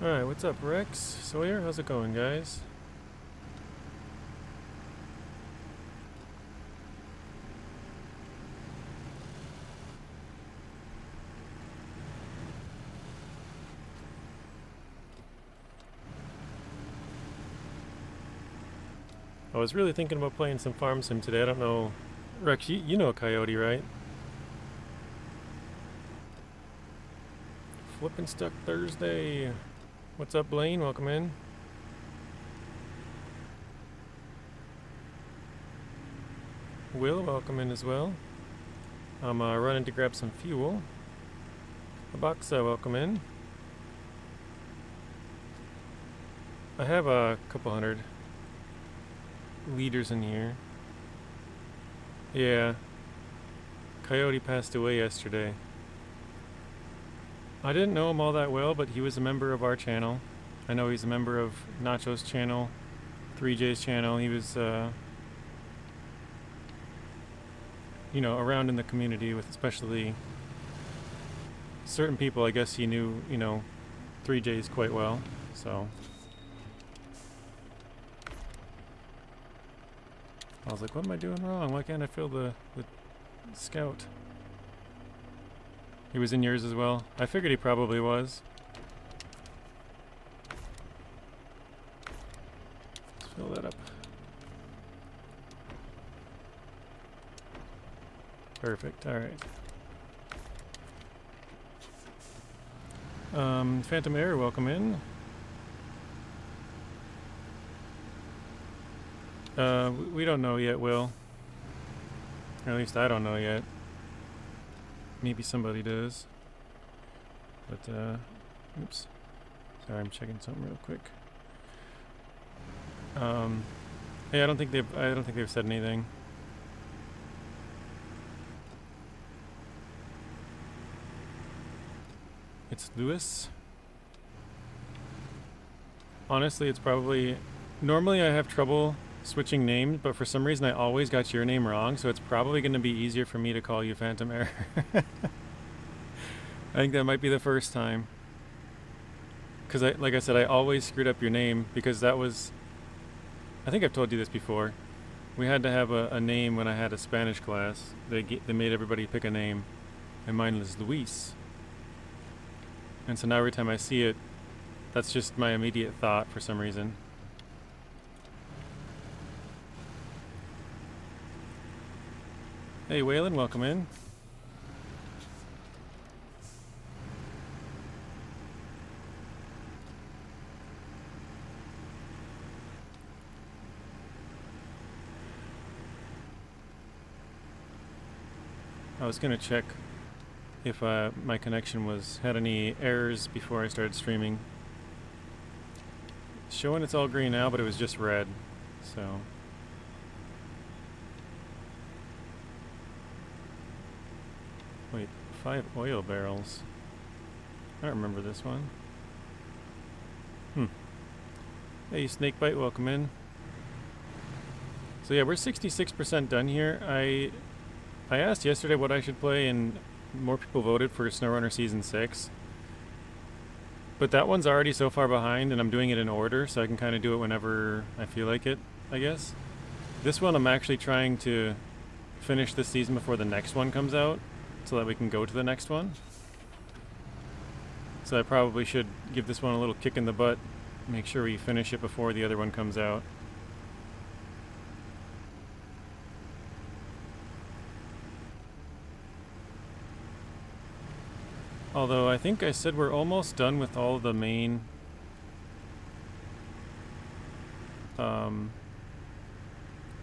Alright, what's up, Rex? Sawyer, how's it going, guys? I was really thinking about playing some Farm Sim today. I don't know. Rex, you know Coyote, right? Flippin' Stuck Thursday. What's up, Blaine? Welcome in. Will, welcome in as well. I'm running to grab some fuel. Abaxa, welcome in. I have a couple hundred liters in here. Yeah. Coyote passed away yesterday. I didn't know him all that well, but he was a member of our channel. I know he's a member of Nacho's channel, 3J's channel. He was, you know, around in the community with especially certain people. I guess he knew, you know, 3J's quite well, so. I was like, what am I doing wrong? Why can't I fill the scout? He was in yours as well? I figured he probably was. Let's fill that up. Perfect, alright. Phantom Air, welcome in. We don't know yet, Will. Or at least I don't know yet. Maybe somebody does. But, oops. Sorry, I'm checking something real quick. Yeah, I don't think they've said anything. It's Lewis. Honestly, it's probably... Normally I have trouble switching names, but for some reason I always got your name wrong, so it's probably going to be easier for me to call you Phantom Air. I think that might be the first time. Because, like I said, I always screwed up your name, because that was... I think I've told you this before. We had to have a name when I had a Spanish class. They made everybody pick a name, and mine was Luis. And so now every time I see it, that's just my immediate thought for some reason. Hey Waylon, welcome in. I was gonna check if my connection had any errors before I started streaming. It's showing it's all green now, but it was just red, so. Wait, 5 oil barrels. I don't remember this one. Hey, Snakebite, welcome in. So yeah, we're 66% done here. I asked yesterday what I should play, and more people voted for SnowRunner Season 6. But that one's already so far behind, and I'm doing it in order, so I can kind of do it whenever I feel like it, I guess. This one I'm actually trying to finish this season before the next one comes out, so that we can go to the next one. So I probably should give this one a little kick in the butt, make sure we finish it before the other one comes out. Although I think I said we're almost done with all the main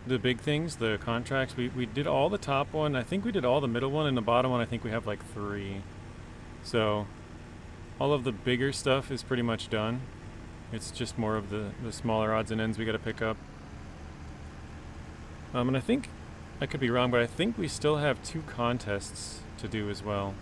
the big things, the contracts. We did all the top one. I think we did all the middle one, and the bottom one I think we have like 3. So all of the bigger stuff is pretty much done. It's just more of the smaller odds and ends we got to pick up. And I think, I could be wrong, but I think we still have 2 contests to do as well.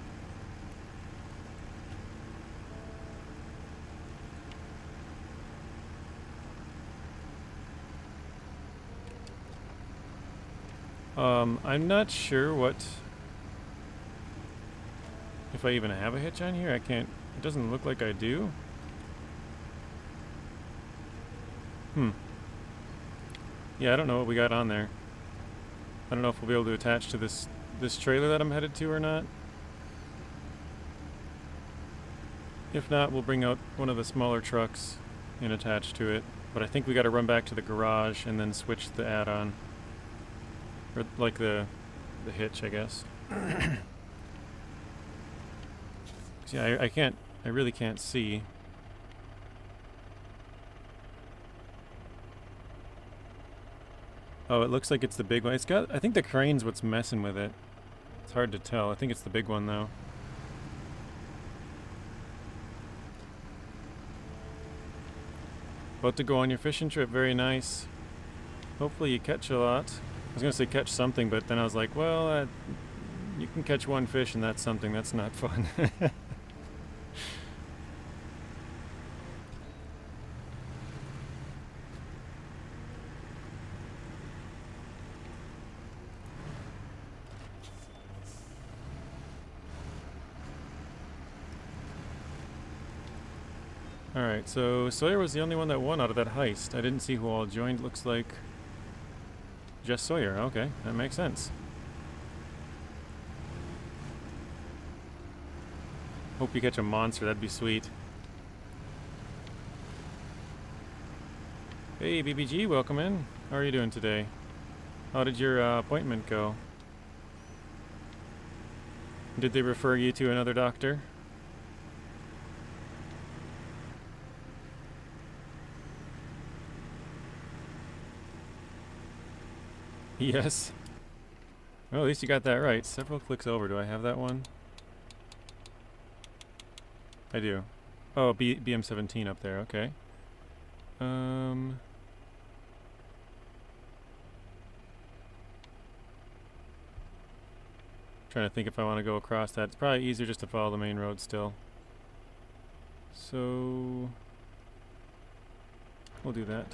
I'm not sure if I even have a hitch on here. I can't, it doesn't look like I do. Hmm. Yeah, I don't know what we got on there. I don't know if we'll be able to attach to this trailer that I'm headed to or not. If not, we'll bring out one of the smaller trucks and attach to it. But I think we got to run back to the garage and then switch the add-on. Or like the hitch, I guess. Yeah, I really can't see. Oh, it looks like it's the big one. I think the crane's what's messing with it. It's hard to tell. I think it's the big one though. About to go on your fishing trip, very nice. Hopefully you catch a lot. I was gonna say catch something, but then I was like, well, you can catch one fish and that's something. That's not fun. Alright, so Sawyer was the only one that won out of that heist. I didn't see who all joined. Looks like just Sawyer. Okay, that makes sense. Hope you catch a monster. That'd be sweet. Hey, BBG, welcome in. How are you doing today? How did your appointment go? Did they refer you to another doctor? Yes. Well, at least you got that right. Several clicks over. Do I have that one? I do. Oh, BM17 up there. Okay. Trying to think if I want to go across that. It's probably easier just to follow the main road still. So we'll do that.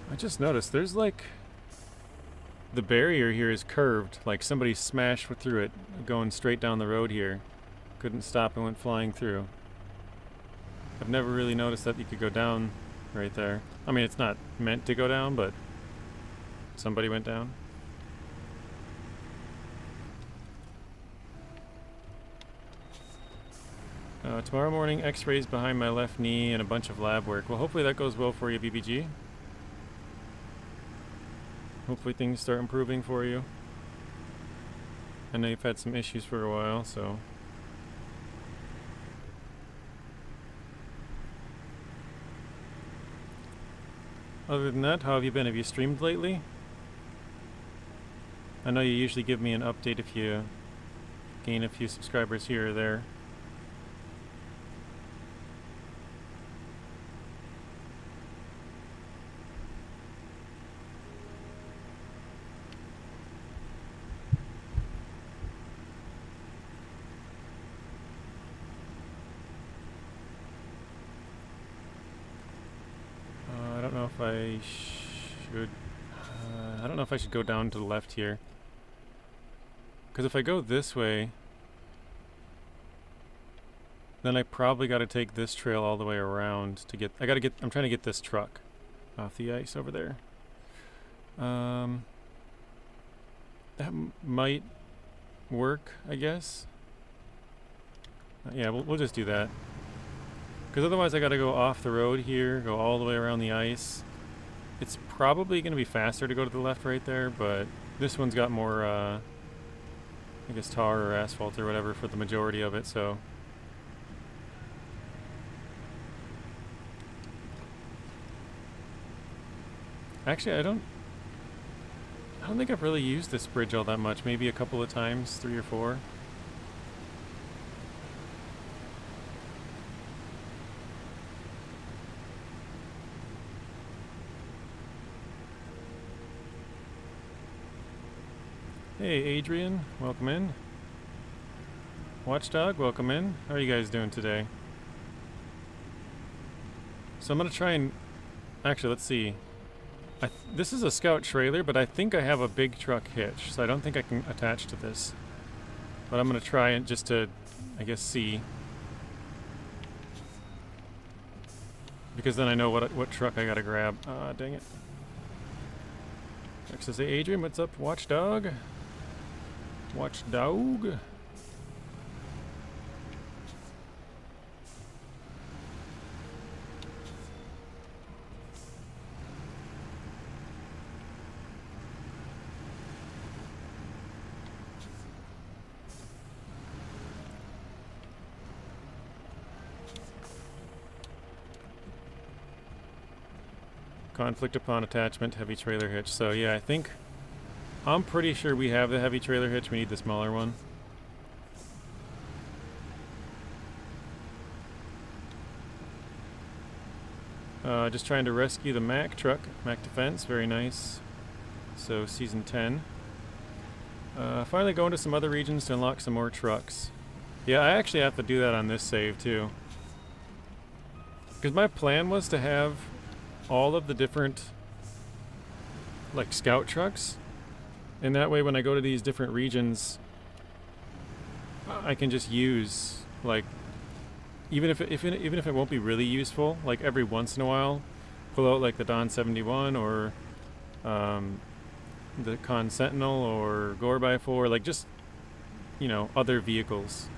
I just noticed there's like the barrier here is curved, like somebody smashed through it going straight down the road here. Couldn't stop and went flying through. I've never really noticed that you could go down right there. I mean, it's not meant to go down, but somebody went down. Tomorrow morning, x-rays behind my left knee and a bunch of lab work. Well, hopefully that goes well for you, BBG. Hopefully things start improving for you. I know you've had some issues for a while, so. Other than that, how have you been? Have you streamed lately? I know you usually give me an update if you gain a few subscribers here or there. I don't know if I should go down to the left here. Because if I go this way, then I probably got to take this trail all the way around to get. I'm trying to get this truck off the ice over there. That might work, I guess. Yeah, we'll just do that. Because otherwise I got to go off the road here, go all the way around the ice. It's probably going to be faster to go to the left right there, but this one's got more, I guess, tar or asphalt or whatever for the majority of it, so. Actually, I don't think I've really used this bridge all that much. Maybe a couple of times, 3 or 4. Hey Adrian, welcome in. Watchdog, welcome in. How are you guys doing today? So I'm gonna try and actually, let's see. This is a Scout trailer, but I think I have a big truck hitch, so I don't think I can attach to this. But I'm gonna try and just to, I guess, see. Because then I know what truck I gotta grab. Ah, dang it. Next is Adrian, what's up, Watchdog? Watchdog? Conflict upon attachment, heavy trailer hitch. So yeah, I'm pretty sure we have the heavy trailer hitch. We need the smaller one. Just trying to rescue the Mac truck. Mac Defense, very nice. So season 10. Finally going to some other regions to unlock some more trucks. Yeah, I actually have to do that on this save too. Because my plan was to have all of the different like scout trucks, and that way when I go to these different regions I can just use, like, even if it won't be really useful, like every once in a while pull out like the Don 71 or the Con Sentinel or Gore by 4, like just, you know, other vehicles.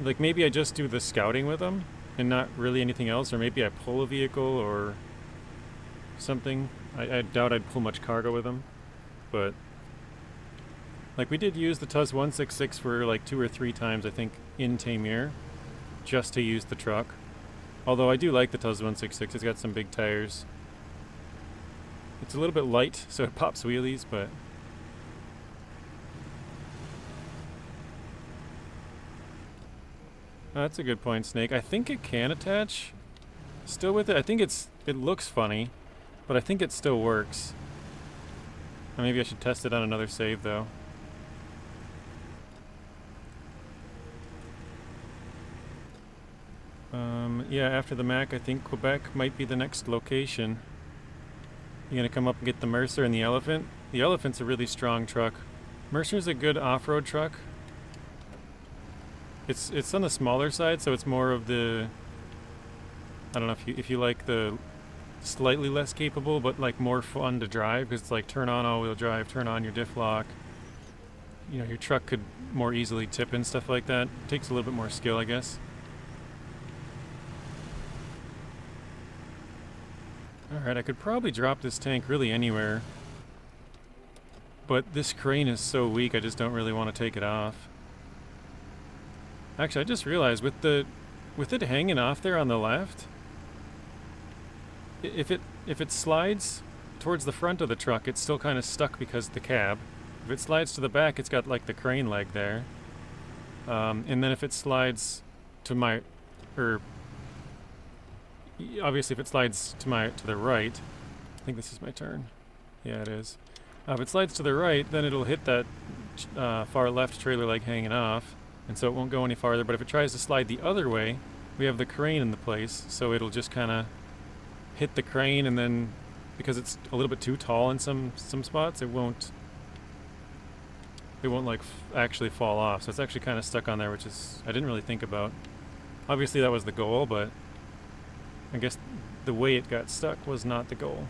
Like maybe I just do the scouting with them and not really anything else, or maybe I pull a vehicle or something. I doubt I'd pull much cargo with them, but like we did use the Tuz 166 for like 2 or 3 times, I think, in Tamir, just to use the truck. Although I do like the Tuz 166, it's got some big tires. It's a little bit light, so it pops wheelies, but that's a good point, Snake. I think it can attach still with it. I think it looks funny, but I think it still works. Maybe I should test it on another save though. Yeah, after the Mac, I think Quebec might be the next location. You're gonna come up and get the Mercer and the Elephant. The Elephant's a really strong truck. Mercer's a good off-road truck. It's on the smaller side, so it's more of the, I don't know if you like the slightly less capable but like more fun to drive, because it's like turn on all-wheel drive, turn on your diff lock. You know, your truck could more easily tip and stuff like that. It takes a little bit more skill, I guess. Alright, I could probably drop this tank really anywhere, but this crane is so weak I just don't really want to take it off. Actually, I just realized with it hanging off there on the left, if it slides towards the front of the truck, it's still kind of stuck because of the cab. If it slides to the back, it's got like the crane leg there. And then if it slides to my, or obviously if it slides to the right, I think this is my turn. Yeah, it is. If it slides to the right, then it'll hit that far left trailer leg hanging off, and so it won't go any farther. But if it tries to slide the other way, we have the crane in the place, so it'll just kind of hit the crane, and then because it's a little bit too tall in some spots, it won't like actually fall off. So it's actually kind of stuck on there, which is I didn't really think about. Obviously that was the goal, but I guess the way it got stuck was not the goal.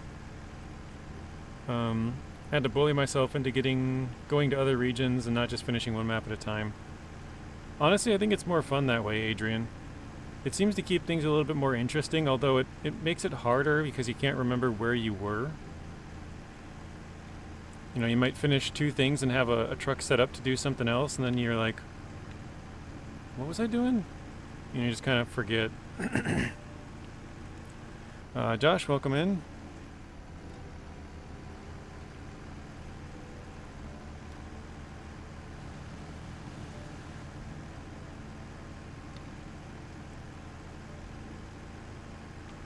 Had to bully myself into going to other regions and not just finishing one map at a time. Honestly, I think it's more fun that way, Adrian. It seems to keep things a little bit more interesting, although it makes it harder because you can't remember where you were. You know, you might finish 2 things and have a truck set up to do something else, and then you're like, what was I doing? You know, you just kind of forget. Josh, welcome in.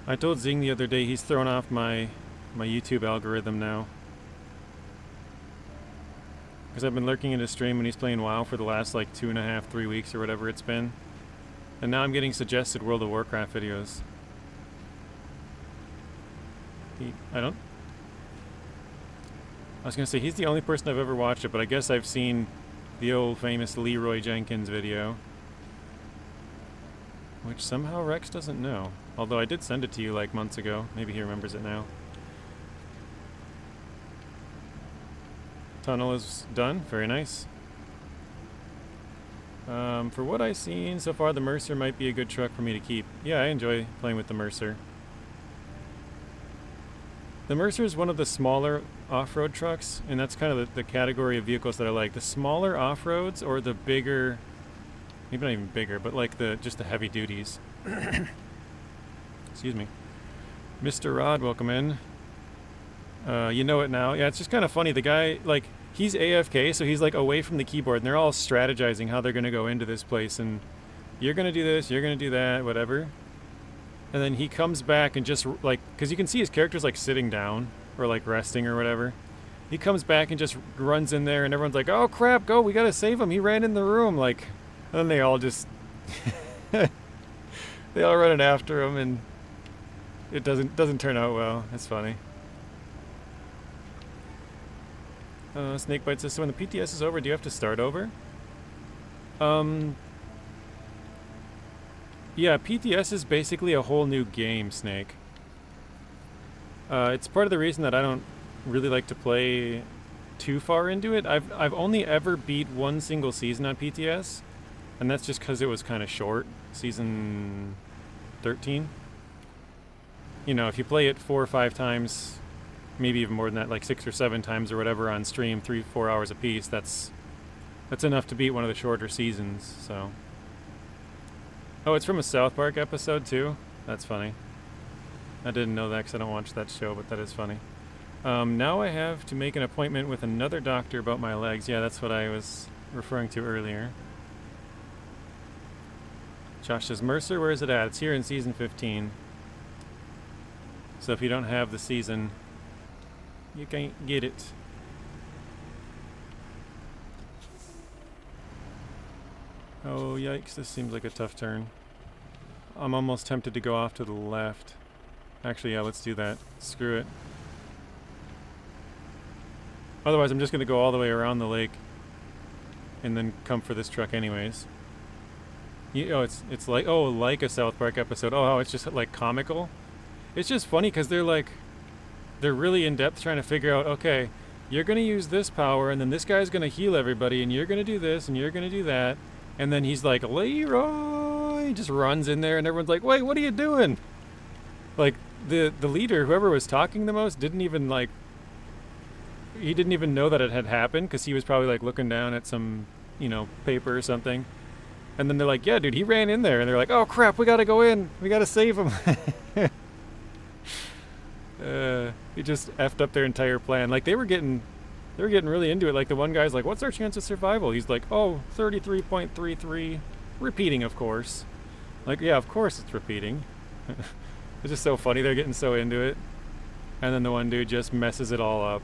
I told Zing the other day he's thrown off my YouTube algorithm now. Because I've been lurking in his stream when he's playing WoW for the last like 2.5, 3 weeks or whatever it's been. And now I'm getting suggested World of Warcraft videos. I was gonna say he's the only person I've ever watched it, but I guess I've seen the old famous Leroy Jenkins video. which somehow Rex doesn't know. Although I did send it to you like months ago. Maybe he remembers it now. Tunnel is done. Very nice. For what I've seen so far, the Mercer might be a good truck for me to keep. Yeah, I enjoy playing with the Mercer. The Mercer is one of the smaller off-road trucks, and that's kind of the category of vehicles that I like. The smaller off-roads or the bigger, maybe not even bigger, but like just the heavy duties. Excuse me. Mr. Rod, welcome in. You know it now. Yeah, it's just kind of funny. The guy, like, he's AFK, so he's like away from the keyboard, and they're all strategizing how they're going to go into this place, and you're going to do this, you're going to do that, whatever. And then he comes back and just, like, because you can see his character's, like, sitting down or, like, resting or whatever. He comes back and just runs in there, and everyone's like, oh, crap, go, we got to save him. He ran in the room, like, and then they all just, they all running after him, and it doesn't turn out well. It's funny. Snakebite says, so when the PTS is over, do you have to start over? Yeah, PTS is basically a whole new game, Snake. It's part of the reason that I don't really like to play too far into it. I've only ever beat one single season on PTS, and that's just because it was kind of short. Season 13. You know, if you play it 4 or 5 times, maybe even more than that, like 6 or 7 times or whatever on stream, 3-4 hours a piece, that's enough to beat one of the shorter seasons, so. Oh, it's from a South Park episode, too? That's funny. I didn't know that because I don't watch that show, but that is funny. Now I have to make an appointment with another doctor about my legs. Yeah, that's what I was referring to earlier. Josh says, Mercer, where is it at? It's here in Season 15. So if you don't have the season, you can't get it. Oh, yikes, this seems like a tough turn. I'm almost tempted to go off to the left. Actually, yeah, let's do that. Screw it. Otherwise, I'm just going to go all the way around the lake and then come for this truck anyways. Oh, it's like, oh, like a South Park episode. Oh, it's just like comical. It's just funny because they're really in depth trying to figure out, okay, you're going to use this power, and then this guy's going to heal everybody, and you're going to do this, and you're going to do that. And then he's like, Leroy! He just runs in there, and everyone's like, wait, what are you doing? Like, the leader, whoever was talking the most, didn't even, like, he didn't even know that it had happened, because he was probably, like, looking down at some, you know, paper or something. And then they're like, yeah, dude, he ran in there. And they're like, oh, crap, we got to go in. We got to save him. He just effed up their entire plan. Like, they were getting really into it. Like, the one guy's like, what's our chance of survival? He's like, oh, 33.33. Repeating, of course. Like, yeah, of course it's repeating. It's just so funny. They're getting so into it. And then the one dude just messes it all up.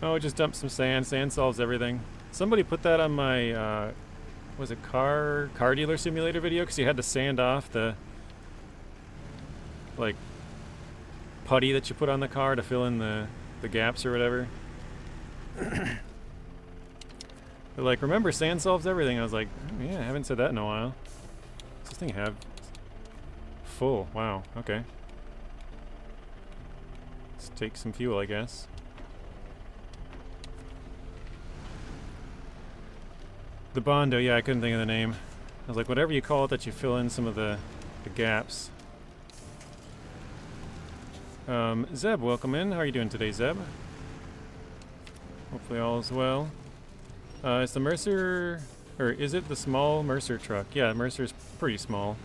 Oh, just dump some sand. Sand solves everything. Somebody put that on my, was it car dealer simulator video? Because you had to sand off the, like, putty that you put on the car to fill in the gaps or whatever. They're like, remember, sand solves everything. I was like, yeah, I haven't said that in a while. What's this thing have? Full. Wow. Okay. Let's take some fuel, I guess. The Bondo, yeah, I couldn't think of the name. I was like, whatever you call it that you fill in some of the gaps. Zeb, welcome in. How are you doing today, Zeb? Hopefully all is well. Is the Mercer, or is it the small Mercer truck? Yeah, Mercer's pretty small.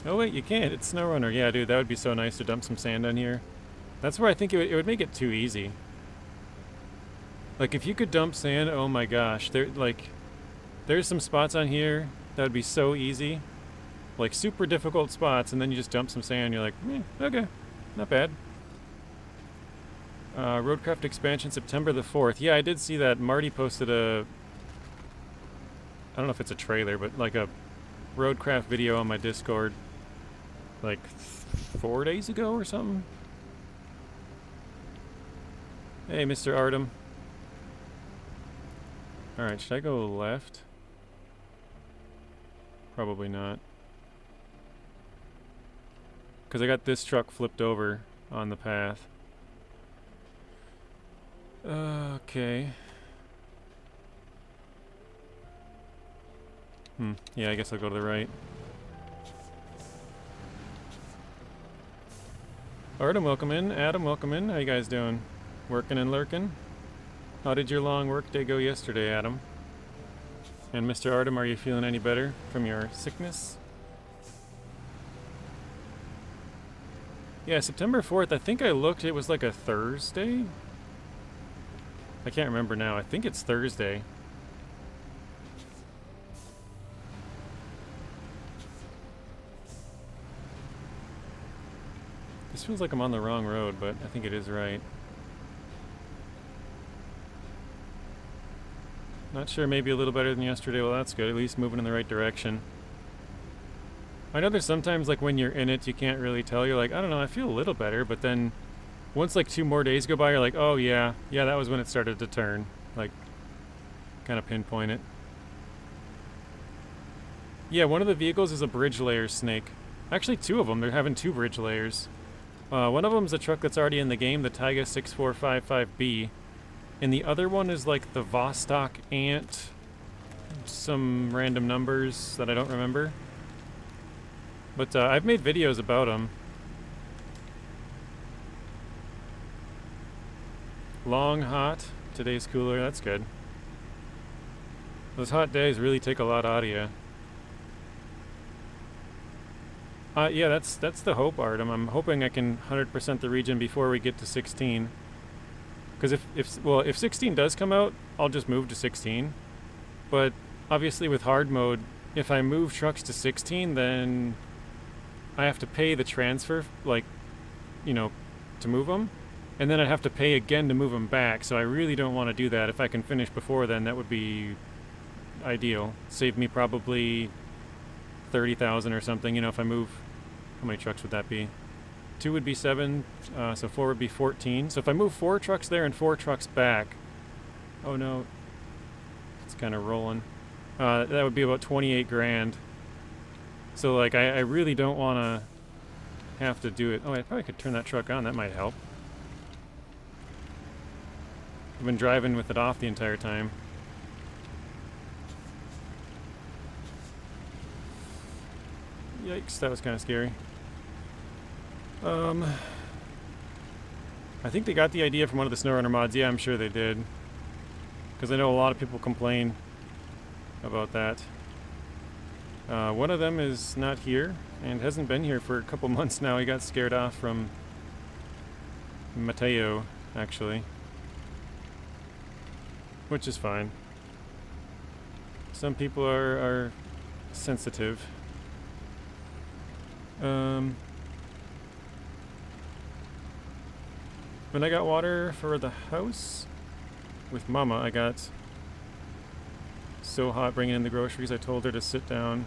Oh wait, you can't. It's SnowRunner. Yeah, dude, that would be so nice to dump some sand on here. That's where I think it would make it too easy. Like, if you could dump sand, oh my gosh. There's some spots on here that would be so easy. Like, super difficult spots, and then you just dump some sand, and you're like, okay, not bad. Roadcraft expansion, September the 4th. Yeah, I did see that. Marty posted I don't know if it's a trailer, but like a Roadcraft video on my Discord. like 4 days ago or something. Hey, Mr. Artem. Alright, should I go left? Probably not. Because I got this truck flipped over on the path. Okay. Yeah, I guess I'll go to the right. Artem, welcome in. Adam, welcome in. How you guys doing? Working and lurking? How did your long work day go yesterday, Adam? And Mr. Artem, are you feeling any better from your sickness? Yeah, September 4th, I think I looked, it was like a Thursday? I can't remember now. I think it's Thursday. This feels like I'm on the wrong road, but I think it is right. Not sure, maybe a little better than yesterday. Well, that's good. At least moving in the right direction. I know there's sometimes, like, when you're in it, you can't really tell. You're like, I don't know, I feel a little better. But then, once, like, 2 more days go by, you're like, oh, yeah. Yeah, that was when it started to turn. Like, kind of pinpoint it. Yeah, one of the vehicles is a bridge layer snake. Actually, 2 of them. They're having 2 bridge layers. One of them is a truck that's already in the game, the Taiga 6455B. And the other one is like the Vostok Ant, some random numbers that I don't remember. But I've made videos about them. Long, hot. Today's cooler, that's good. Those hot days really take a lot out of you. Yeah, that's the hope, Artem. I'm hoping I can 100% the region before we get to 16. Because if 16 does come out, I'll just move to 16. But obviously with hard mode, if I move trucks to 16, then I have to pay the transfer, like, you know, to move them. And then I'd have to pay again to move them back. So I really don't want to do that. If I can finish before then, that would be ideal. Save me probably 30,000 or something, you know, if I move. How many trucks would that be? 2 would be 7, so 4 would be 14. So if I move 4 trucks there and 4 trucks back, oh no, it's kind of rolling. That would be about 28 grand. So like, I really don't want to have to do it. Oh, I probably could turn that truck on. That might help. I've been driving with it off the entire time. Yikes, that was kind of scary. I think they got the idea from one of the SnowRunner mods. Yeah, I'm sure they did. Because I know a lot of people complain about that. One of them is not here, and hasn't been here for a couple months now. He got scared off from Mateo, actually. Which is fine. Some people are sensitive. When I got water for the house with Mama, I got so hot bringing in the groceries, I told her to sit down.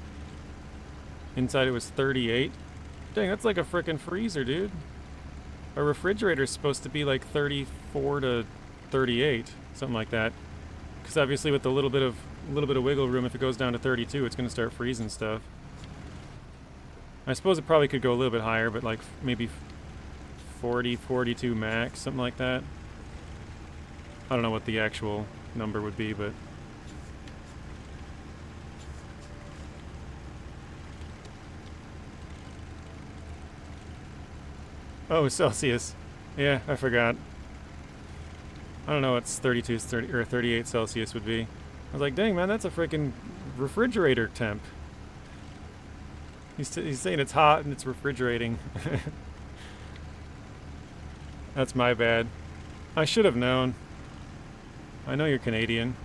Inside it was 38. Dang, that's like a frickin' freezer, dude. A refrigerator's supposed to be like 34 to 38, something like that. Because obviously with a little bit of wiggle room, if it goes down to 32, it's gonna start freezing stuff. I suppose it probably could go a little bit higher, but like maybe 40, 42 max, something like that. I don't know what the actual number would be, but... Oh, Celsius. Yeah, I forgot. I don't know what 32 or 38 Celsius would be. I was like, dang, man, that's a freaking refrigerator temp. He's saying it's hot and it's refrigerating. That's my bad. I should have known. I know you're Canadian.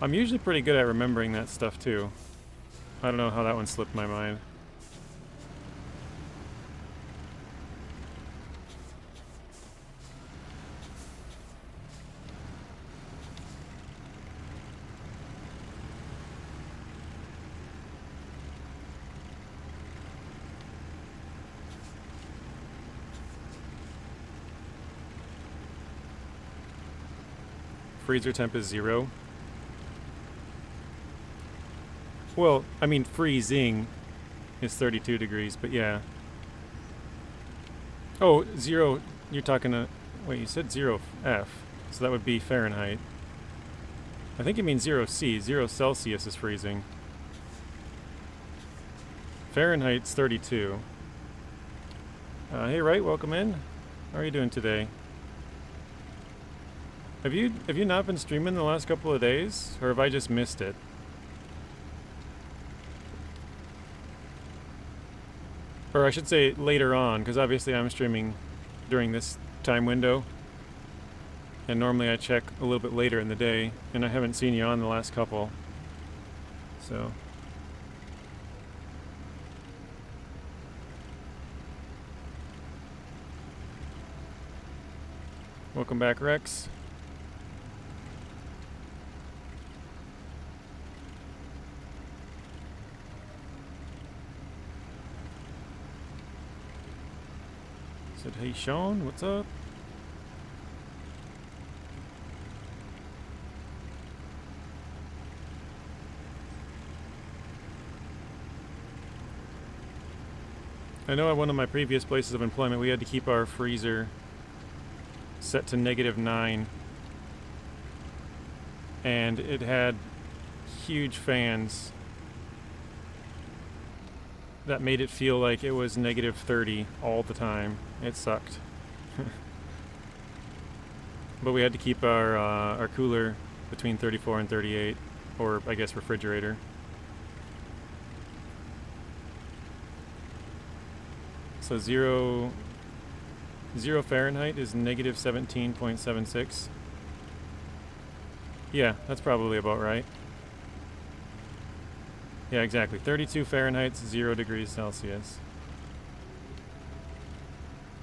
I'm usually pretty good at remembering that stuff too. I don't know how that one slipped my mind. freezer temp is 0. Well, I mean freezing is 32 degrees, but yeah. Oh, 0, you're talking wait, you said 0 F, so that would be Fahrenheit. I think you mean 0 C, 0 Celsius is freezing. Fahrenheit's 32. Hey, Wright, welcome in. How are you doing today? Have you not been streaming the last couple of days, or have I just missed it? Or I should say later on, because obviously I'm streaming during this time window. And normally I check a little bit later in the day, and I haven't seen you on the last couple. So. Welcome back, Rex. Said, hey Sean, what's up? I know at one of my previous places of employment we had to keep our freezer set to -9, and it had huge fans that made it feel like it was -30 all the time. It sucked. But we had to keep our cooler between 34 and 38, or I guess refrigerator. So 0 Fahrenheit is -17.76. Yeah, that's probably about right. Yeah, exactly. 32 Fahrenheit, 0 degrees Celsius.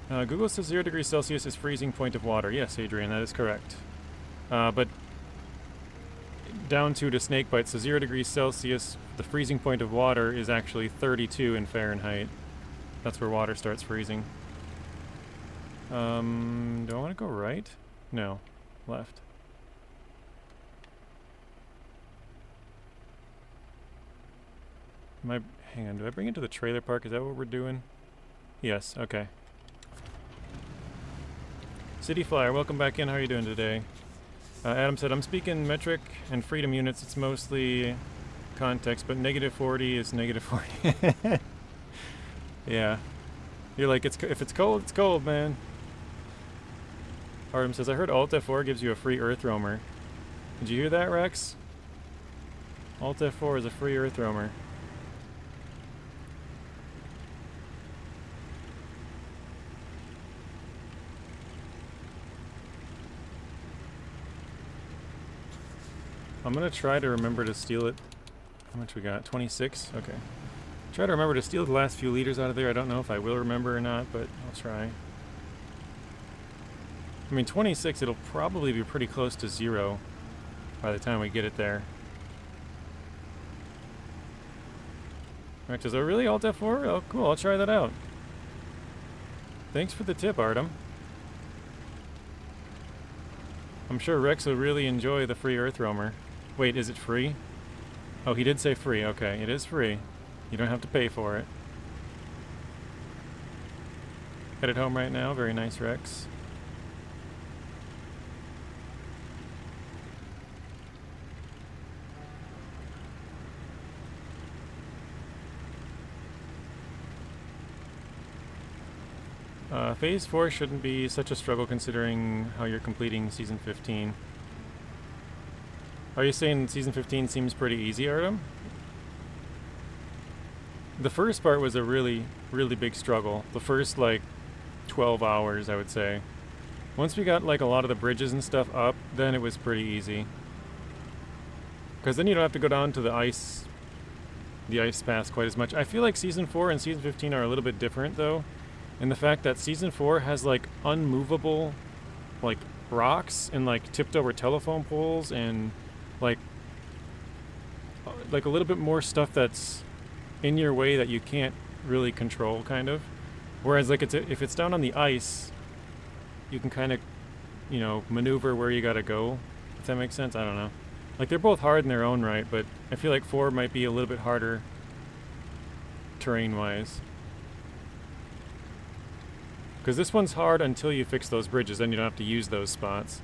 Google says 0 degrees Celsius is freezing point of water. Yes, Adrian, that is correct. But down to the snake bite, so 0 degrees Celsius, the freezing point of water is actually 32 in Fahrenheit. That's where water starts freezing. Do I want to go right? No, left. Hang on, do I bring it to the trailer park? Is that what we're doing? Yes, okay. City Flyer, welcome back in. How are you doing today? Adam said, I'm speaking metric and freedom units. It's mostly context, but -40 is -40. Yeah. You're like, if it's cold, it's cold, man. Artem says, I heard Alt F4 gives you a free Earth Roamer. Did you hear that, Rex? Alt F4 is a free Earth Roamer. I'm gonna try to remember to steal it. How much we got? 26? Okay. Try to remember to steal the last few liters out of there. I don't know if I will remember or not, but I'll try. I mean, 26, it'll probably be pretty close to 0 by the time we get it there. Rex says, oh really, Alt F4? Oh cool, I'll try that out. Thanks for the tip, Artem. I'm sure Rex will really enjoy the free Earth Roamer. Wait, is it free? Oh, he did say free. Okay, it is free. You don't have to pay for it. Headed home right now. Very nice, Rex. Phase 4 shouldn't be such a struggle considering how you're completing Season 15. Are you saying Season 15 seems pretty easy, Artem? The first part was a really, really big struggle. The first, like, 12 hours, I would say. Once we got, like, a lot of the bridges and stuff up, then it was pretty easy. Because then you don't have to go down to the ice pass quite as much. I feel like Season 4 and Season 15 are a little bit different, though. And the fact that Season 4 has, like, unmovable, like, rocks and, like, tipped over telephone poles and, like a little bit more stuff that's in your way that you can't really control, kind of. Whereas, like, if it's down on the ice, you can kind of, you know, maneuver where you gotta go that makes sense. I don't know. Like, they're both hard in their own right, but I feel like 4 might be a little bit harder terrain-wise. Because this one's hard until you fix those bridges, then you don't have to use those spots.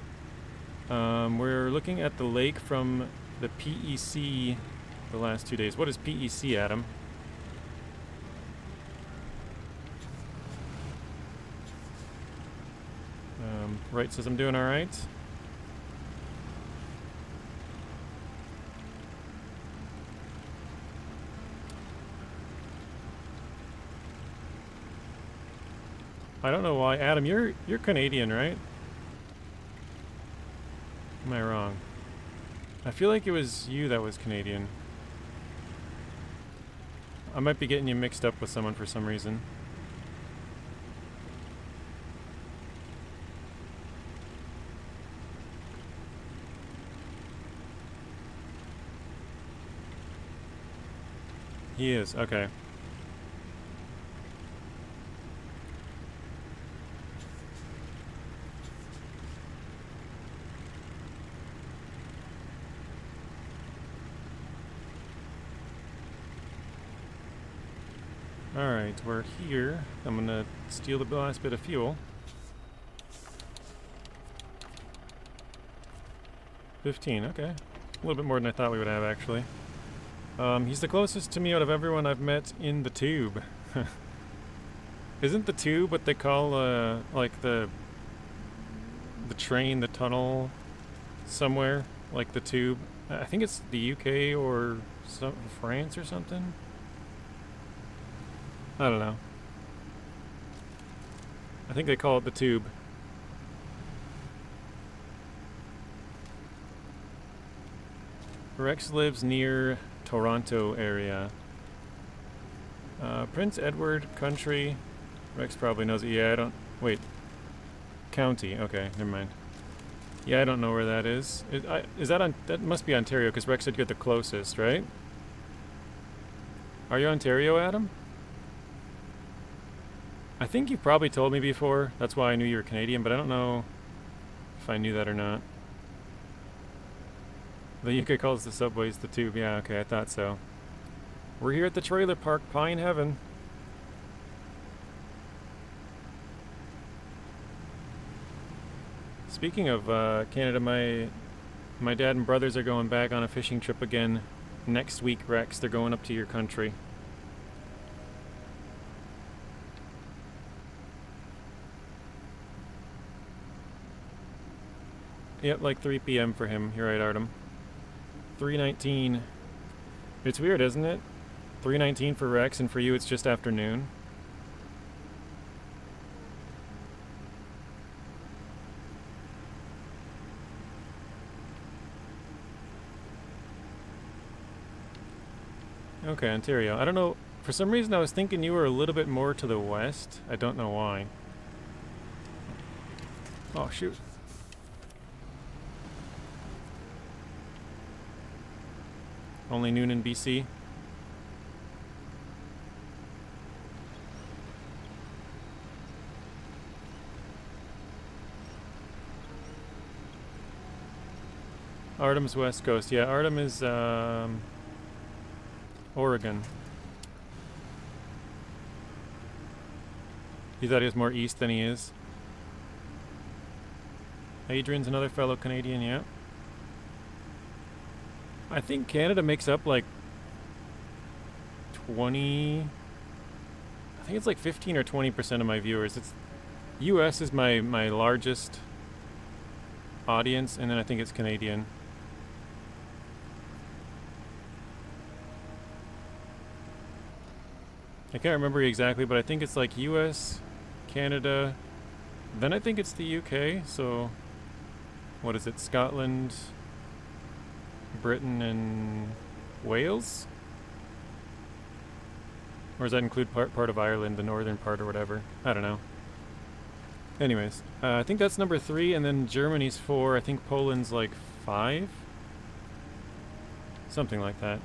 We're looking at the lake from the PEC the last 2 days. What is PEC, Adam? Right says I'm doing alright. I don't know why. Adam, you're Canadian, right? Am I wrong? I feel like it was you that was Canadian. I might be getting you mixed up with someone for some reason. He is, okay. Alright, we're here. I'm gonna steal the last bit of fuel. 15, okay. A little bit more than I thought we would have, actually. He's the closest to me out of everyone I've met in the tube. Isn't the tube what they call, like the train, the tunnel somewhere? Like the tube? I think it's the UK or France or something? I don't know. I think they call it the tube. Rex lives near Toronto area. Prince Edward Country. Rex probably knows it. Yeah, I don't... Wait. County. Okay, never mind. Yeah, I don't know where that is. Is that on... That must be Ontario, because Rex said you're the closest, right? Are you Ontario, Adam? I think you've probably told me before. That's why I knew you were Canadian, but I don't know if I knew that or not. The UK calls the subways the tube. Yeah, okay, I thought so. We're here at the trailer park, Pine Heaven. Speaking of Canada, my dad and brothers are going back on a fishing trip again next week, Rex. They're going up to your country. Yep, like 3 p.m. for him. You're right, Artem. 3:19. It's weird, isn't it? 3:19 for Rex, and for you it's just afternoon. Okay, Ontario. I don't know. For some reason I was thinking you were a little bit more to the west. I don't know why. Oh, shoot. Only noon in BC. Artem's West Coast. Yeah, Artem is Oregon. He thought he was more east than he is. Adrian's another fellow Canadian, yeah. I think Canada makes up like 20... I think it's like 15 or 20% of my viewers. It's US is my largest audience, and then I think it's Canadian. I can't remember exactly, but I think it's like US, Canada, then I think it's the UK, so what is it, Scotland, Britain, and Wales? Or does that include part of Ireland, the northern part or whatever? I don't know. Anyways, I think that's number 3, and then Germany's 4. I think Poland's like 5? Something like that.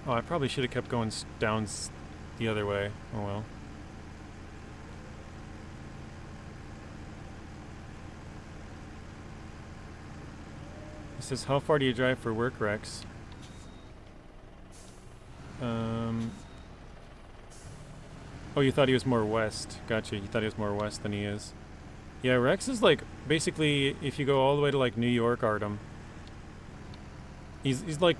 Oh, I probably should have kept going down the other way. Oh well. It says, how far do you drive for work, Rex? Oh, you thought he was more west. Gotcha. You thought he was more west than he is. Yeah, Rex is like, basically, if you go all the way to like New York, Artem, he's like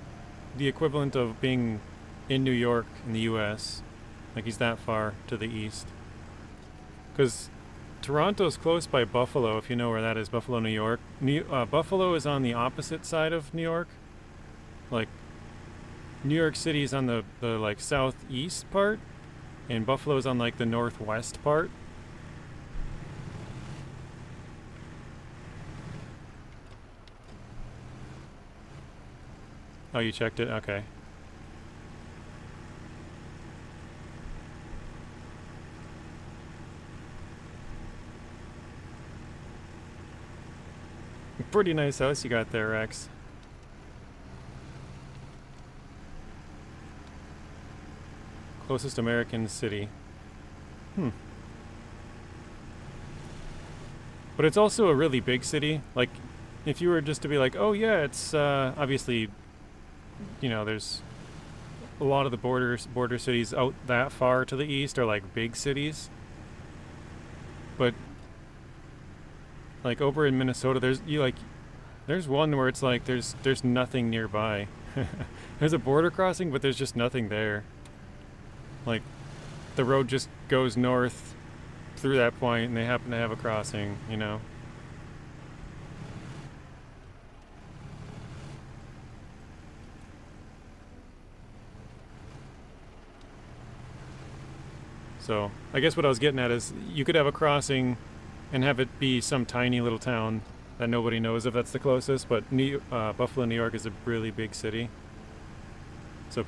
the equivalent of being in New York in the US. Like he's that far to the east. Because Toronto's close by Buffalo, if you know where that is, Buffalo, New York. Buffalo is on the opposite side of New York. Like, New York City is on the like southeast part, and Buffalo's on like the northwest part. Oh, you checked it? Okay. Pretty nice house you got there, Rex. Closest American city. But it's also a really big city. Like, if you were just to be like, oh yeah, it's obviously, you know, there's a lot of the border cities out that far to the east are like big cities. But like over in Minnesota, there's one where it's like there's nothing nearby. There's a border crossing, but there's just nothing there. Like, the road just goes north through that point, and they happen to have a crossing, you know? So, I guess what I was getting at is you could have a crossing and have it be some tiny little town that nobody knows if that's the closest, but Buffalo, New York is a really big city. So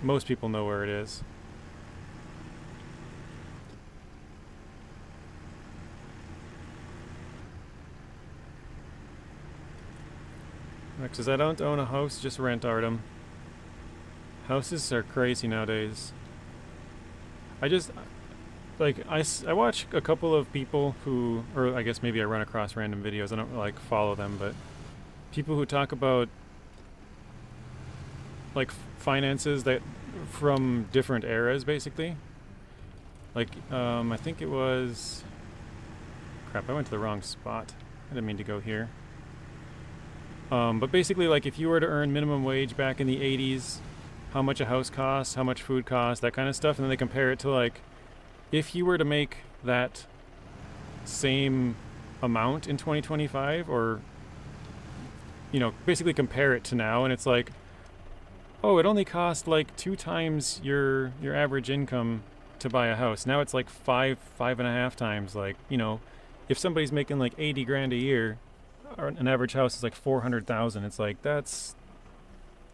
most people know where it is. Rex says, I don't own a house, just rent, Artem. Houses are crazy nowadays. I watch a couple of people who, or I guess maybe I run across random videos, I don't like follow them, but people who talk about like finances that from different eras, basically. Like, I think it was, crap, I went to the wrong spot. I didn't mean to go here. But basically, like, if you were to earn minimum wage back in the 80s, how much a house costs, how much food costs, that kind of stuff, and then they compare it to, like, if you were to make that same amount in 2025, or, you know, basically compare it to now, and it's like, oh, it only cost, like, 2 times your average income to buy a house. Now it's like 5.5 times, like, you know, if somebody's making, like, 80 grand a year, or an average house is like 400,000. It's like, that's,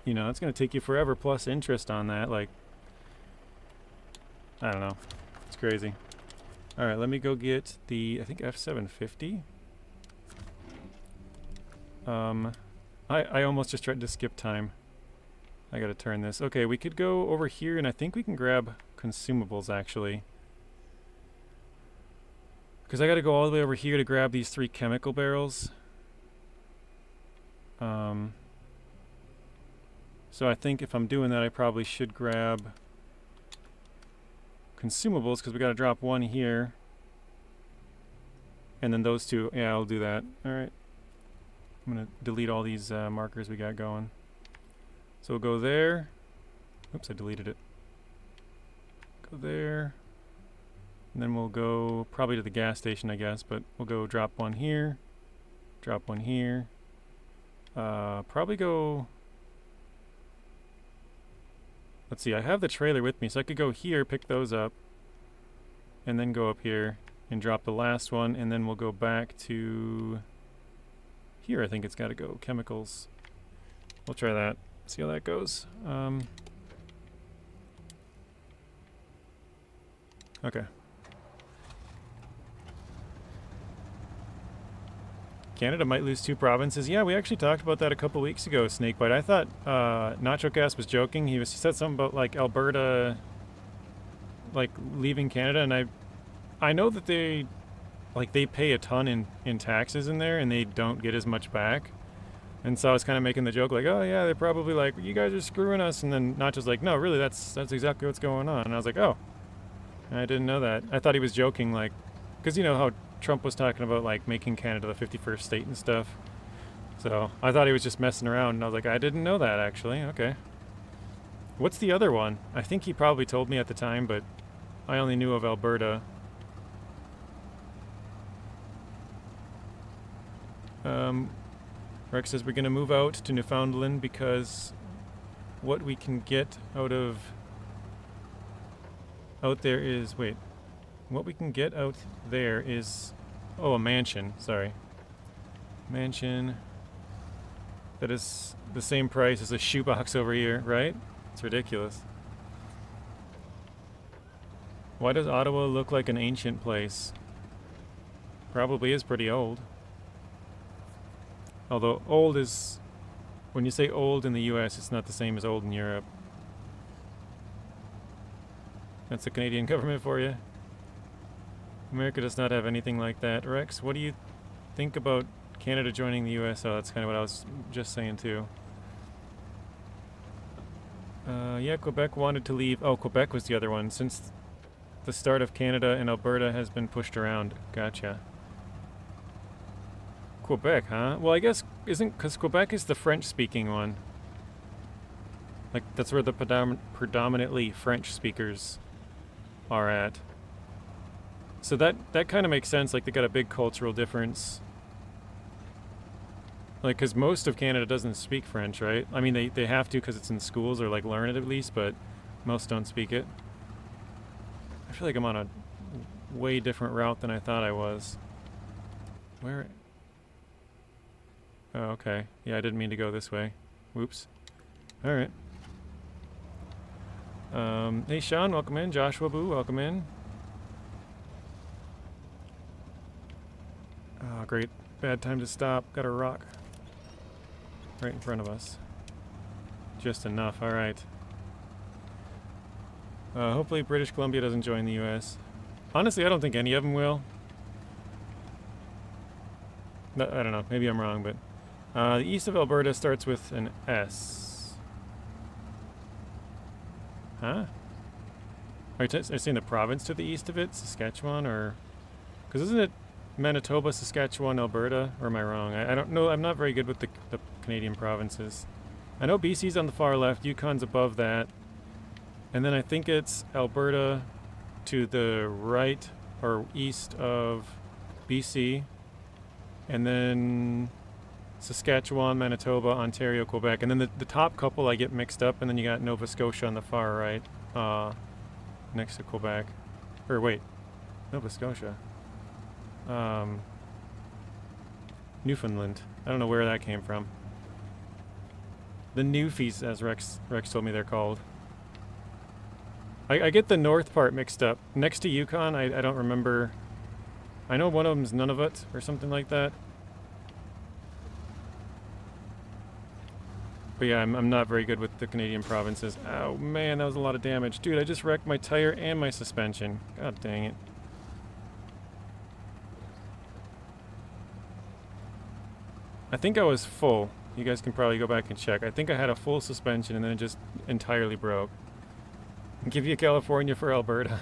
you know, it's going to take you forever plus interest on that. Like, I don't know. It's crazy. All right, let me go get the, I think F750. I almost just tried to skip time. I got to turn this. Okay, we could go over here and I think we can grab consumables actually. Because I got to go all the way over here to grab these 3 chemical barrels. So I think if I'm doing that, I probably should grab consumables because we got to drop 1 here. And then those 2, yeah, I'll do that. All right. I'm going to delete all these markers we got going. So we'll go there. Oops, I deleted it. Go there. And then we'll go probably to the gas station, I guess, but we'll go drop 1 here. Drop 1 here. Probably go... Let's see, I have the trailer with me, so I could go here, pick those up, and then go up here and drop the last one, and then we'll go back to here. I think it's got to go chemicals. We'll try that, see how that goes. Okay. Canada might lose 2 provinces. Yeah, we actually talked about that a couple weeks ago, Snakebite. I thought Nacho Gas was joking. He said something about like Alberta like leaving Canada, and I know that they pay a ton in taxes in there and they don't get as much back. And so I was kind of making the joke like, oh yeah, they're probably like, you guys are screwing us. And then Nacho's like, no, really, that's exactly what's going on. And I was like, oh, I didn't know that. I thought he was joking, like, because you know how Trump was talking about like making Canada the 51st state and stuff. So I thought he was just messing around. And I was like, I didn't know that actually. Okay. What's the other one? I think he probably told me at the time, but I only knew of Alberta. Rex says we're going to move out to Newfoundland because what we can get out there is, wait, what we can get out there is, oh, a mansion, sorry. Mansion that is the same price as a shoebox over here, right? It's ridiculous. Why does Ottawa look like an ancient place? Probably is pretty old. Although old is, when you say old in the US, it's not the same as old in Europe. That's the Canadian government for you. America does not have anything like that. Rex, what do you think about Canada joining the US? Oh, that's kind of what I was just saying too. Yeah, Quebec wanted to leave. Oh, Quebec was the other one. Since the start of Canada and Alberta has been pushed around. Gotcha. Quebec, huh? Well, I guess isn't, because Quebec is the French-speaking one. Like, that's where the predominantly French speakers are at. So that kind of makes sense. Like, they got a big cultural difference. Like, because most of Canada doesn't speak French, right? I mean, they have to because it's in schools or, like, learn it at least, but most don't speak it. I feel like I'm on a way different route than I thought I was. Where? Oh, okay. Yeah, I didn't mean to go this way. Whoops. Alright. Hey, Sean, welcome in. Joshua Boo, welcome in. Oh, great. Bad time to stop. Got a rock right in front of us. Just enough. Alright. Hopefully British Columbia doesn't join the US. Honestly, I don't think any of them will. No, I don't know. Maybe I'm wrong, but... the east of Alberta starts with an S. Huh? Are you saying the province to the east of it? Saskatchewan, or... Because isn't it Manitoba, Saskatchewan, Alberta? Or am I wrong? I don't know. I'm not very good with the Canadian provinces. I know BC's on the far left. Yukon's above that. And then I think it's Alberta to the right or east of BC. And then Saskatchewan, Manitoba, Ontario, Quebec. And then the top couple I get mixed up, and then you got Nova Scotia on the far right, next to Quebec. Or wait, Nova Scotia. Newfoundland. I don't know where that came from. The Newfies, as Rex told me they're called. I get the north part mixed up. Next to Yukon, I don't remember. I know one of them's Nunavut or something like that. But yeah, I'm not very good with the Canadian provinces. Oh man, that was a lot of damage. Dude, I just wrecked my tire and my suspension. God dang it. I think I was full. You guys can probably go back and check. I think I had a full suspension and then it just entirely broke. I'll give you California for Alberta.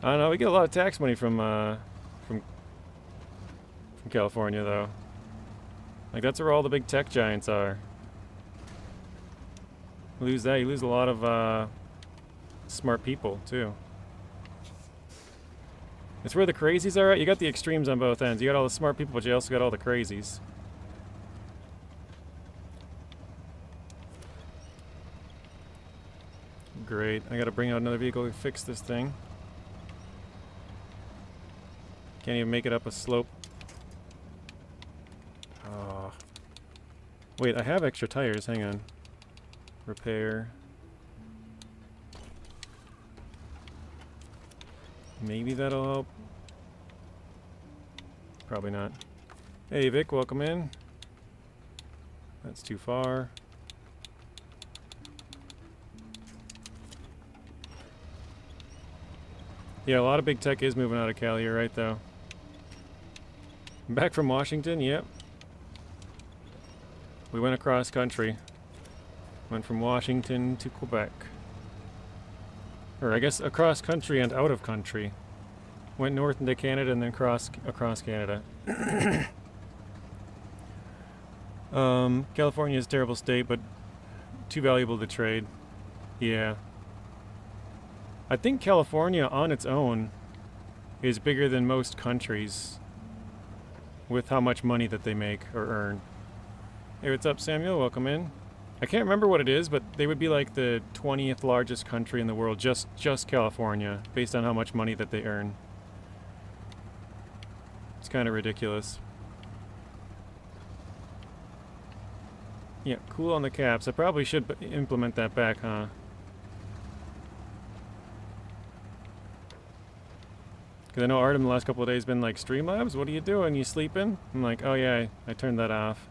I don't know, we get a lot of tax money from California though. Like, that's where all the big tech giants are. You lose that, you lose a lot of smart people too. It's where the crazies are at. You got the extremes on both ends. You got all the smart people, but you also got all the crazies. Great. I gotta bring out another vehicle to fix this thing. Can't even make it up a slope. Oh. Wait, I have extra tires. Hang on. Repair. Maybe that'll help. Probably not. Hey Vic, welcome in. That's too far. Yeah, a lot of big tech is moving out of Cali, you're right though. Back from Washington, yep. We went across country. Went from Washington to Quebec. Or I guess across country and out of country. Went north into Canada and then across Canada. California is a terrible state, but too valuable to trade. Yeah. I think California on its own is bigger than most countries with how much money that they make or earn. Hey, what's up, Samuel? Welcome in. I can't remember what it is, but they would be like the 20th largest country in the world, just California, based on how much money that they earn. It's kind of ridiculous. Yeah, cool on the caps. I probably should implement that back, huh? Because I know Artem the last couple of days been like, Streamlabs, what are you doing? You sleeping? I'm like, oh yeah, I turned that off.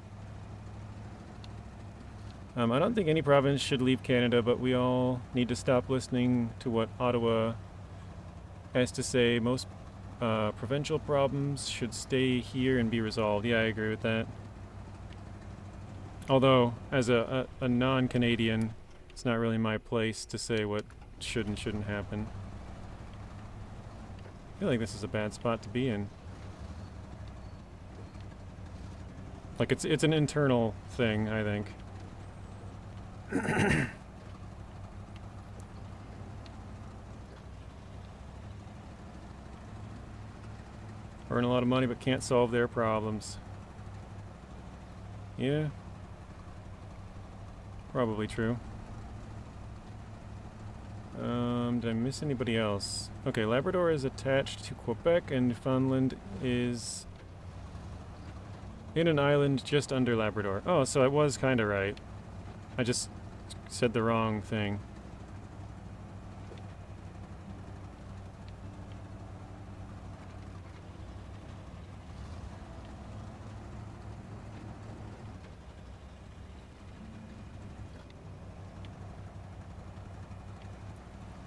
I don't think any province should leave Canada, but we all need to stop listening to what Ottawa has to say. Most provincial problems should stay here and be resolved. Yeah, I agree with that. Although, as a non-Canadian, it's not really my place to say what should and shouldn't happen. I feel like this is a bad spot to be in. Like, it's an internal thing, I think. Earn a lot of money but can't solve their problems. Yeah. Probably true. Did I miss anybody else? Okay, Labrador is attached to Quebec and Newfoundland is in an island just under Labrador. Oh, so I was kind of right. I just said the wrong thing.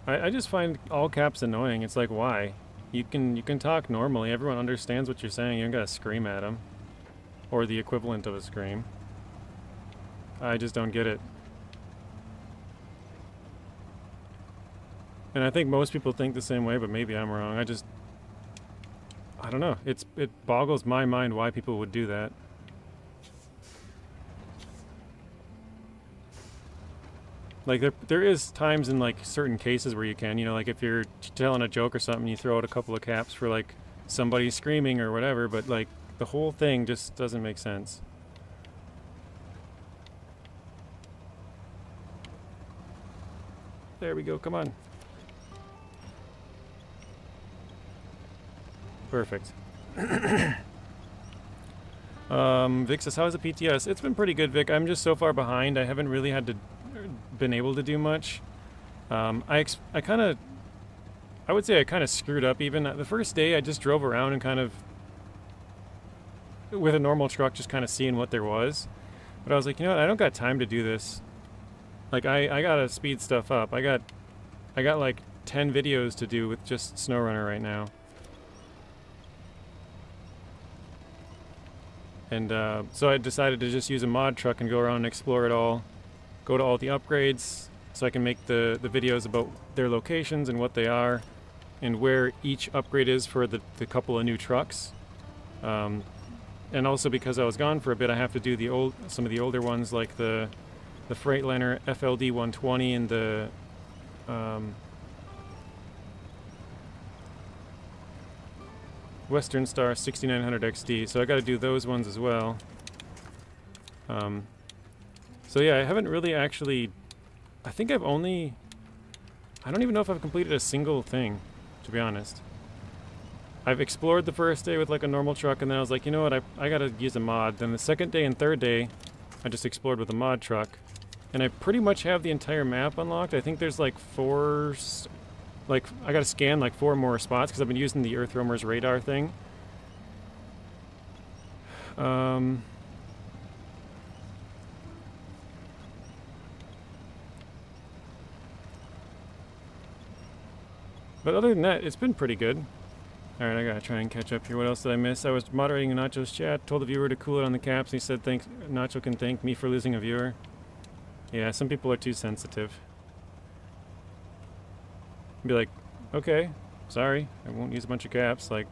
I just find all caps annoying. It's like, why? You can talk normally. Everyone understands what you're saying. You don't gotta scream at them. Or the equivalent of a scream. I just don't get it. And I think most people think the same way, but maybe I'm wrong. I don't know. It boggles my mind why people would do that. Like, there is times in, like, certain cases where you can, you know, like if you're telling a joke or something, you throw out a couple of caps for, like, somebody screaming or whatever, but, like, the whole thing just doesn't make sense. There we go, come on. Perfect. Vic says, how's the PTS? It's been pretty good, Vic. I'm just so far behind. I haven't really been able to do much. I would say I kind of screwed up even. The first day I just drove around and kind of, with a normal truck, just kind of seeing what there was. But I was like, you know what, I don't got time to do this. Like, I gotta speed stuff up. I got like 10 videos to do with just SnowRunner right now. And so I decided to just use a mod truck and go around and explore it all. Go to all the upgrades so I can make the videos about their locations and what they are and where each upgrade is for the couple of new trucks. And also because I was gone for a bit, I have to do some of the older ones like the Freightliner FLD 120 and the Western Star 6900 XD. So I got to do those ones as well. So yeah, I haven't really actually, I don't even know if I've completed a single thing, to be honest. I've explored the first day with like a normal truck, and then I was like, you know what, I gotta use a mod. Then the second day and third day, I just explored with a mod truck. And I pretty much have the entire map unlocked. I think there's like I gotta scan like 4 more spots, because I've been using the Earth Roamer's radar thing. But other than that, it's been pretty good. Alright, I gotta try and catch up here. What else did I miss? I was moderating Nacho's chat, told the viewer to cool it on the caps, and he said thanks. Nacho can thank me for losing a viewer. Yeah, some people are too sensitive. Be like, okay, sorry, I won't use a bunch of caps, like...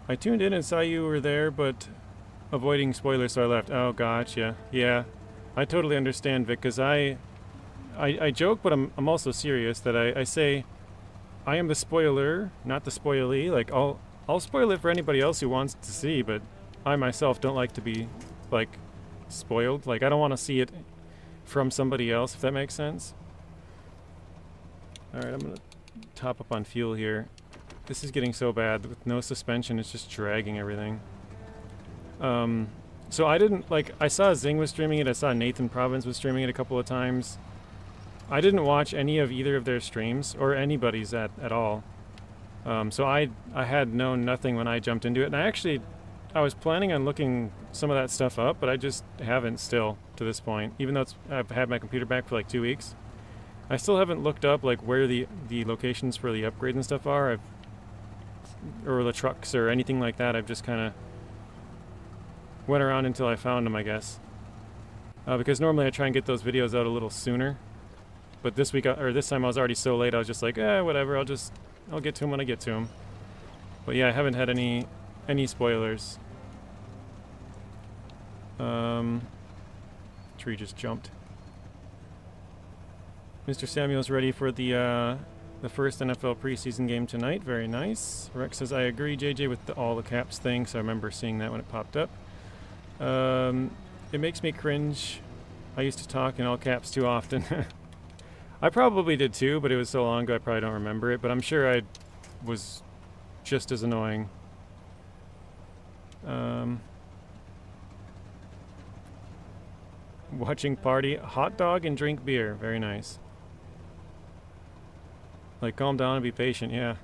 I tuned in and saw you were there, but avoiding spoilers, so I left. Oh, gotcha. Yeah, I totally understand, Vic, because I joke, but I'm also serious that I say I am the spoiler, not the spoilee. Like, I'll spoil it for anybody else who wants to see, but I myself don't like to be, like, spoiled. Like, I don't want to see it from somebody else, if that makes sense. Alright, I'm going to top up on fuel here. This is getting so bad. With no suspension, it's just dragging everything. So I didn't, like, I saw Zing was streaming it, I saw Nathan Province was streaming it a couple of times. I didn't watch any of either of their streams, or anybody's at all. So I had known nothing when I jumped into it, and I was planning on looking some of that stuff up, but I just haven't still, to this point. Even though I've had my computer back for like 2 weeks. I still haven't looked up, like, where the locations for the upgrades and stuff are. Or the trucks or anything like that. I've just kind of went around until I found them, I guess. Because normally I try and get those videos out a little sooner. But this week, or this time I was already so late, I was just like, whatever, I'll get to them when I get to them. But yeah, I haven't had any spoilers. Tree just jumped. Mr. Samuel's ready for the first NFL preseason game tonight. Very nice. Rex says, I agree, JJ, with all the caps thing, so I remember seeing that when it popped up. It makes me cringe. I used to talk in all caps too often. I probably did too, but it was so long ago I probably don't remember it, but I'm sure I was just as annoying. Watching party, hot dog and drink beer. Very nice. Like, calm down and be patient, yeah.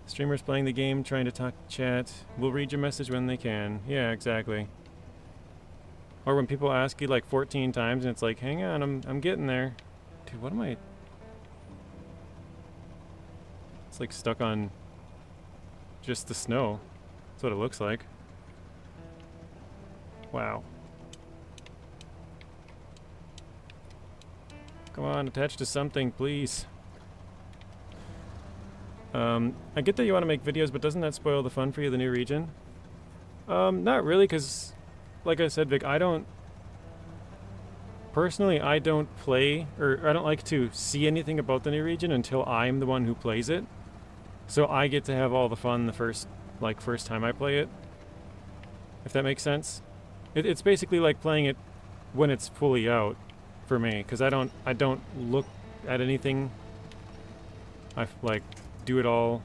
Streamers playing the game, trying to talk to chat. We'll read your message when they can. Yeah, exactly. Or when people ask you like 14 times and it's like, hang on, I'm getting there. Dude, what am I... It's like stuck on just the snow. That's what it looks like. Wow. Come on, attach to something, please. I get that you want to make videos, but doesn't that spoil the fun for you, the new region? Not really, because, like I said, Vic, personally, I don't play, or I don't like to see anything about the new region until I'm the one who plays it. So I get to have all the fun the first time I play it. If that makes sense. It's basically like playing it when it's fully out for me, because I don't look at anything. I like do it all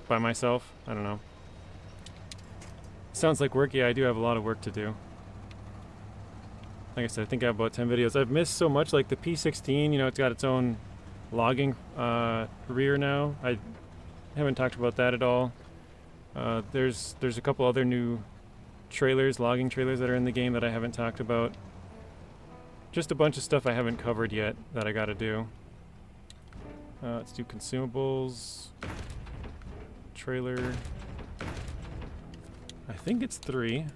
by myself. I don't know. Sounds like work. Yeah, I do have a lot of work to do. Like I said, I think I have about 10 videos. I've missed so much, like the P16, you know, it's got its own logging rear now. I haven't talked about that at all. There's a couple other new trailers, logging trailers that are in the game that I haven't talked about. Just a bunch of stuff I haven't covered yet that I gotta do. Let's do consumables. Trailer. I think it's 3.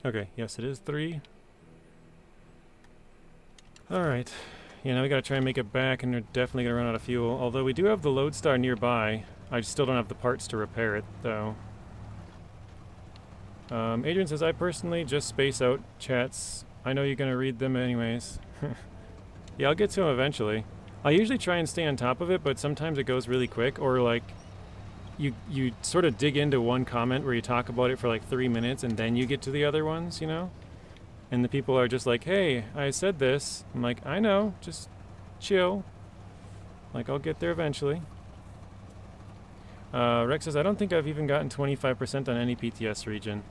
Okay, yes it is 3. Alright. Yeah, now we gotta try and make it back, and we're definitely gonna run out of fuel. Although we do have the Lodestar nearby. I still don't have the parts to repair it, though. Adrian says, I personally just space out chats. I know you're gonna read them anyways. Yeah, I'll get to them eventually. I usually try and stay on top of it, but sometimes it goes really quick, or like you sort of dig into one comment where you talk about it for like 3 minutes and then you get to the other ones, you know? And the people are just like, hey, I said this. I'm like, I know, just chill. Like, I'll get there eventually. Rex says, I don't think I've even gotten 25% on any PTS region.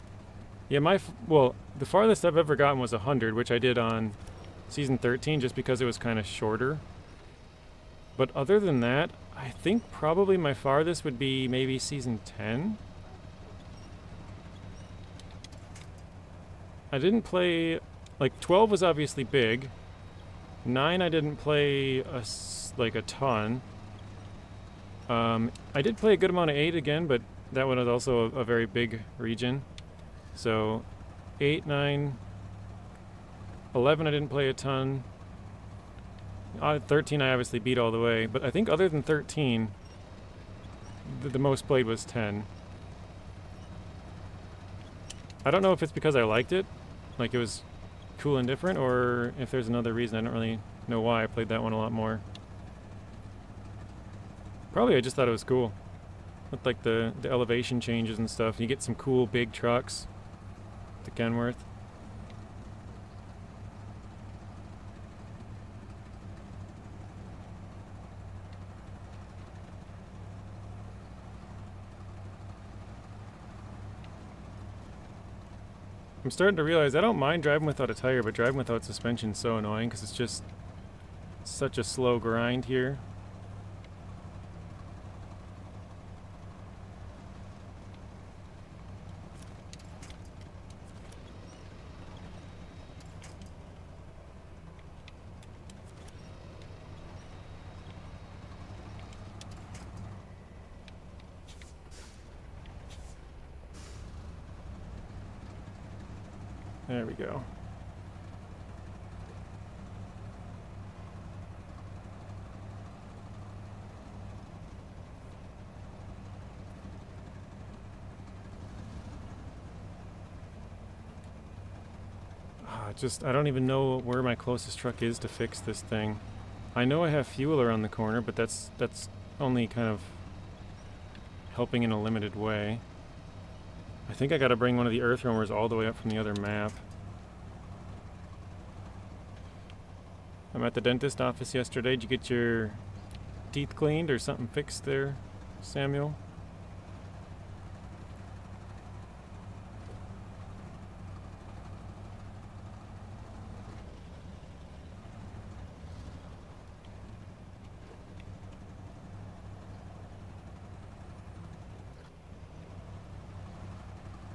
Yeah, well, the farthest I've ever gotten was 100, which I did on Season 13 just because it was kind of shorter. But other than that, I think probably my farthest would be maybe season 10. I didn't play, like 12 was obviously big. 9 I didn't play like a ton. I did play a good amount of 8 again, but that one was also a very big region. So 8, 9, 11 I didn't play a ton. 13 I obviously beat all the way, but I think other than 13, the most played was 10. I don't know if it's because I liked it, like it was cool and different, or if there's another reason. I don't really know why I played that one a lot more. Probably I just thought it was cool. With like the elevation changes and stuff. You get some cool big trucks to Kenworth. I'm starting to realize I don't mind driving without a tire, but driving without suspension is so annoying because it's just such a slow grind here. There we go. I don't even know where my closest truck is to fix this thing. I know I have fuel around the corner, but that's only kind of helping in a limited way. I think I gotta bring one of the earth roamers all the way up from the other map. I'm at the dentist office yesterday. Did you get your teeth cleaned or something fixed there, Samuel?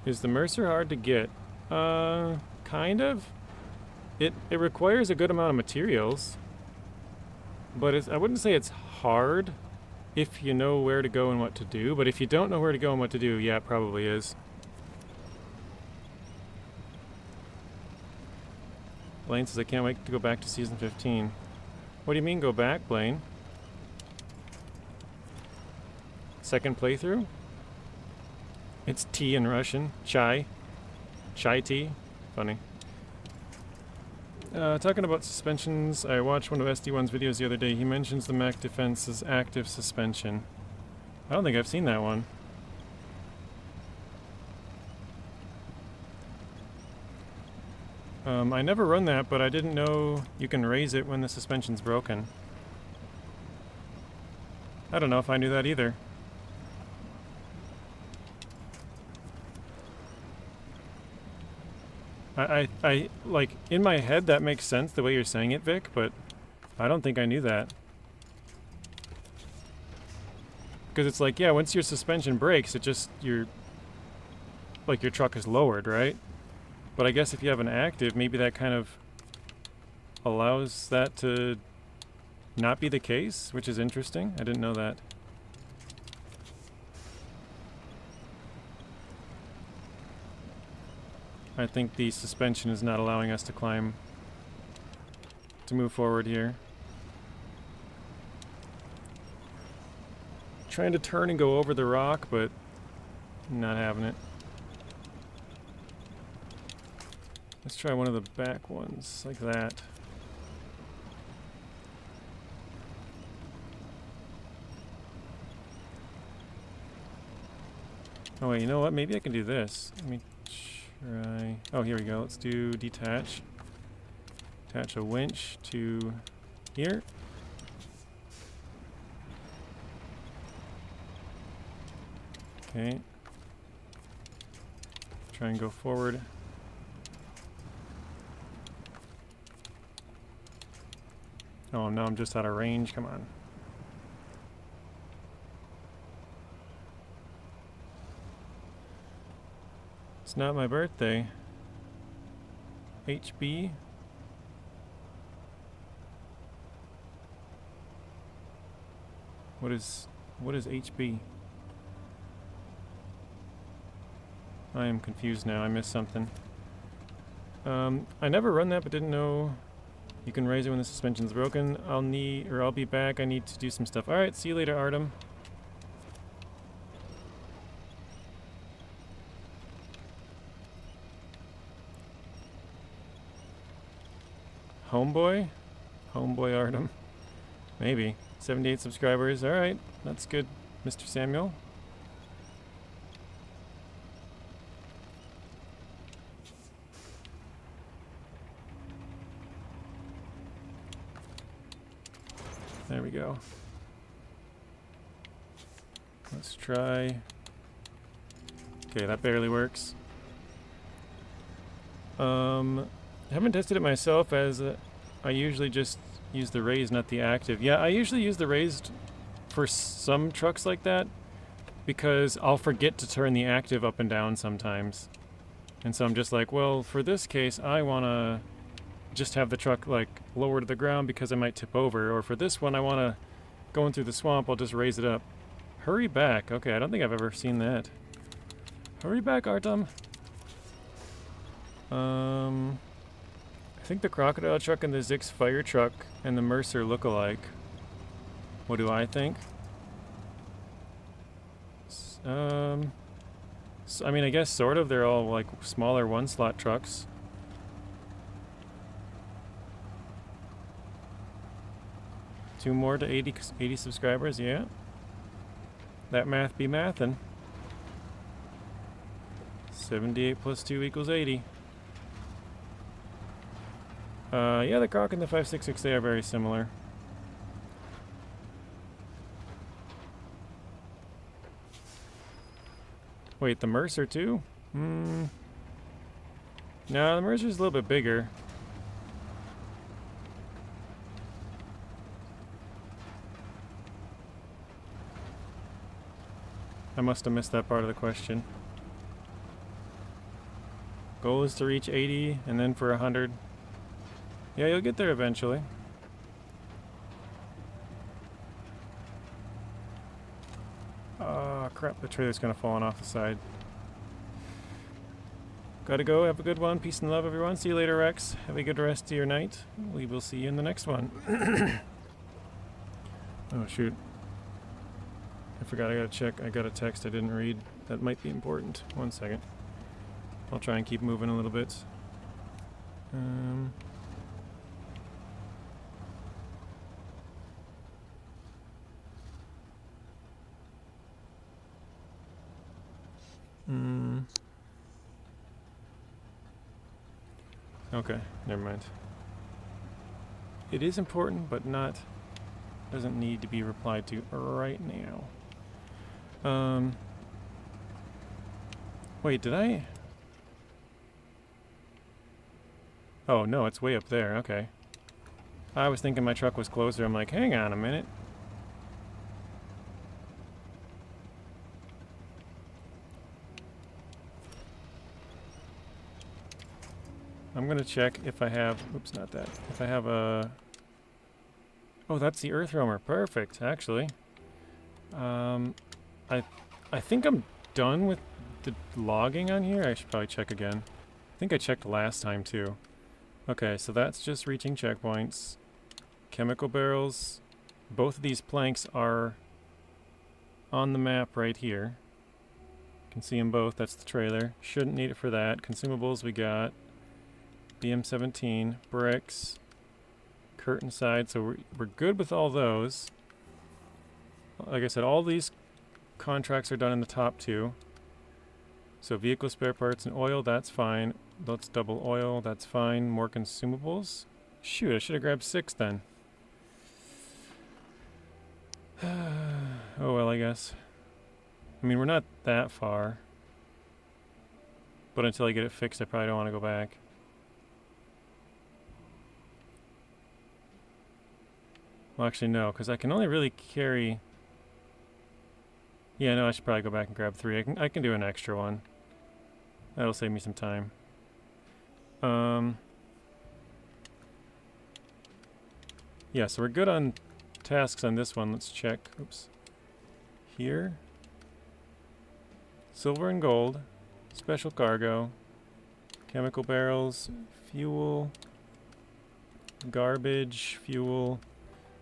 Is the Mercer hard to get? Kind of. It requires a good amount of materials, but I wouldn't say it's hard if you know where to go and what to do, but if you don't know where to go and what to do, yeah, it probably is. Blaine says, I can't wait to go back to season 15. What do you mean go back, Blaine? Second playthrough? It's tea in Russian. Chai. Chai tea. Funny. Talking about suspensions, I watched one of SD1's videos the other day. He mentions the Mac Defense's active suspension. I don't think I've seen that one. I never run that, but I didn't know you can raise it when the suspension's broken. I don't know if I knew that either. I like, in my head that makes sense the way you're saying it, Vic, but I don't think I knew that. Because it's like, yeah, once your suspension breaks, it just, your truck is lowered, right? But I guess if you have an active, maybe that kind of allows that to not be the case, which is interesting. I didn't know that. I think the suspension is not allowing us to move forward here. Trying to turn and go over the rock, but not having it. Let's try one of the back ones, like that. Oh wait, you know what? Maybe I can do this. Let me try. Oh, here we go. Let's do detach. Attach a winch to here. Okay. Try and go forward. Oh no, I'm just out of range. Come on. It's not my birthday. HB? What is HB? I am confused now. I missed something. I never run that, but didn't know you can raise it when the suspension's broken. I'll be back. I need to do some stuff. All right, see you later, Artem. Homeboy? Homeboy Artem. Maybe. 78 subscribers. All right, that's good, Mr. Samuel. There we go. Let's try. Okay, that barely works. I haven't tested it myself, as I usually just use the raised, not the active. Yeah, I usually use the raised for some trucks like that, because I'll forget to turn the active up and down sometimes. And so I'm just like, well, for this case, I want to just have the truck like lower to the ground because I might tip over. Or for this one, I want to go in through the swamp, I'll just raise it up. Hurry back. Okay, I don't think I've ever seen that. Hurry back, Artem. I think the crocodile truck and the Zix fire truck and the Mercer look alike. What do I think? So, I mean, I guess sort of. They're all like smaller one-slot trucks. Two more to 80 subscribers, yeah. That math be mathin'. 78 plus 2 equals 80. Yeah, the Croc and the 566, they are very similar. Wait, the Mercer too? No, the Mercer's a little bit bigger. I must have missed that part of the question. Goal is to reach 80 and then for 100. Yeah, you'll get there eventually. Oh, crap, the trailer's kind of falling off the side. Gotta go, have a good one. Peace and love, everyone. See you later, Rex. Have a good rest of your night. We will see you in the next one. Oh, shoot. I forgot, I gotta check. I got a text I didn't read. That might be important. 1 second. I'll try and keep moving a little bit. Okay, never mind. It is important, but doesn't need to be replied to right now. Wait, did I? Oh, no, it's way up there. Okay. I was thinking my truck was closer. I'm like, hang on a minute. I'm gonna check if I have, oops, not that. If I have a, oh, that's the earth roamer. Perfect, actually. I think I'm done with the logging on here. I should probably check again. I think I checked last time too. Okay, so that's just reaching checkpoints. Chemical barrels. Both of these planks are on the map right here. You can see them both. That's the trailer. Shouldn't need it for that. Consumables we got. BM17, bricks, curtain side, so we're good with all those. Like I said, all these contracts are done in the top two. So vehicle spare parts and oil, that's fine. Let's double oil, that's fine. More consumables. Shoot, I should have grabbed 6 then. Oh well, I guess. I mean, we're not that far. But until I get it fixed, I probably don't want to go back. Well, actually, no, because I can only really carry... Yeah, no, I should probably go back and grab 3. I can do an extra one. That'll save me some time. Yeah, so we're good on tasks on this one. Let's check. Oops. Here. Silver and gold. Special cargo. Chemical barrels. Fuel. Garbage. Fuel.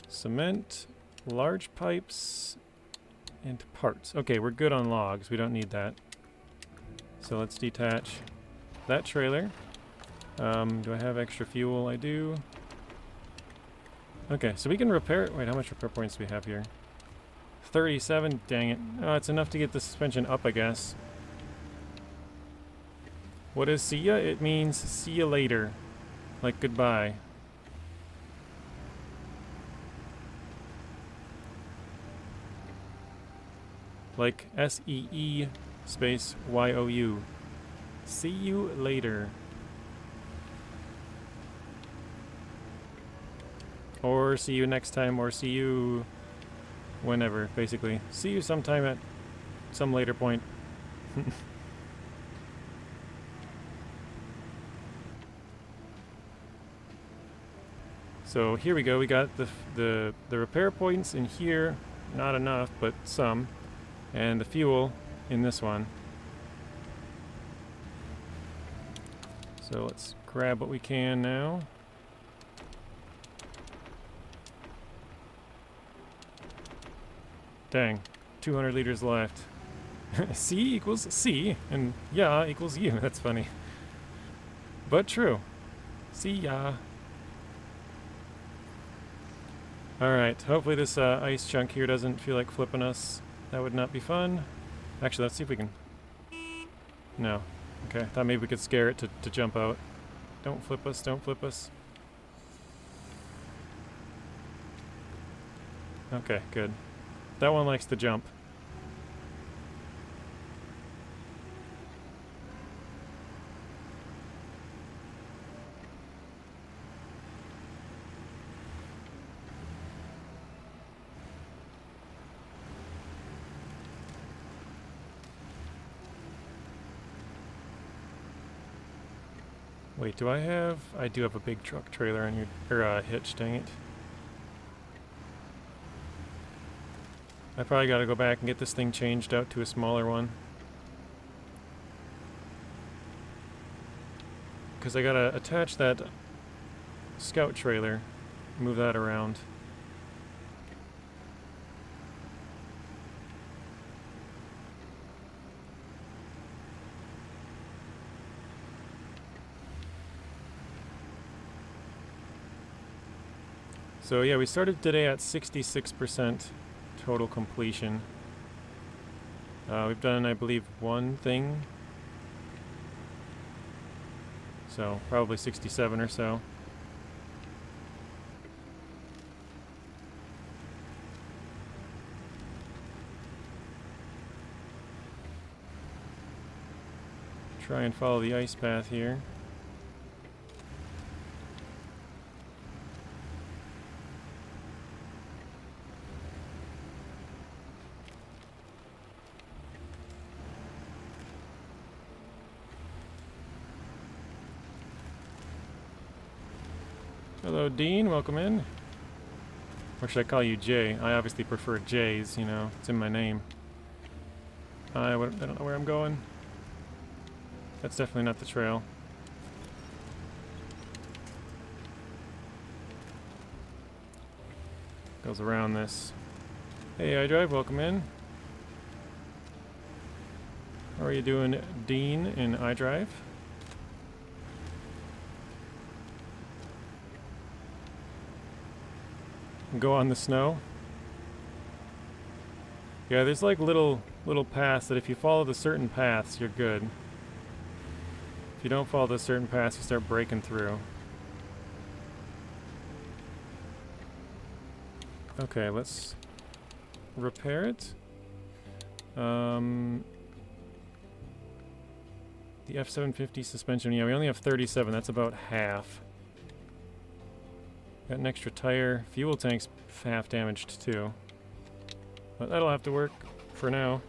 Cement. Large pipes. And parts. Okay, we're good on logs. We don't need that. So let's detach that trailer. Do I have extra fuel? I do. Okay, so we can repair it. Wait, how much repair points do we have here? 37. Dang it. Oh, it's enough to get the suspension up, I guess. What is see ya? It means see you later. Like goodbye. Like S-E-E space Y-O-U. See you later. Or see you next time, or see you whenever, basically. See you sometime at some later point. So here we go. We got the repair points in here. Not enough, but some. And the fuel in this one. So let's grab what we can now. Dang, 200 liters left. C equals C, and yeah equals U. That's funny. But true. See ya. Alright, hopefully this ice chunk here doesn't feel like flipping us. That would not be fun. Actually, let's see if we can... No. Okay, thought maybe we could scare it to jump out. Don't flip us, don't flip us. Okay, good. That one likes to jump. Wait, do I have... I do have a big truck trailer on your... or hitch, dang it. I probably gotta go back and get this thing changed out to a smaller one. Because I gotta attach that scout trailer, move that around. So yeah, we started today at 66% total completion. We've done, I believe, one thing. So probably 67 or so. Try and follow the ice path here. Hello, Dean. Welcome in. Or should I call you Jay? I obviously prefer J's, you know. It's in my name. I don't know where I'm going. That's definitely not the trail. Goes around this. Hey, iDrive. Welcome in. How are you doing, Dean, in iDrive? Go on the snow. Yeah, there's like little paths that if you follow the certain paths, you're good. If you don't follow the certain paths, you start breaking through. Okay, let's repair it. The F750 suspension, yeah, we only have 37. That's about half. Got an extra tire. Fuel tank's half damaged too. But that'll have to work for now.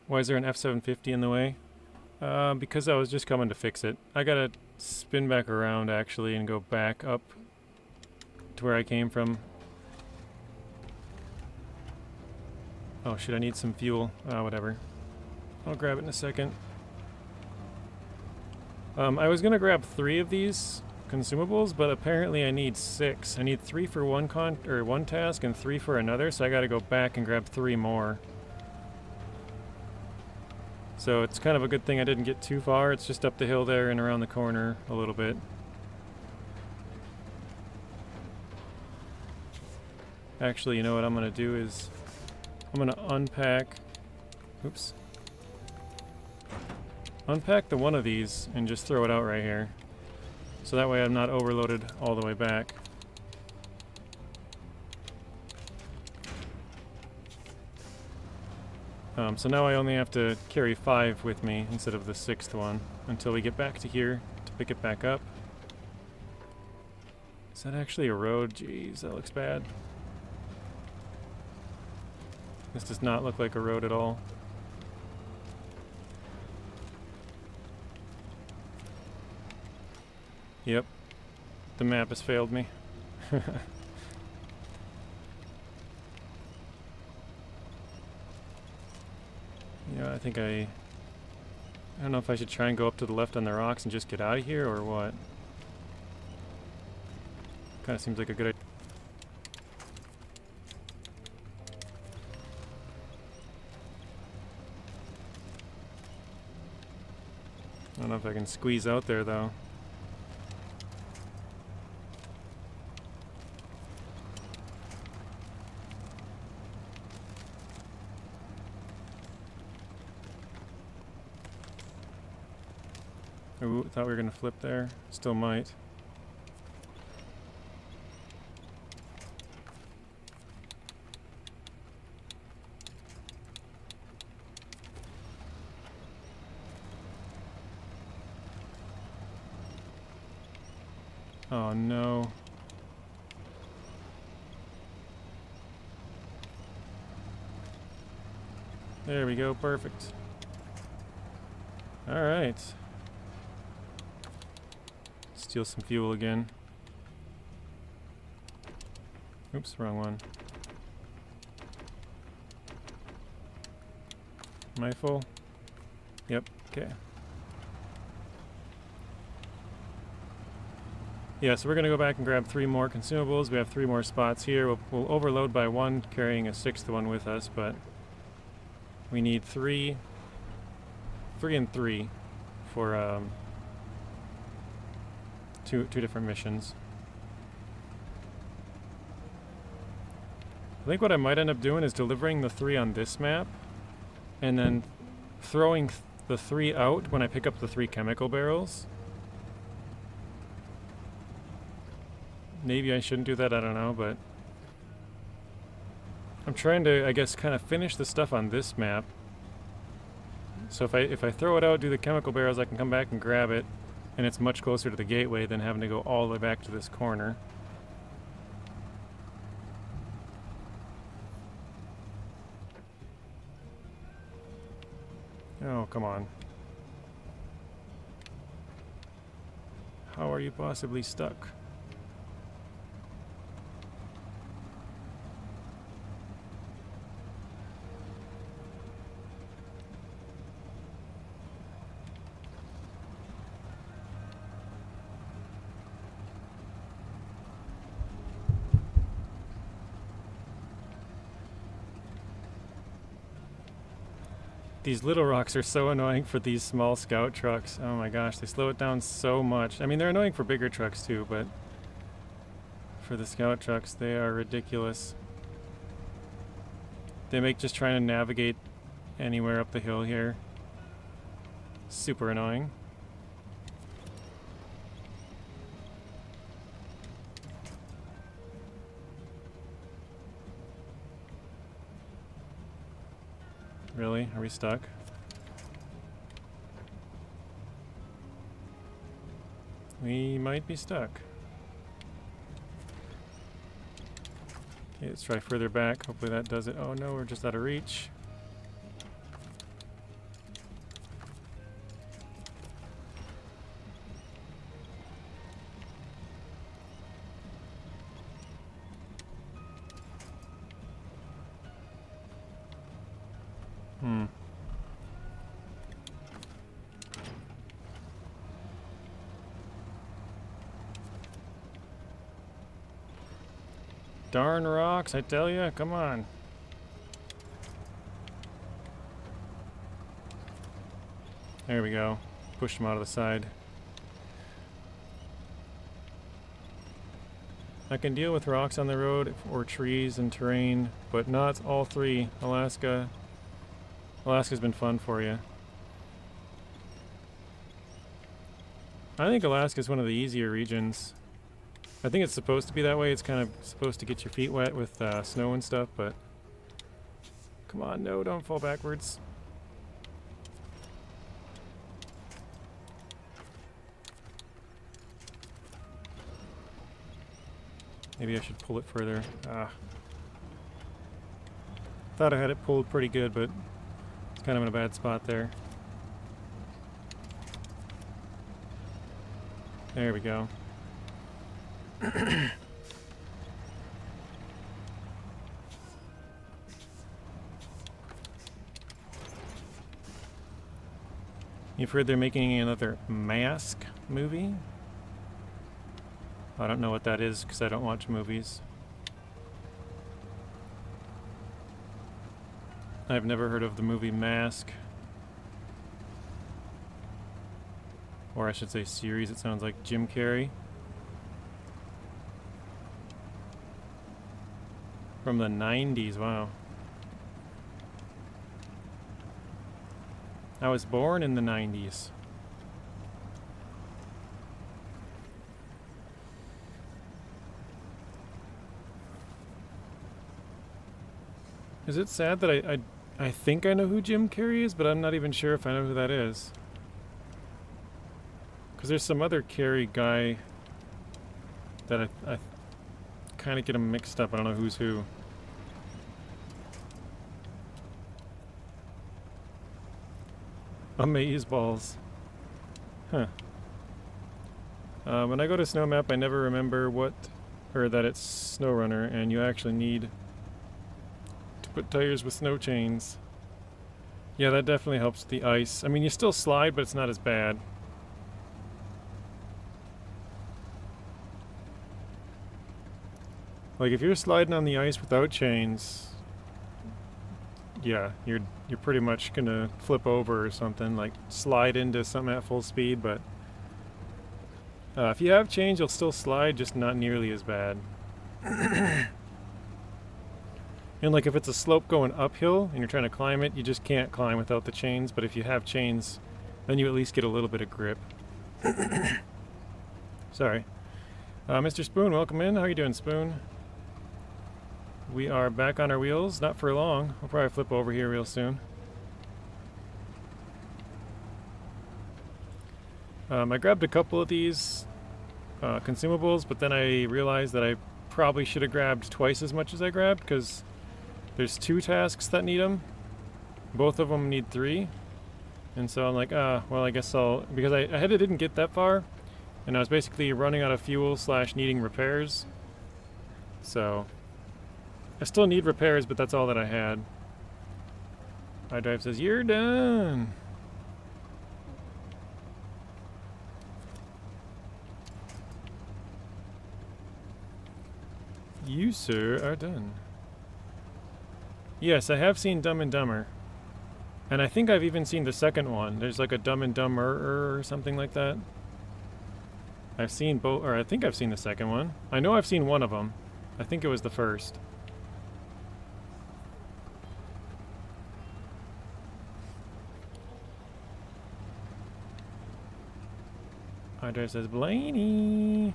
Why is there an F750 in the way? Because I was just coming to fix it. I gotta spin back around actually and go back up to where I came from. Oh shit, I need some fuel. Whatever. I'll grab it in a second. I was gonna grab 3 of these consumables, but apparently I need 6. I need 3 for one task and 3 for another, so I gotta go back and grab 3 more. So it's kind of a good thing I didn't get too far. It's just up the hill there and around the corner a little bit. Actually, you know what I'm gonna do is I'm gonna unpack. Oops. Unpack the one of these and just throw it out right here. So that way I'm not overloaded all the way back. So now I only have to carry 5 with me instead of the 6th one until we get back to here to pick it back up. Is that actually a road? Jeez, that looks bad. This does not look like a road at all. Yep, the map has failed me. Yeah, I think I don't know if I should try and go up to the left on the rocks and just get out of here or what. Kind of seems like a good idea. I don't know if I can squeeze out there though. Ooh, thought we were gonna flip there. Still might. Oh no. There we go, perfect. All right. Steal some fuel again. Oops, wrong one. Am I full? Yep, okay. Yeah, so we're gonna go back and grab 3 more consumables. We have 3 more spots here. We'll overload by 1, carrying a 6th one with us, but we need 3 and 3 for two different missions. I think what I might end up doing is delivering the 3 on this map and then throwing the 3 out when I pick up the 3 chemical barrels. Maybe I shouldn't do that, I don't know, but I'm trying to, I guess, kind of finish the stuff on this map. So if I throw it out, do the chemical barrels, I can come back and grab it, and it's much closer to the gateway than having to go all the way back to this corner. Oh, come on. How are you possibly stuck? These little rocks are so annoying for these small scout trucks. Oh my gosh, they slow it down so much. I mean, they're annoying for bigger trucks too, but for the scout trucks, they are ridiculous. They make just trying to navigate anywhere up the hill here super annoying. Really? Are we stuck? We might be stuck. Okay, let's try further back. Hopefully that does it. Oh no, we're just out of reach. darn rocks, I tell ya. Come on. There we go. Push them out of the side. I can deal with rocks on the road or trees and terrain, but not all three. Alaska's been fun for you. I think Alaska's one of the easier regions. I think it's supposed to be that way. It's kind of supposed to get your feet wet with snow and stuff, but... Come on, no, don't fall backwards. Maybe I should pull it further. Thought I had it pulled pretty good, but it's kind of in a bad spot there. There we go. You've heard they're making another Mask movie? I don't know what that is because I don't watch movies. I've never heard of the movie Mask. Or I should say series. It sounds like Jim Carrey. From the 90s, wow. I was born in the 90s. Is it sad that I think I know who Jim Carrey is, but I'm not even sure if I know who that is. Because there's some other Carrey guy that I kind of get them mixed up. I don't know who's who. Amazeballs. Huh. When I go to Snow Map, I never remember that it's SnowRunner, and you actually need to put tires with snow chains. Yeah, that definitely helps the ice. I mean, you still slide, but it's not as bad. Like, if you're sliding on the ice without chains, yeah, you're pretty much gonna flip over or something, like slide into something at full speed, but if you have chains, you'll still slide, just not nearly as bad. And like if it's a slope going uphill and you're trying to climb it, you just can't climb without the chains, but if you have chains, then you at least get a little bit of grip. Sorry. Mr. Spoon, welcome in. How are you doing, Spoon? We are back on our wheels, not for long. We'll probably flip over here real soon. I grabbed a couple of these consumables, but then I realized that I probably should have grabbed twice as much as I grabbed, because there's 2 tasks that need them. Both of them need 3. And so I'm like, well, I guess because I didn't get that far, and I was basically running out of fuel / needing repairs. So I still need repairs, but that's all that I had. iDrive says, you're done. You, sir, are done. Yes, I have seen Dumb and Dumber. And I think I've even seen the second one. There's like a Dumb and Dumber or something like that. I've seen both, or I think I've seen the second one. I know I've seen one of them. I think it was the first. iDrive says, Blaney!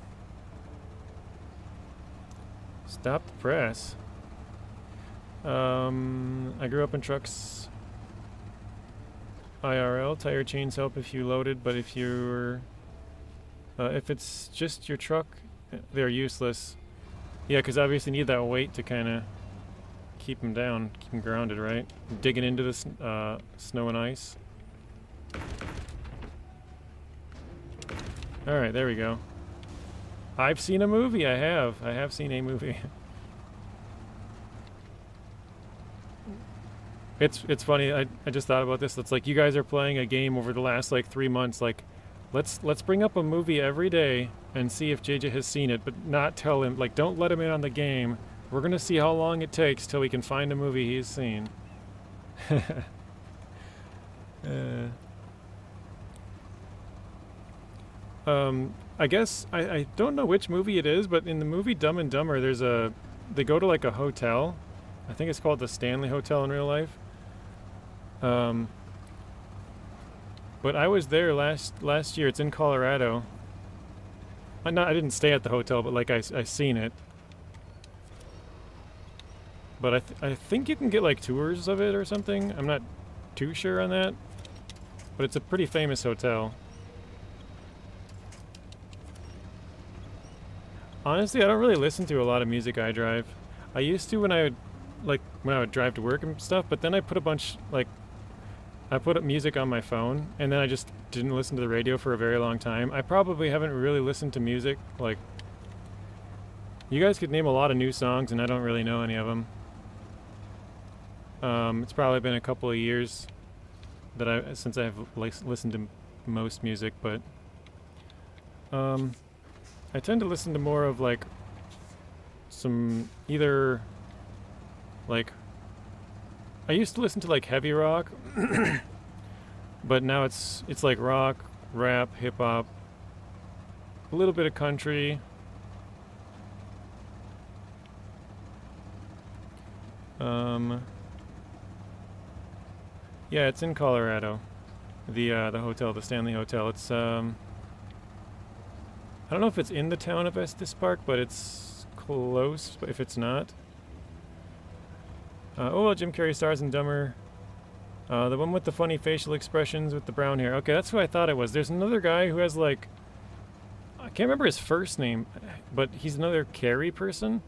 Stop the press. I grew up in trucks. IRL, tire chains help if you loaded, but if it's just your truck, they're useless. Yeah, because obviously you need that weight to kind of keep them down, keep them grounded, right? Digging into the snow and ice. Alright, there we go. I've seen a movie, I have seen a movie. It's funny, I just thought about this. It's like you guys are playing a game over the last like 3 months, like let's bring up a movie every day and see if JJ has seen it, but not tell him, like don't let him in on the game We're gonna see how long it takes till we can find a movie he's seen. I guess I don't know which movie it is, but in the movie Dumb and Dumber, they go to like a hotel. I think it's called the Stanley Hotel in real life. But I was there last year. It's in Colorado. I didn't stay at the hotel, but like I seen it. But I think you can get like tours of it or something. I'm not too sure on that. But it's a pretty famous hotel. Honestly, I don't really listen to a lot of music I drive. I used to when I would drive to work and stuff, but then I put I put up music on my phone, and then I just didn't listen to the radio for a very long time. I probably haven't really listened to music. Like, you guys could name a lot of new songs, and I don't really know any of them. It's probably been a couple of years since I've listened to most music, but I tend to listen to more of like some either like I used to listen to like heavy rock, but now it's like rock, rap, hip hop, a little bit of country. Yeah, it's in Colorado. The hotel, the Stanley Hotel. It's I don't know if it's in the town of Estes Park, but it's close. If it's not, oh well, Jim Carrey stars in Dumber. The one with the funny facial expressions with the brown hair. Okay, that's who I thought it was. There's another guy who has like, I can't remember his first name, but he's another Carrey person,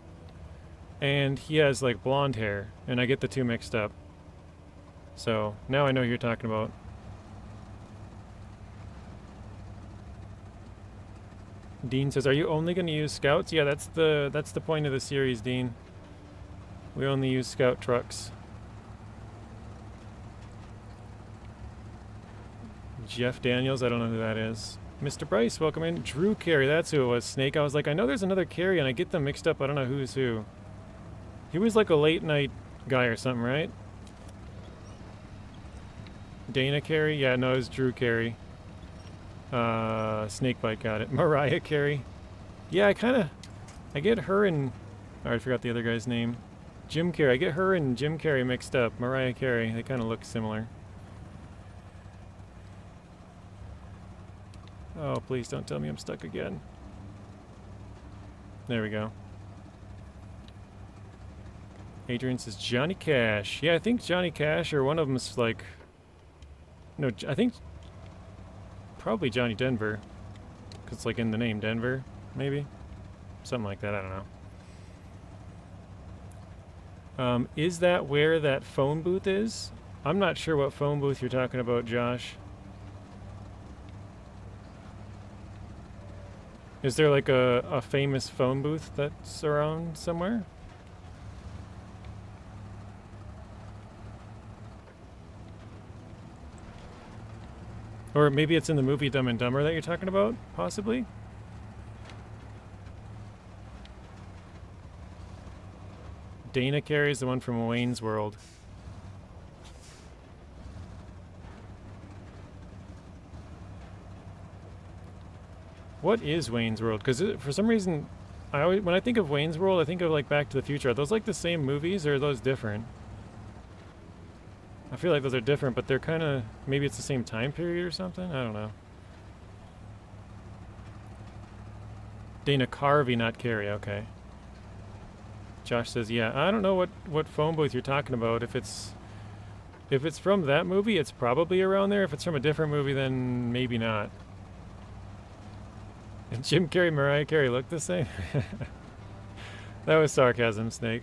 and he has like blonde hair, and I get the two mixed up. So now I know who you're talking about. Dean says, "Are you only going to use scouts?" Yeah, that's the point of the series, Dean. We only use scout trucks. Jeff Daniels, I don't know who that is. Mr. Bryce, welcome in. Drew Carey, that's who it was. Snake, I was like, I know there's another Carey, and I get them mixed up. I don't know who's who. He was like a late night guy or something, right? Dana Carey? Yeah, no, it was Drew Carey. Snakebite got it. Mariah Carey. Yeah, I get her and... Oh, I forgot the other guy's name. Jim Carrey. I get her and Jim Carrey mixed up. Mariah Carey. They kind of look similar. Oh, please don't tell me I'm stuck again. There we go. Adrian says Johnny Cash. Yeah, I think Johnny Cash or one of them's like... No, I think probably Johnny Denver. Because it's like in the name Denver, maybe? Something like that, I don't know. Is that where that phone booth is? I'm not sure what phone booth you're talking about, Josh. Is there like a famous phone booth that's around somewhere? Or maybe it's in the movie Dumb and Dumber that you're talking about, possibly? Dana Carey's the one from Wayne's World. What is Wayne's World? Because for some reason, when I think of Wayne's World, I think of like Back to the Future. Are those like the same movies, or are those different? I feel like those are different, but they're kind of... Maybe it's the same time period or something? I don't know. Dana Carvey, not Carey. Okay. Josh says, yeah, I don't know what phone booth you're talking about. If it's from that movie, it's probably around there. If it's from a different movie, then maybe not. And Jim Carrey, Mariah Carey look the same? That was sarcasm, Snake.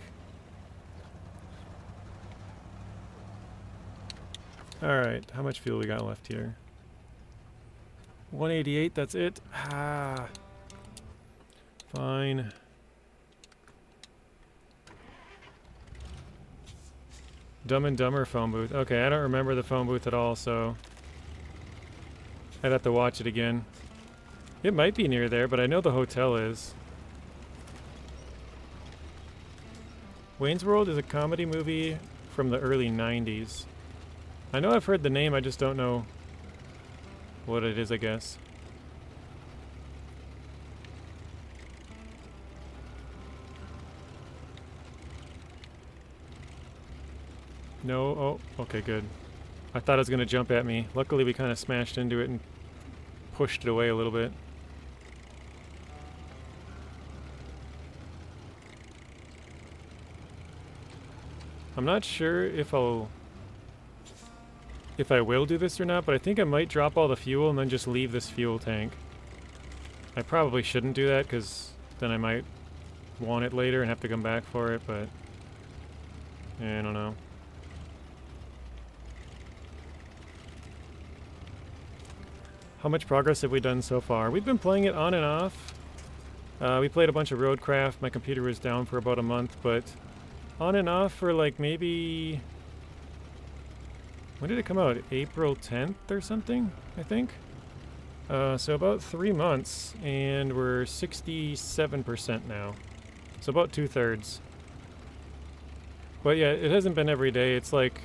Alright, how much fuel we got left here? 188, that's it? Ah. Fine. Dumb and Dumber phone booth. Okay, I don't remember the phone booth at all, so... I'd have to watch it again. It might be near there, but I know the hotel is. Wayne's World is a comedy movie from the early 90s. I know I've heard the name, I just don't know what it is, I guess. No, oh, okay, good. I thought it was gonna jump at me. Luckily we kind of smashed into it and pushed it away a little bit. I'm not sure if I will do this or not, but I think I might drop all the fuel and then just leave this fuel tank. I probably shouldn't do that because then I might want it later and have to come back for it, but I don't know. How much progress have we done so far? We've been playing it on and off. We played a bunch of Roadcraft. My computer was down for about a month, but on and off for like maybe... When did it come out? April 10th or something, I think? So about 3 months, and we're 67% now. So about 2/3. But yeah, it hasn't been every day. It's like...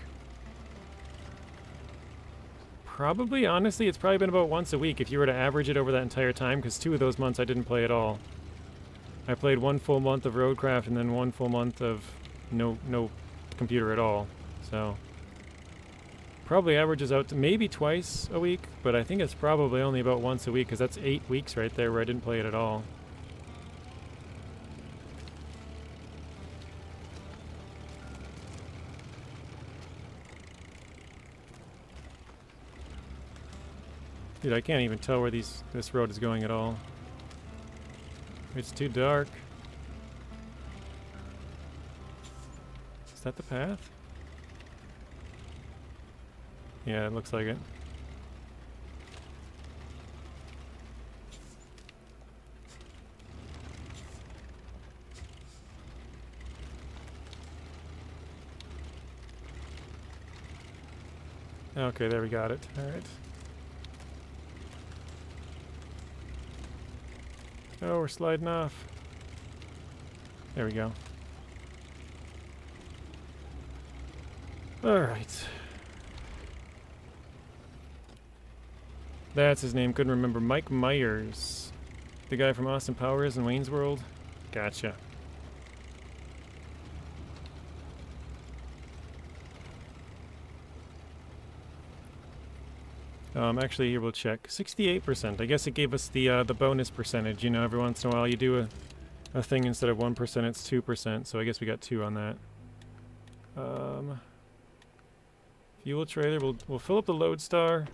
Probably, honestly, it's probably been about once a week if you were to average it over that entire time, because 2 of those months I didn't play at all. I played 1 full month of Roadcraft and then 1 full month of no computer at all. So probably averages out to maybe twice a week, but I think it's probably only about once a week because that's 8 weeks right there where I didn't play it at all. Dude, I can't even tell where this road is going at all. It's too dark. Is that the path? Yeah, it looks like it. Okay, there we got it. All right. Oh, we're sliding off. There we go. All right. That's his name. Couldn't remember. Mike Myers. The guy from Austin Powers and Wayne's World. Gotcha. Actually, here we'll check. 68%. I guess it gave us the bonus percentage. You know, every once in a while you do a thing instead of 1%, it's 2%. So I guess we got 2 on that. Fuel trailer. We'll fill up the Lodestar.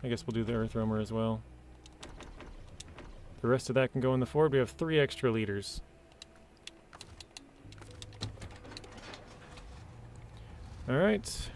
I guess we'll do the Earth Roamer as well. The rest of that can go in the Ford. We have 3 extra liters. All right.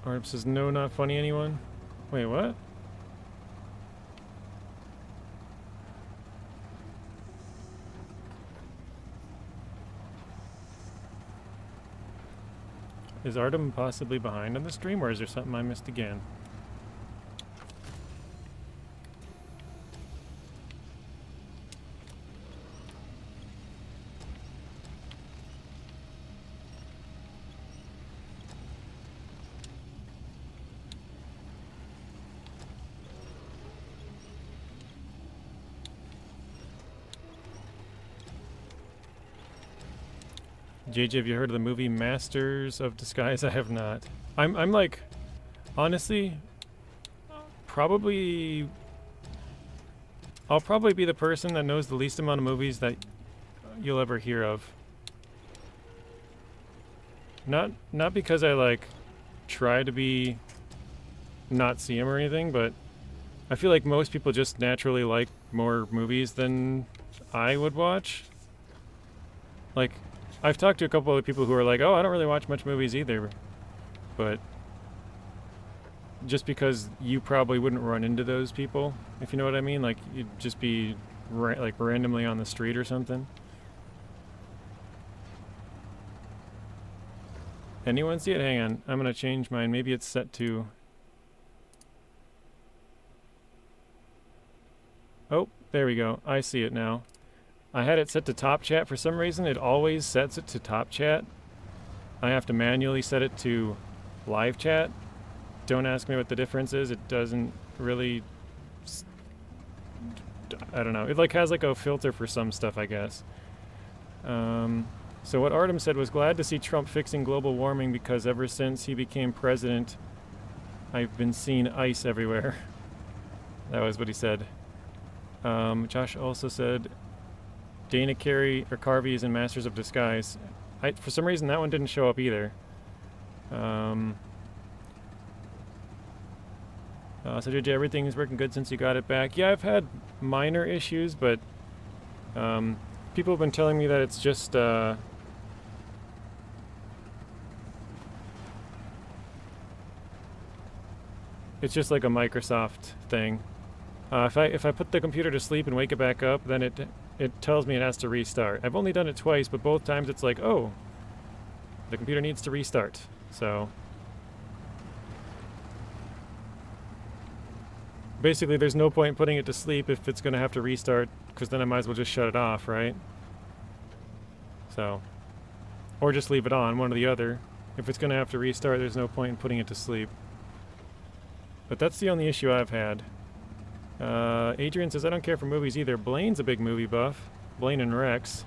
Arp says, no, not funny, anyone? Wait, what? Is Artem possibly behind on the stream, or is there something I missed again? JJ, have you heard of the movie Masters of Disguise? I have not. I'm like, honestly, I'll probably be the person that knows the least amount of movies that you'll ever hear of. Not because I like try to not see them or anything, but I feel like most people just naturally like more movies than I would watch. Like, I've talked to a couple of people who are like, oh, I don't really watch much movies either. But just because you probably wouldn't run into those people, if you know what I mean. Like, you'd just be like randomly on the street or something. Anyone see it? Hang on. I'm going to change mine. Maybe it's set to... Oh, there we go. I see it now. I had it set to top chat. For some reason, it always sets it to top chat. I have to manually set it to live chat. Don't ask me what the difference is. It doesn't really... I don't know. It like has like a filter for some stuff, I guess. So what Artem said was, glad to see Trump fixing global warming because ever since he became president, I've been seeing ice everywhere. That was what he said. Josh also said, Dana Carvey is in Masters of Disguise. For some reason, that one didn't show up either. So JJ, everything is working good since you got it back. Yeah, I've had minor issues, but people have been telling me that it's just like a Microsoft thing. If I put the computer to sleep and wake it back up, then it tells me it has to restart. I've only done it twice, but both times it's like, oh, the computer needs to restart. So basically, there's no point in putting it to sleep if it's going to have to restart, because then I might as well just shut it off, right? So, or just leave it on, one or the other. If it's going to have to restart, there's no point in putting it to sleep. But that's the only issue I've had. Adrian says, I don't care for movies either. Blaine's a big movie buff. Blaine and Rex.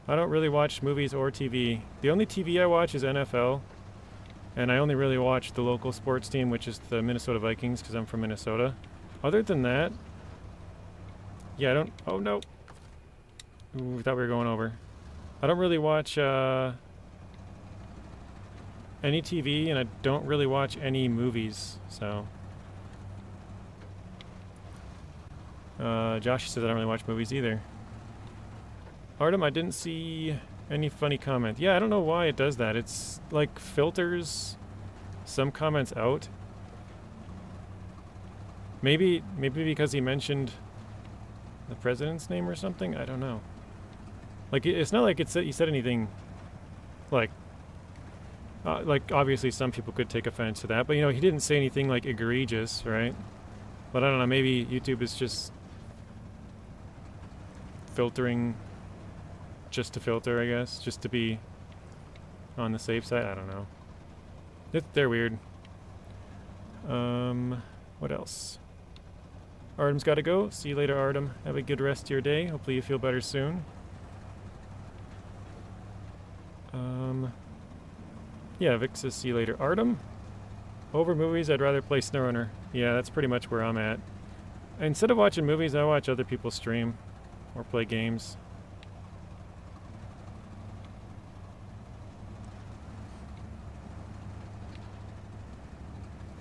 I don't really watch movies or TV. The only TV I watch is NFL. And I only really watch the local sports team, which is the Minnesota Vikings, because I'm from Minnesota. Other than that, yeah, I don't... Oh, no. Ooh, we thought we were going over. I don't really watch any TV, and I don't really watch any movies, so... Josh says I don't really watch movies either. Artem, I didn't see any funny comment. Yeah, I don't know why it does that. It's like filters some comments out. Maybe because he mentioned the president's name or something? I don't know. Like, it's not like he said anything like obviously some people could take offense to that, but you know, he didn't say anything like egregious, right? But I don't know, maybe YouTube is just filtering just to filter, I guess, just to be on the safe side. I don't know. They're weird. What else? Artem's got to go. See you later, Artem. Have a good rest of your day. Hopefully you feel better soon. Yeah, Vic says see you later. Artem? Over movies, I'd rather play SnowRunner. Yeah, that's pretty much where I'm at. Instead of watching movies, I watch other people stream or play games.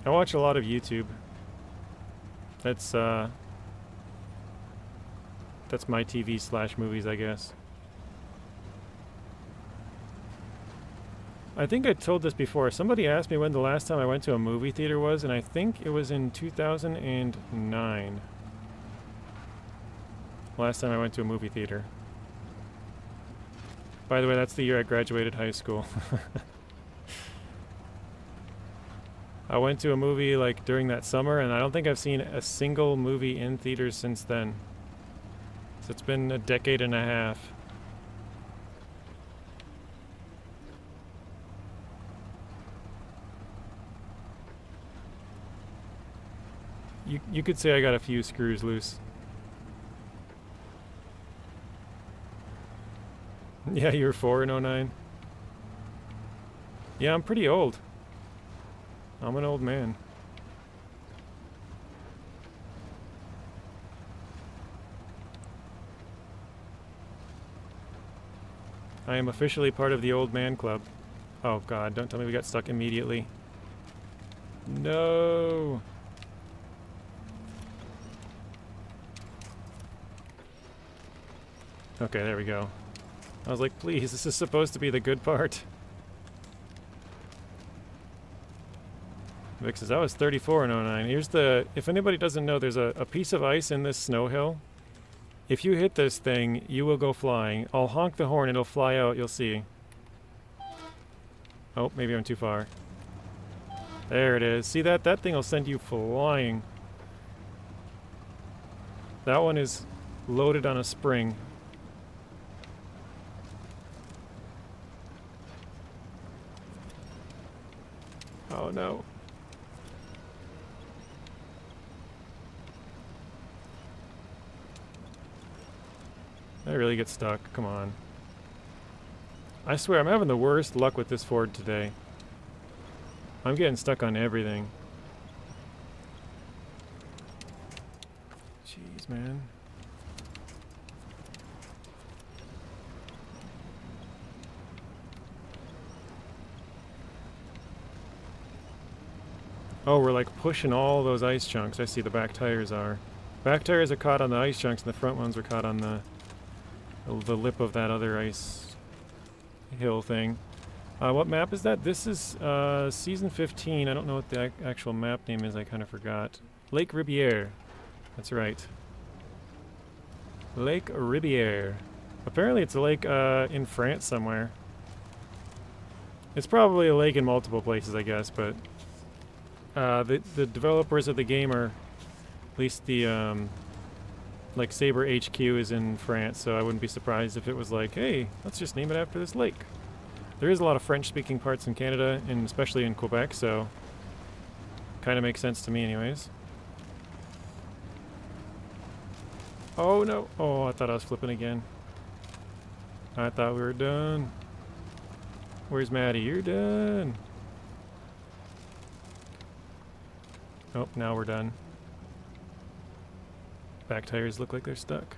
I watch a lot of YouTube. That's my TV / movies, I guess. I think I told this before. Somebody asked me when the last time I went to a movie theater was, and I think it was in 2009. Last time I went to a movie theater. By the way, that's the year I graduated high school. I went to a movie like during that summer, and I don't think I've seen a single movie in theaters since then. So it's been a decade and a half. You could say I got a few screws loose. Yeah, you were 4 in '09. Yeah, I'm pretty old. I'm an old man. I am officially part of the old man club. Oh god, don't tell me we got stuck immediately. No! Okay, there we go. I was like, please, this is supposed to be the good part. Vic says, I was 34 in '09. Here's the, if anybody doesn't know, there's a piece of ice in this snow hill. If you hit this thing, you will go flying. I'll honk the horn, it'll fly out, you'll see. Oh, maybe I'm too far. There it is. See that? That thing will send you flying. That one is loaded on a spring. Oh no. I really get stuck. Come on. I swear, I'm having the worst luck with this Ford today. I'm getting stuck on everything. Jeez, man. Oh, we're like pushing all those ice chunks. I see the back tires are. Back tires are caught on the ice chunks, and the front ones are caught on the lip of that other ice hill thing. What map is that? This is season 15. I don't know what the actual map name is. I kind of forgot. Lake Ribière. That's right. Lake Ribière. Apparently it's a lake in France somewhere. It's probably a lake in multiple places, I guess, but the developers of the game are, at least the like Saber HQ is in France, so I wouldn't be surprised if it was like, hey, let's just name it after this lake. There is a lot of French-speaking parts in Canada, and especially in Quebec, so kind of makes sense to me anyways. Oh no! Oh, I thought I was flipping again. I thought we were done. Where's Maddie? You're done. Oh, now we're done. Back tires look like they're stuck.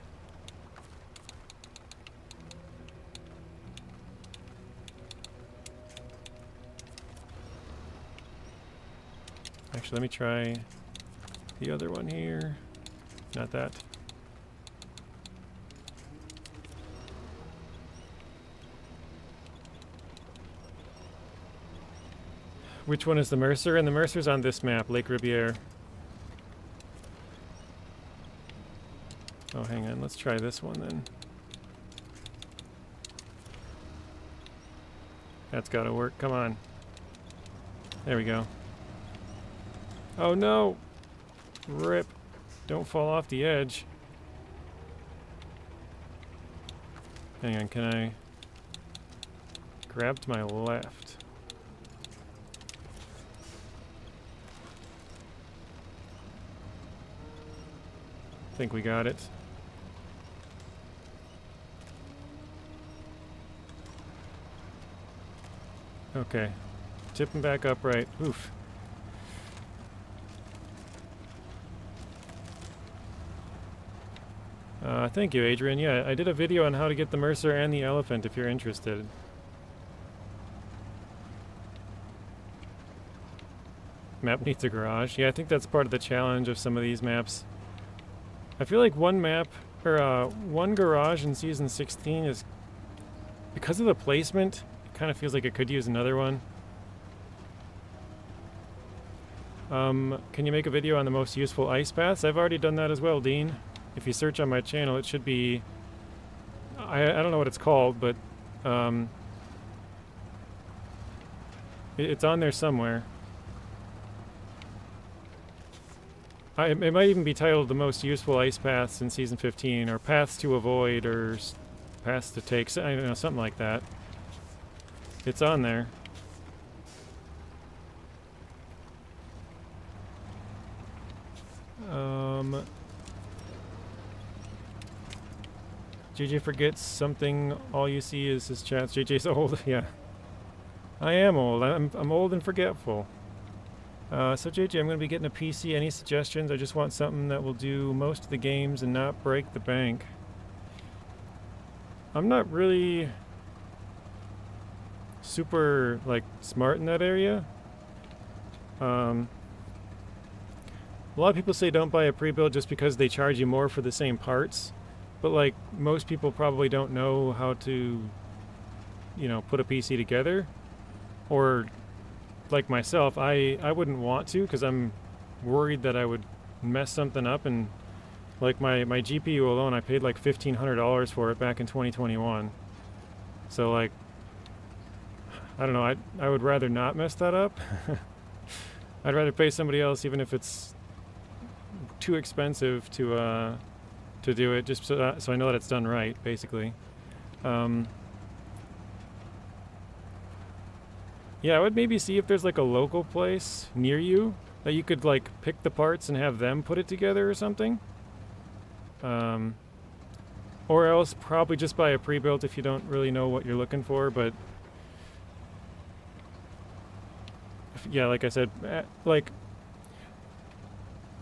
Actually, let me try the other one here. Not that. Which one is the Mercer? And the Mercer's on this map, Lake Ribière. Oh, hang on. Let's try this one then. That's gotta work. Come on. There we go. Oh no! Rip. Don't fall off the edge. Hang on, can I grab to my left? I think we got it. Okay. Tipping back upright. Oof. Thank you, Adrian. Yeah, I did a video on how to get the Mercer and the Elephant if you're interested. Map needs a garage. Yeah, I think that's part of the challenge of some of these maps. I feel like one map, or one garage in Season 16 is, because of the placement, it kind of feels like it could use another one. Can you make a video on the most useful ice paths? I've already done that as well, Dean. If you search on my channel, it should be... I don't know what it's called, but it's on there somewhere. It might even be titled the most useful ice paths in Season 15, or paths to avoid, or paths to take, I don't know, something like that. It's on there. JJ forgets something, all you see is his chats. JJ's old, yeah. I am old, I'm old and forgetful. So JJ, I'm going to be getting a PC. Any suggestions? I just want something that will do most of the games and not break the bank. I'm not really super, like, smart in that area. A lot of people say don't buy a pre-build just because they charge you more for the same parts. but like most people probably don't know how to, you know, put a PC together, or like myself, I wouldn't want to because I'm worried that I would mess something up. And like my GPU alone, I paid like $1,500 for it back in 2021. So like, I don't know, I would rather not mess that up. I'd rather pay somebody else, even if it's too expensive to do it, just so I know that it's done right, basically. Yeah, I would maybe see if there's like a local place near you that you could like pick the parts and have them put it together or something. Or else probably just buy a pre-built if you don't really know what you're looking for. But yeah, like I said, like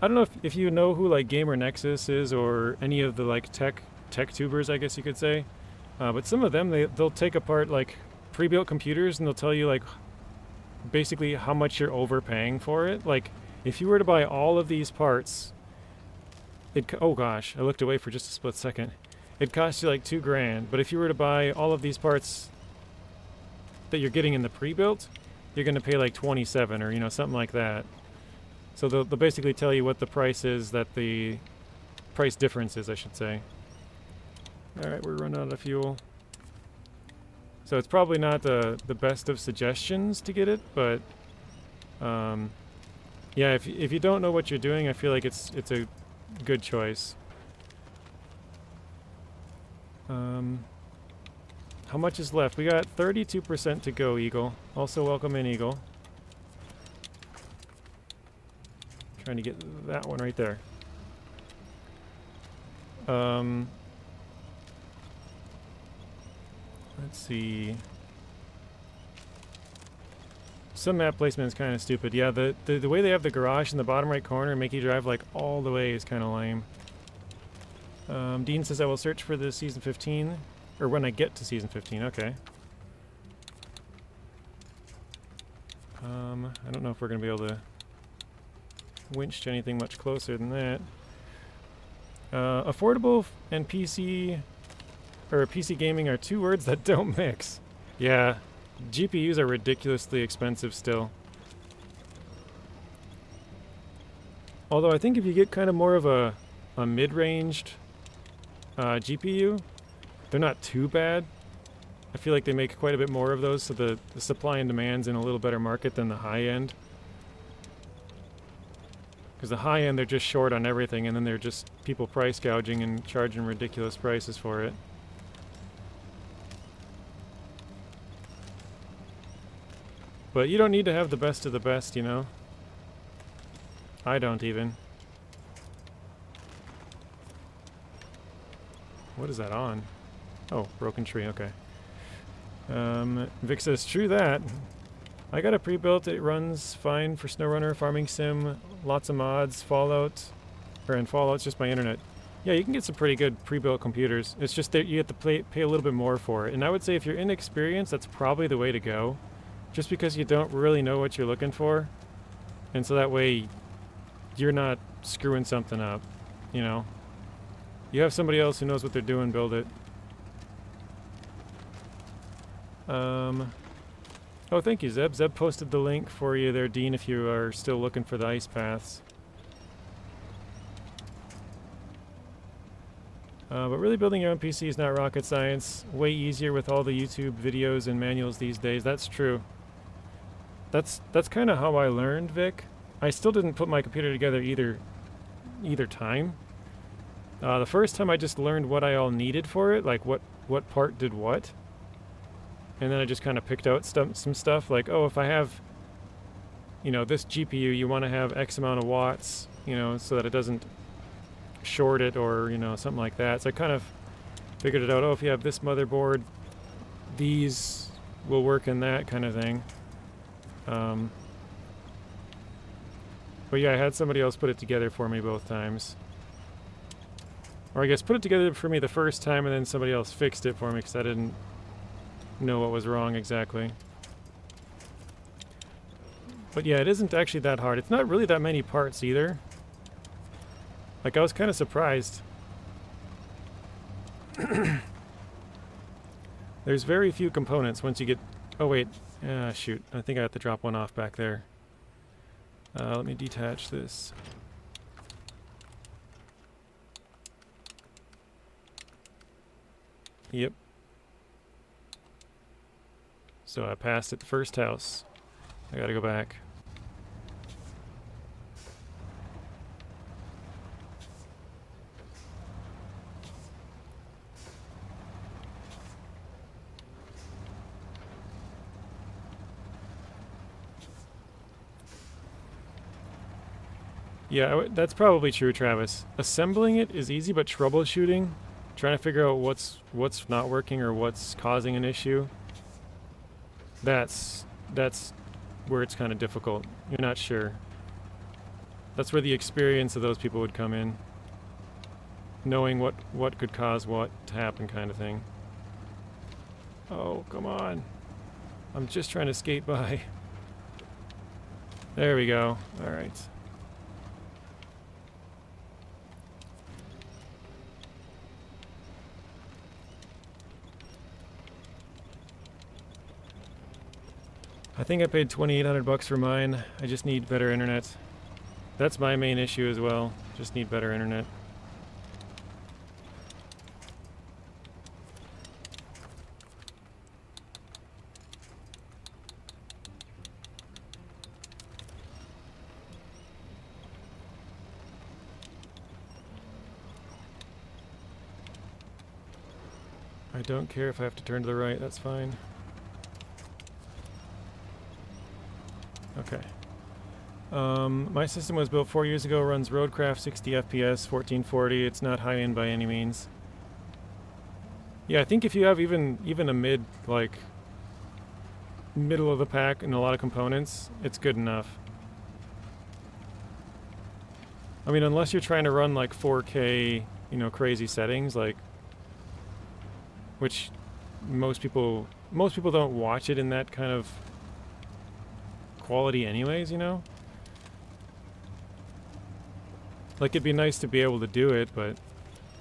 I don't know if you know who like Gamer Nexus is or any of the like tech tubers, I guess you could say. But some of them they'll take apart like pre-built computers and they'll tell you like basically how much you're overpaying for it. Like if you were to buy all of these parts, oh gosh, I looked away for just a split second. It costs you like $2,000, but if you were to buy all of these parts that you're getting in the pre-built, you're going to pay like 27 or, you know, something like that. So they'll basically tell you what the price is, that the price difference is, I should say. All right, we're running out of fuel. So it's probably not the best of suggestions to get it, but yeah, if you don't know what you're doing, I feel like it's a good choice. How much is left? We got 32% to go, Eagle. Also welcome in, Eagle. Trying to get that one right there. Let's see. Some map placement is kind of stupid. Yeah, the way they have the garage in the bottom right corner and make you drive like all the way is kind of lame. Dean says I will search for the season 15, or when I get to season 15. Okay. I don't know if we're gonna be able to winch to anything much closer than that. Affordable and PC gaming are two words that don't mix. Yeah, GPUs are ridiculously expensive still. Although I think if you get kind of more of a mid-ranged GPU, they're not too bad. I feel like they make quite a bit more of those, so the supply and demand's in a little better market than the high end. Because the high end, they're just short on everything, and then they're just people price gouging and charging ridiculous prices for it. But you don't need to have the best of the best, you know? I don't even. What is that on? Oh, broken tree, okay. Vic says, true that. I got a pre-built, it runs fine for SnowRunner, farming sim, lots of mods, Fallout, and Fallout's just my internet. Yeah, you can get some pretty good pre-built computers. It's just that you have to pay a little bit more for it. And I would say if you're inexperienced, that's probably the way to go. Just because you don't really know what you're looking for. And so that way you're not screwing something up, you know? You have somebody else who knows what they're doing, build it. Oh, thank you, Zeb. Zeb posted the link for you there, Dean, if you are still looking for the ice paths. But really building your own PC is not rocket science. Way easier with all the YouTube videos and manuals these days. That's true. That's kind of how I learned, Vic. I still didn't put my computer together either time. The first time I just learned what I all needed for it, like what part did what. And then I just kind of picked out some stuff like, oh, if I have, you know, this GPU, you want to have X amount of watts, you know, so that it doesn't short it or, you know, something like that. So I kind of figured it out. Oh, if you have this motherboard, these will work in that kind of thing. But yeah, I had somebody else put it together for me both times. Or I guess put it together for me the first time and then somebody else fixed it for me because I didn't know what was wrong exactly. But yeah, it isn't actually that hard. It's not really that many parts either. Like, I was kind of surprised. There's very few components once you get... Oh, wait. Shoot. I think I have to drop one off back there. Let me detach this. Yep. So I passed at the first house. I gotta go back. Yeah, that's probably true, Travis. Assembling it is easy, but troubleshooting, trying to figure out what's not working or what's causing an issue, that's where it's kind of difficult. You're not sure. That's where the experience of those people would come in. Knowing what could cause what to happen, kind of thing. Oh, come on. I'm just trying to skate by. There we go. All right. I think I paid $2,800 for mine. I just need better internet. That's my main issue as well. Just need better internet. I don't care if I have to turn to the right, that's fine. Okay. My system was built 4 years ago, runs Roadcraft 60 FPS, 1440. It's not high end by any means. Yeah, I think if you have even a middle of the pack and a lot of components, it's good enough. I mean, unless you're trying to run like 4K, crazy settings, like, which most people don't watch it in that kind of quality anyways, Like, it'd be nice to be able to do it, but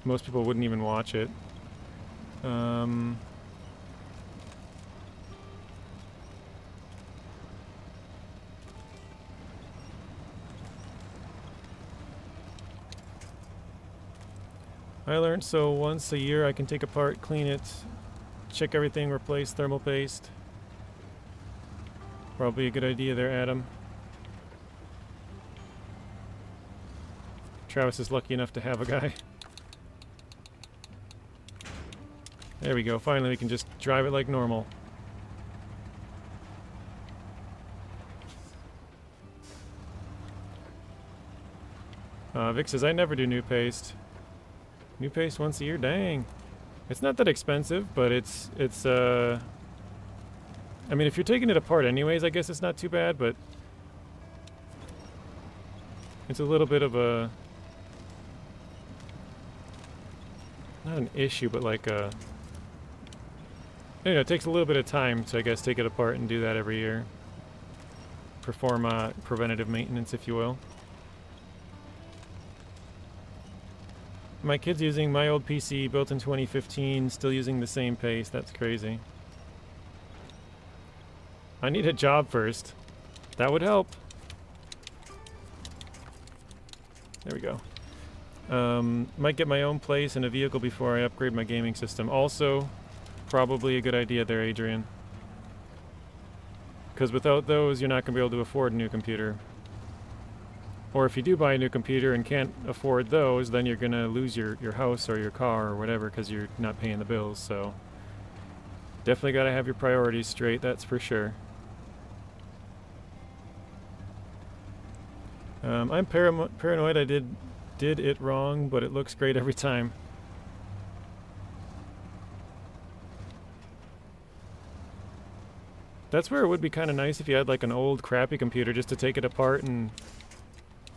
most people wouldn't even watch it. I learned so once a year I can take apart, clean it, check everything, replace thermal paste. Probably a good idea there, Adam. Travis is lucky enough to have a guy. There we go. Finally, we can just drive it like normal. Vic says, I never do new paste. New paste once a year? Dang. It's not that expensive, but it's I mean, if you're taking it apart anyways, I guess it's not too bad, but it's a little bit of a, not an issue, but like a, it takes a little bit of time to, I guess, take it apart and do that every year. Perform preventative maintenance, if you will. My kid's using my old PC, built in 2015, still using the same paste. That's crazy. I need a job first. That would help. There we go. Might get my own place and a vehicle before I upgrade my gaming system. Also, probably a good idea there, Adrian. Because without those, you're not going to be able to afford a new computer. Or if you do buy a new computer and can't afford those, then you're going to lose your house or your car or whatever because you're not paying the bills. So definitely got to have your priorities straight, that's for sure. I'm paranoid. I did it wrong, but it looks great every time. That's where it would be kind of nice if you had like an old crappy computer just to take it apart and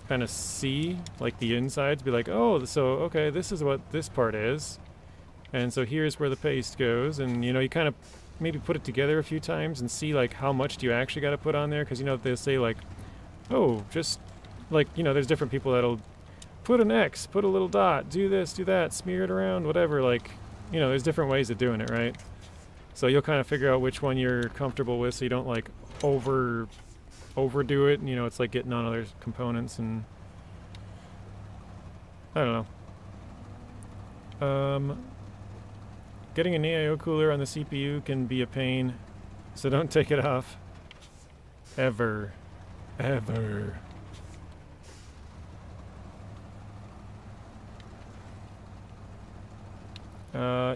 kind of see like the insides, be like, oh, so okay, this is what this part is, and so here's where the paste goes, and you kind of maybe put it together a few times and see like how much do you actually got to put on there, because they'll say like, oh, just like, there's different people that'll put an X, put a little dot, do this, do that, smear it around, whatever, like, you know, there's different ways of doing it, right? So you'll kind of figure out which one you're comfortable with, so you don't like overdo it. You know, it's like getting on other components, and I don't know. Getting an AIO cooler on the CPU can be a pain, so don't take it off. Ever. Ever.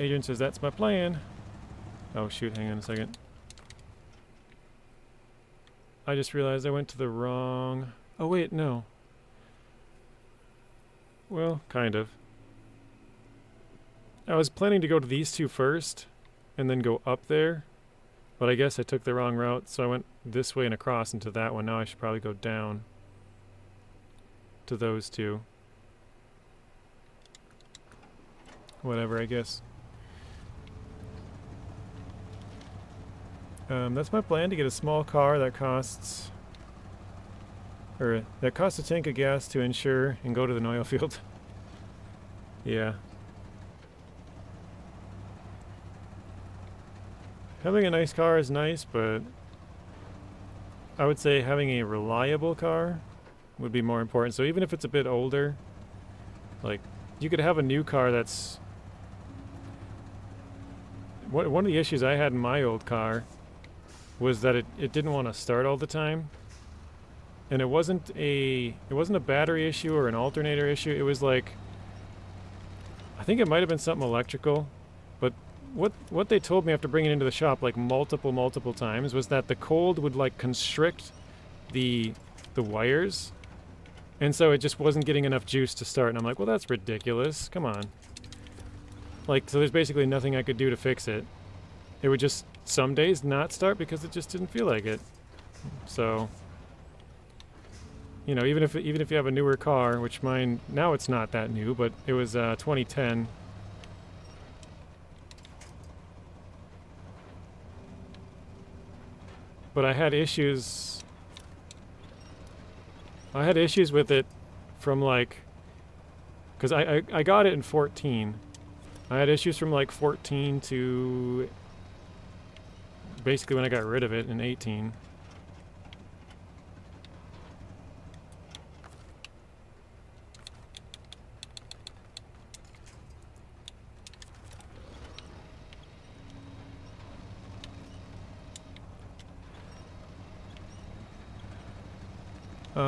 Adrian says, that's my plan. Oh shoot, hang on a second. I just realized I went to the wrong... Oh wait, no. Well, kind of. I was planning to go to these two first, and then go up there. But I guess I took the wrong route, so I went this way and across into that one. Now I should probably go down to those two. Whatever, I guess. That's my plan, to get a small car that costs... Or that costs a tank of gas to insure and go to the oil field. Yeah. Having a nice car is nice, but I would say having a reliable car would be more important. So even if it's a bit older, like, you could have a new car that's... One of the issues I had in my old car was that it didn't want to start all the time. And it wasn't a battery issue or an alternator issue. It was like, I think it might have been something electrical, but what they told me after bringing it into the shop like multiple times was that the cold would like constrict the wires, and so it just wasn't getting enough juice to start. And I'm like, well, that's ridiculous. Come on. Like, so there's basically nothing I could do to fix it. It would just some days not start because it just didn't feel like it. So, you know, even if you have a newer car, which mine now, it's not that new, but it was 2010. But I had issues with it from like, because I got it in 14. I had issues from like 14 to basically when I got rid of it in 18.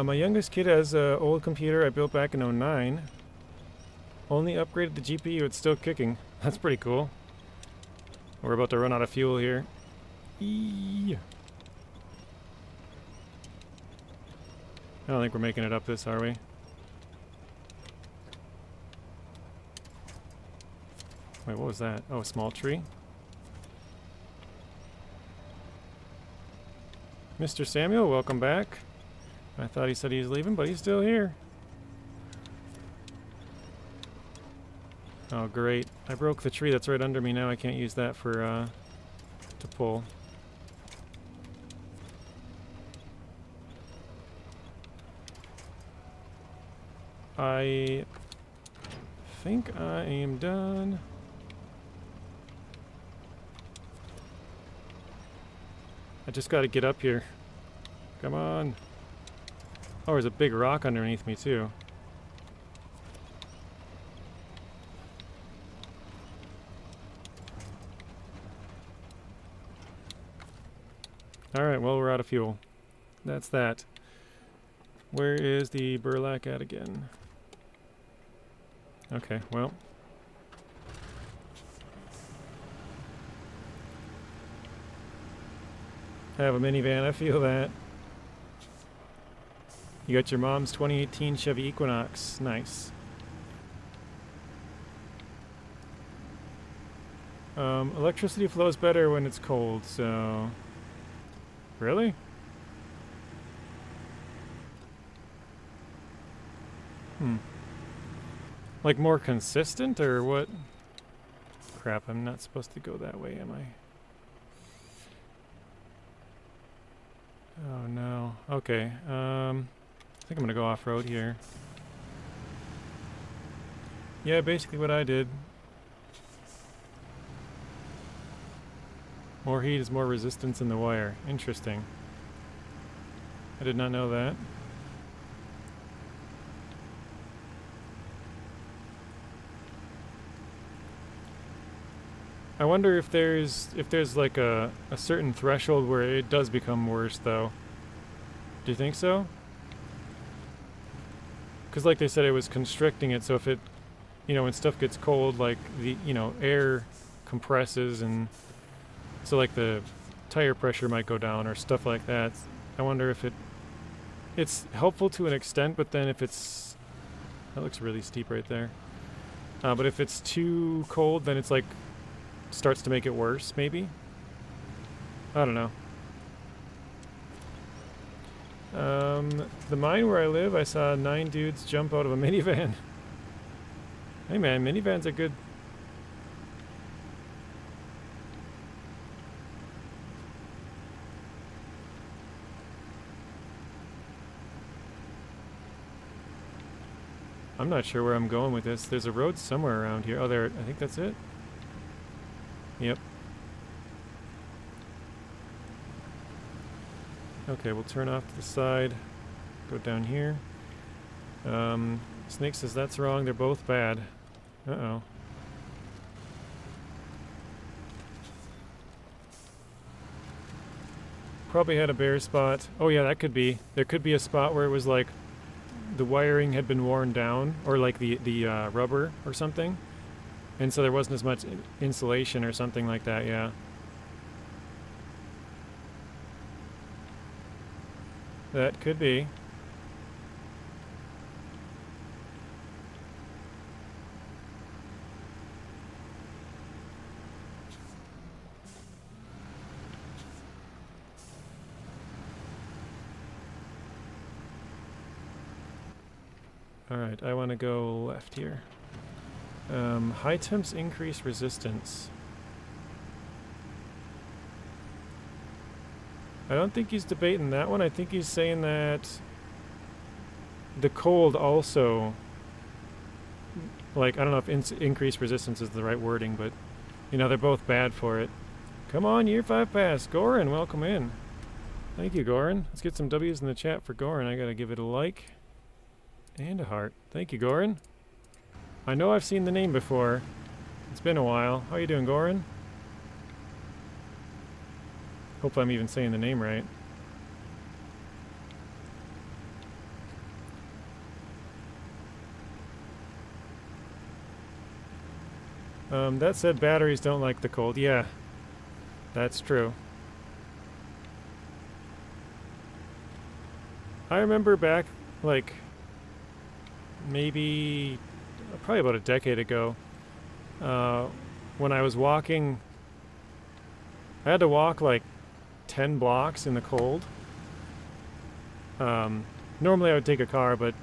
My youngest kid has an old computer I built back in '09. Only upgraded the GPU, it's still kicking. That's pretty cool. We're about to run out of fuel here. Eee. I don't think we're making it up this, are we? Wait, what was that? Oh, a small tree? Mr. Samuel, welcome back. I thought he said he was leaving, but he's still here. Oh, great. I broke the tree that's right under me now. I can't use that for, to pull. I think I am done. I just gotta get up here. Come on. Oh, there's a big rock underneath me, too. Alright, well, we're out of fuel. That's that. Where is the burlak at again? Okay, well. I have a minivan, I feel that. You got your mom's 2018 Chevy Equinox. Nice. Electricity flows better when it's cold, so... Really? Like more consistent, or what? Crap, I'm not supposed to go that way, am I? Oh no. Okay, I think I'm gonna go off-road here. Yeah, basically what I did. More heat is more resistance in the wire. Interesting. I did not know that. I wonder if there's like a certain threshold where it does become worse though. Do you think so? Because like they said, it was constricting it, so if it, you know, when stuff gets cold, like the, you know, air compresses, and so like the tire pressure might go down or stuff like that. I wonder if it's helpful to an extent, but then if it's, that looks really steep right there. But if it's too cold, then it's like starts to make it worse, maybe? I don't know. The mine where I live, I saw 9 dudes jump out of a minivan. Hey man, minivans are good. I'm not sure where I'm going with this. There's a road somewhere around here. Oh, there, I think that's it. Yep. Okay, we'll turn off to the side. Go down here. Snake says that's wrong. They're both bad. Uh-oh. Probably had a bare spot. Oh yeah, that could be. There could be a spot where it was like the wiring had been worn down, or like the rubber or something. And so there wasn't as much insulation or something like that, yeah. That could be. Alright, I want to go left here. High temps increase resistance. I don't think he's debating that one. I think he's saying that the cold also, like, I don't know if increased resistance is the right wording, but, you know, they're both bad for it. Come on, year 5 pass. Goran, welcome in. Thank you, Goran. Let's get some W's in the chat for Goran. I gotta give it a like and a heart. Thank you, Goran. I know I've seen the name before. It's been a while. How you doing, Goran? Hope I'm even saying the name right. That said, batteries don't like the cold. Yeah, that's true. I remember back, like, maybe probably about a decade ago, when I was walking, I had to walk like 10 blocks in the cold. Normally I would take a car, but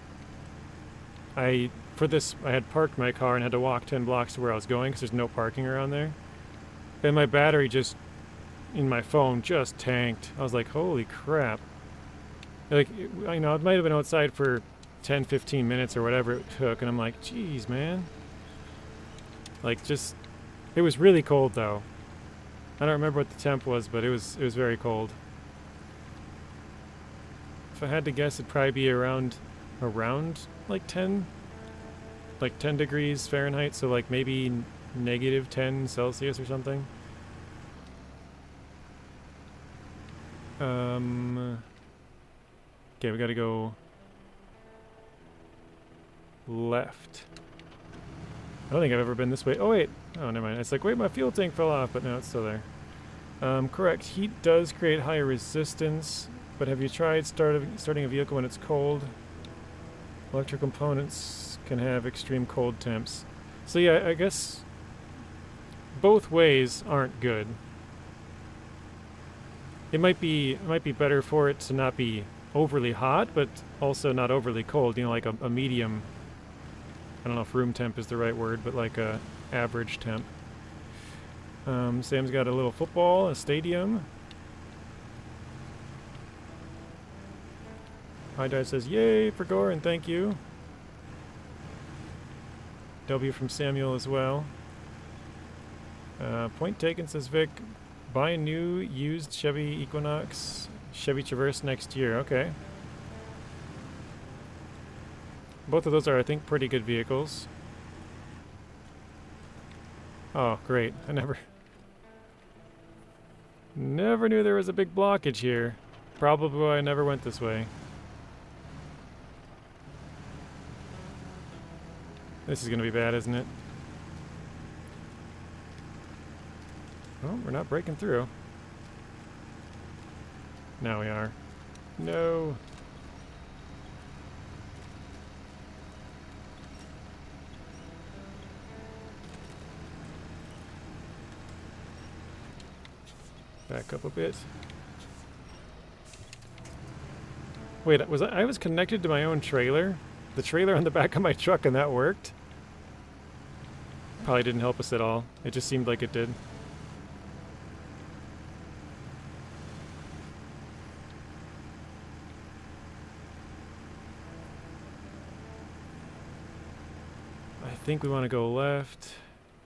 for this I had parked my car and had to walk 10 blocks to where I was going because there's no parking around there. And my battery just, in my phone, just tanked. I was like, holy crap. Like, I know, it might have been outside for 10, 15 minutes or whatever it took, and I'm like, geez, man. Like, just, it was really cold though. I don't remember what the temp was, but it was very cold. If I had to guess, it'd probably be around like 10 degrees Fahrenheit, so like maybe negative 10 Celsius or something. Okay, we gotta go left. I don't think I've ever been this way. Oh wait, oh never mind. It's like, wait, my fuel tank fell off, but no, it's still there. Correct, heat does create higher resistance, but have you tried starting a vehicle when it's cold? Electric components can have extreme cold temps. So yeah, I guess both ways aren't good. It might be better for it to not be overly hot, but also not overly cold. You know, like a medium. I don't know if room temp is the right word, but like a average temp. Sam's got a little football, a stadium. Hi Dad says, yay for Goran, thank you. W from Samuel as well. Point taken, says Vic. Buy a new used Chevy Equinox, Chevy Traverse next year. Okay. Both of those are, I think, pretty good vehicles. Oh, great. I never knew there was a big blockage here. Probably why I never went this way. This is gonna be bad, isn't it? Oh, we're not breaking through. Now we are. No. Back up a bit. Wait, I was connected to my own trailer? The trailer on the back of my truck, and that worked? Probably didn't help us at all. It just seemed like it did. I think we want to go left.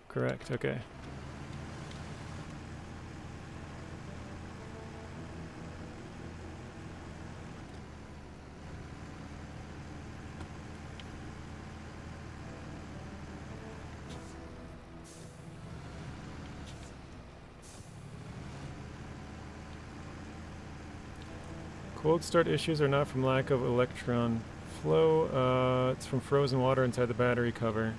Correct, okay. Cold start issues are not from lack of electron flow. It's from frozen water inside the battery cover.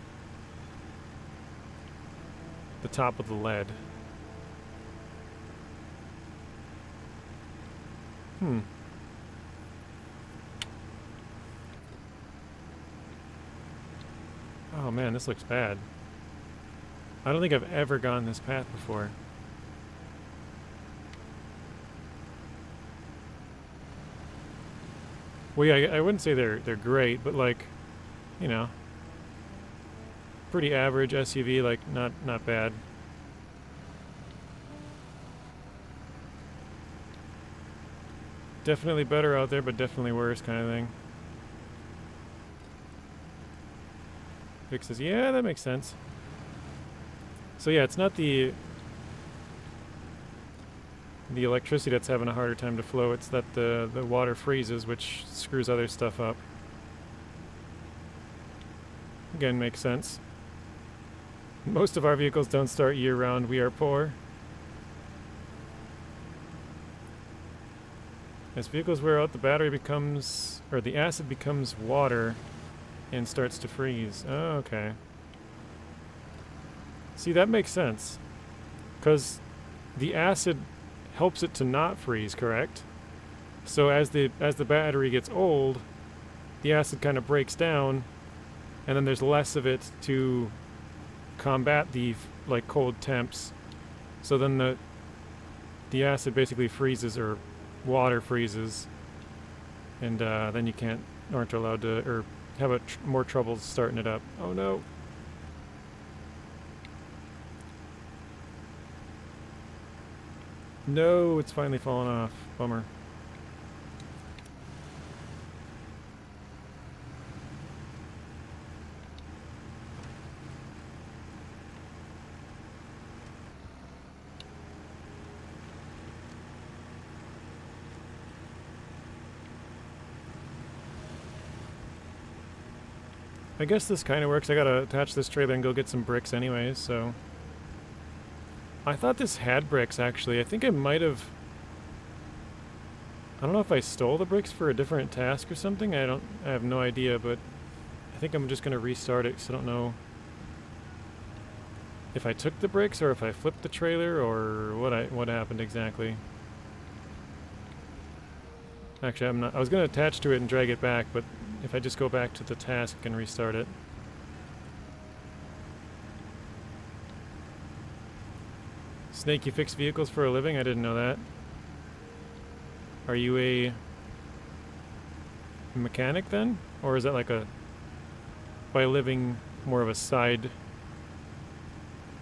The top of the lead. Oh man, this looks bad. I don't think I've ever gone this path before. Well, yeah, I wouldn't say they're great, but like, you know, pretty average SUV, like not bad. Definitely better out there, but definitely worse kind of thing. Vic says, yeah, that makes sense. So yeah, it's not the electricity that's having a harder time to flow, it's that the water freezes, which screws other stuff up. Again, makes sense. Most of our vehicles don't start year-round. We are poor. As vehicles wear out, the battery becomes, or the acid becomes water and starts to freeze. Oh, okay. See, that makes sense. Because the acid helps it to not freeze, correct? So as the battery gets old, the acid kind of breaks down, and then there's less of it to combat the like cold temps. So then the acid basically freezes, or water freezes, and then you aren't allowed to, or have more trouble starting it up. Oh no. No, it's finally fallen off. Bummer. I guess this kind of works. I gotta attach this trailer and go get some bricks anyways, so... I thought this had bricks, actually. I think I might have... I don't know if I stole the bricks for a different task or something. I have no idea, but I think I'm just gonna restart it, because I don't know if I took the bricks or if I flipped the trailer or what happened exactly. Actually, I'm not. I was gonna attach to it and drag it back, but if I just go back to the task and restart it. Snake, you fix vehicles for a living? I didn't know that. Are you a mechanic then? Or is that like a, by living, more of a side?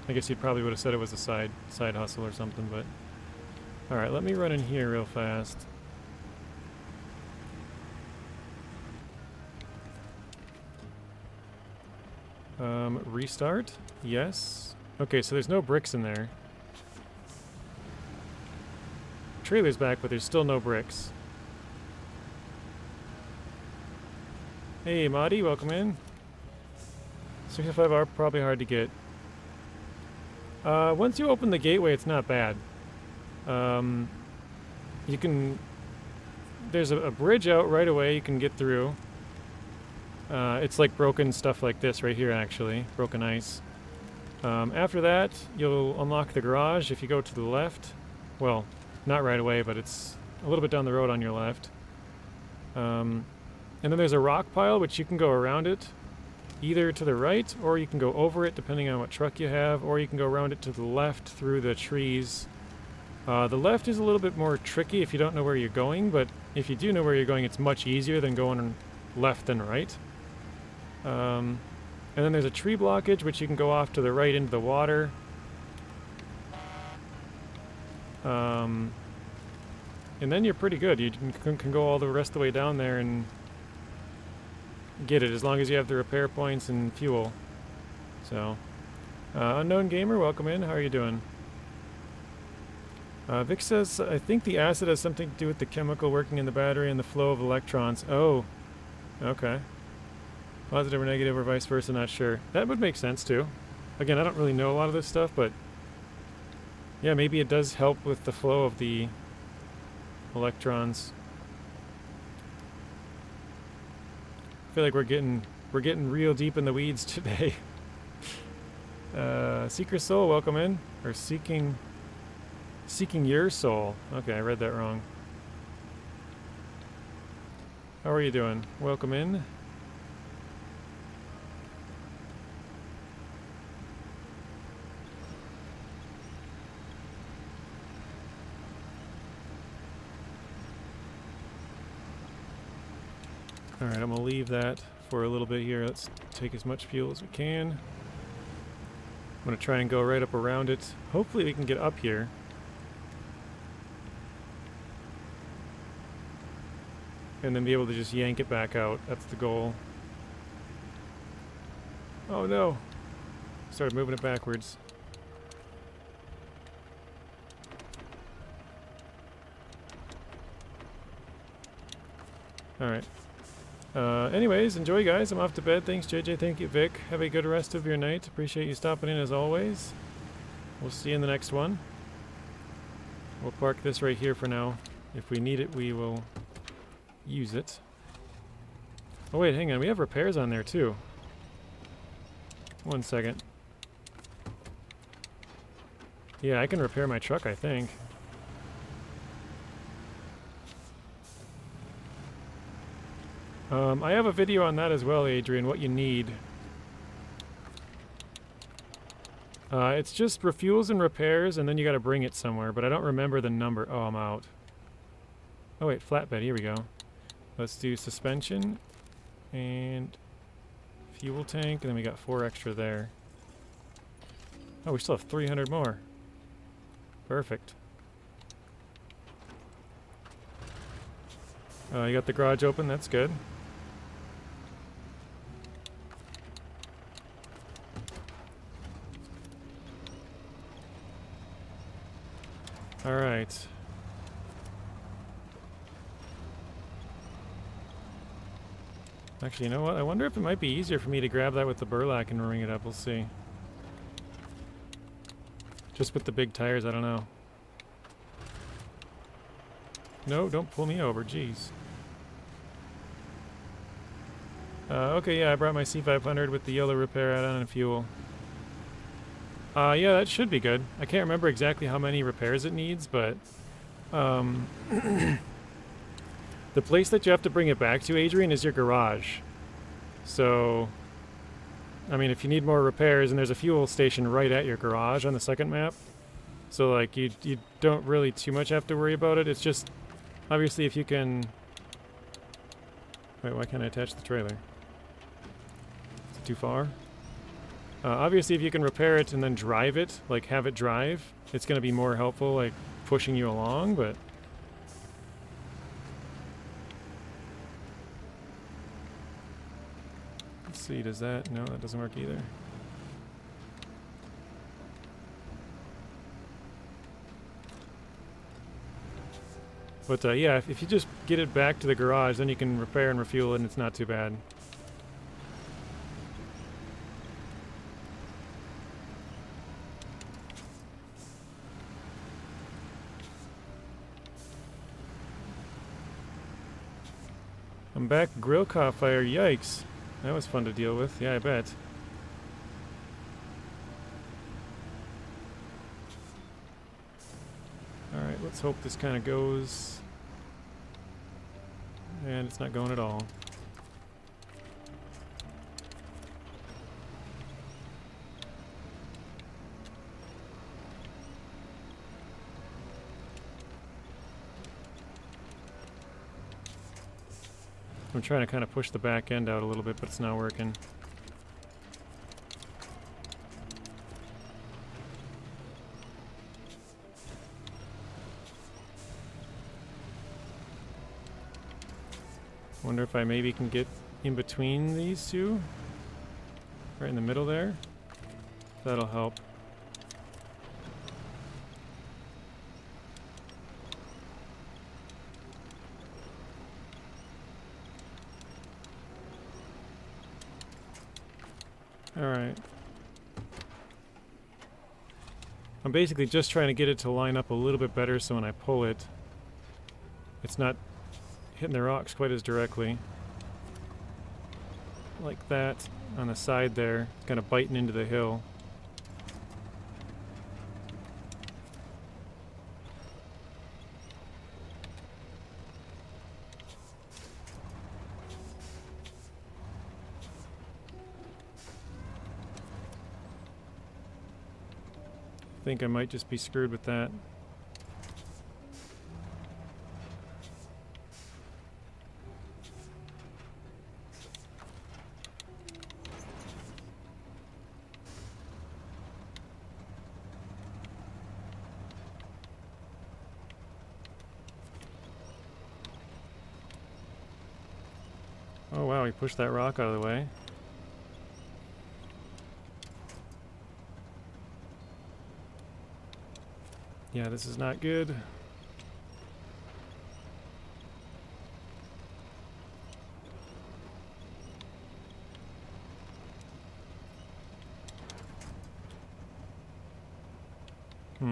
I guess you probably would have said it was a side hustle or something, but... Alright, let me run in here real fast. Restart? Yes. Okay, so there's no bricks in there. trailer's back, but there's still no bricks. Hey, Marty, welcome in. 65 are probably hard to get. Once you open the gateway, it's not bad. You can... There's a bridge out right away you can get through. It's like broken stuff like this right here, actually. Broken ice. After that, you'll unlock the garage if you go to the left. Well, not right away, but it's a little bit down the road on your left. And then there's a rock pile, which you can go around it, either to the right, or you can go over it, depending on what truck you have, or you can go around it to the left through the trees. The left is a little bit more tricky if you don't know where you're going, but if you do know where you're going, it's much easier than going left than right. And then there's a tree blockage, which you can go off to the right into the water. And then you're pretty good. You can go all the rest of the way down there and get it, as long as you have the repair points and fuel. So, Unknown Gamer, welcome in. How are you doing? Vic says, I think the acid has something to do with the chemical working in the battery and the flow of electrons. Oh, okay. Positive or negative or vice versa, not sure. That would make sense too. Again, I don't really know a lot of this stuff, but yeah, maybe it does help with the flow of the electrons. I feel like we're getting real deep in the weeds today. Seeker Soul, welcome in. Or Seeking Your Soul. Okay, I read that wrong. How are you doing? Welcome in. Alright, I'm gonna leave that for a little bit here. Let's take as much fuel as we can. I'm gonna try and go right up around it. Hopefully we can get up here. And then be able to just yank it back out. That's the goal. Oh no! Started moving it backwards. Alright. Anyways, enjoy, guys. I'm off to bed. Thanks, JJ. Thank you, Vic. Have a good rest of your night. Appreciate you stopping in as always. We'll see you in the next one. We'll park this right here for now. If we need it, we will use it. Oh wait, hang on. We have repairs on there too. 1 second. Yeah, I can repair my truck, I think. I have a video on that as well, Adrian, what you need. It's just refuels and repairs, and then you gotta bring it somewhere, but I don't remember the number. Oh, I'm out. Oh wait, flatbed, here we go. Let's do suspension, and fuel tank, and then we got 4 extra there. Oh, we still have 300 more. Perfect. You got the garage open, that's good. Alright. Actually, you know what? I wonder if it might be easier for me to grab that with the burlak and ring it up. We'll see. Just with the big tires, I don't know. No, don't pull me over, jeez. Okay, yeah, I brought my C500 with the yellow repair add-on and fuel. Yeah, that should be good. I can't remember exactly how many repairs it needs, but the place that you have to bring it back to, Adrian, is your garage. So, I mean, if you need more repairs, and there's a fuel station right at your garage on the second map, so like you don't really too much have to worry about it. It's just, obviously, if you can... Wait, why can't I attach the trailer? Is it too far? Obviously, if you can repair it and then drive it, like have it drive, it's going to be more helpful, like pushing you along, but... Let's see, does that... No, that doesn't work either. But yeah, if you just get it back to the garage, then you can repair and refuel it, and it's not too bad. I'm back. Grill caught fire. Yikes. That was fun to deal with. Yeah, I bet. Alright, let's hope this kind of goes. And it's not going at all. I'm trying to kind of push the back end out a little bit, but it's not working. Wonder if I maybe can get in between these two? Right in the middle there? That'll help. Alright. I'm basically just trying to get it to line up a little bit better so when I pull it, it's not hitting the rocks quite as directly. Like that on the side there, kind of biting into the hill. I think I might just be screwed with that. Oh wow, he pushed that rock out of the way. Yeah, this is not good. Let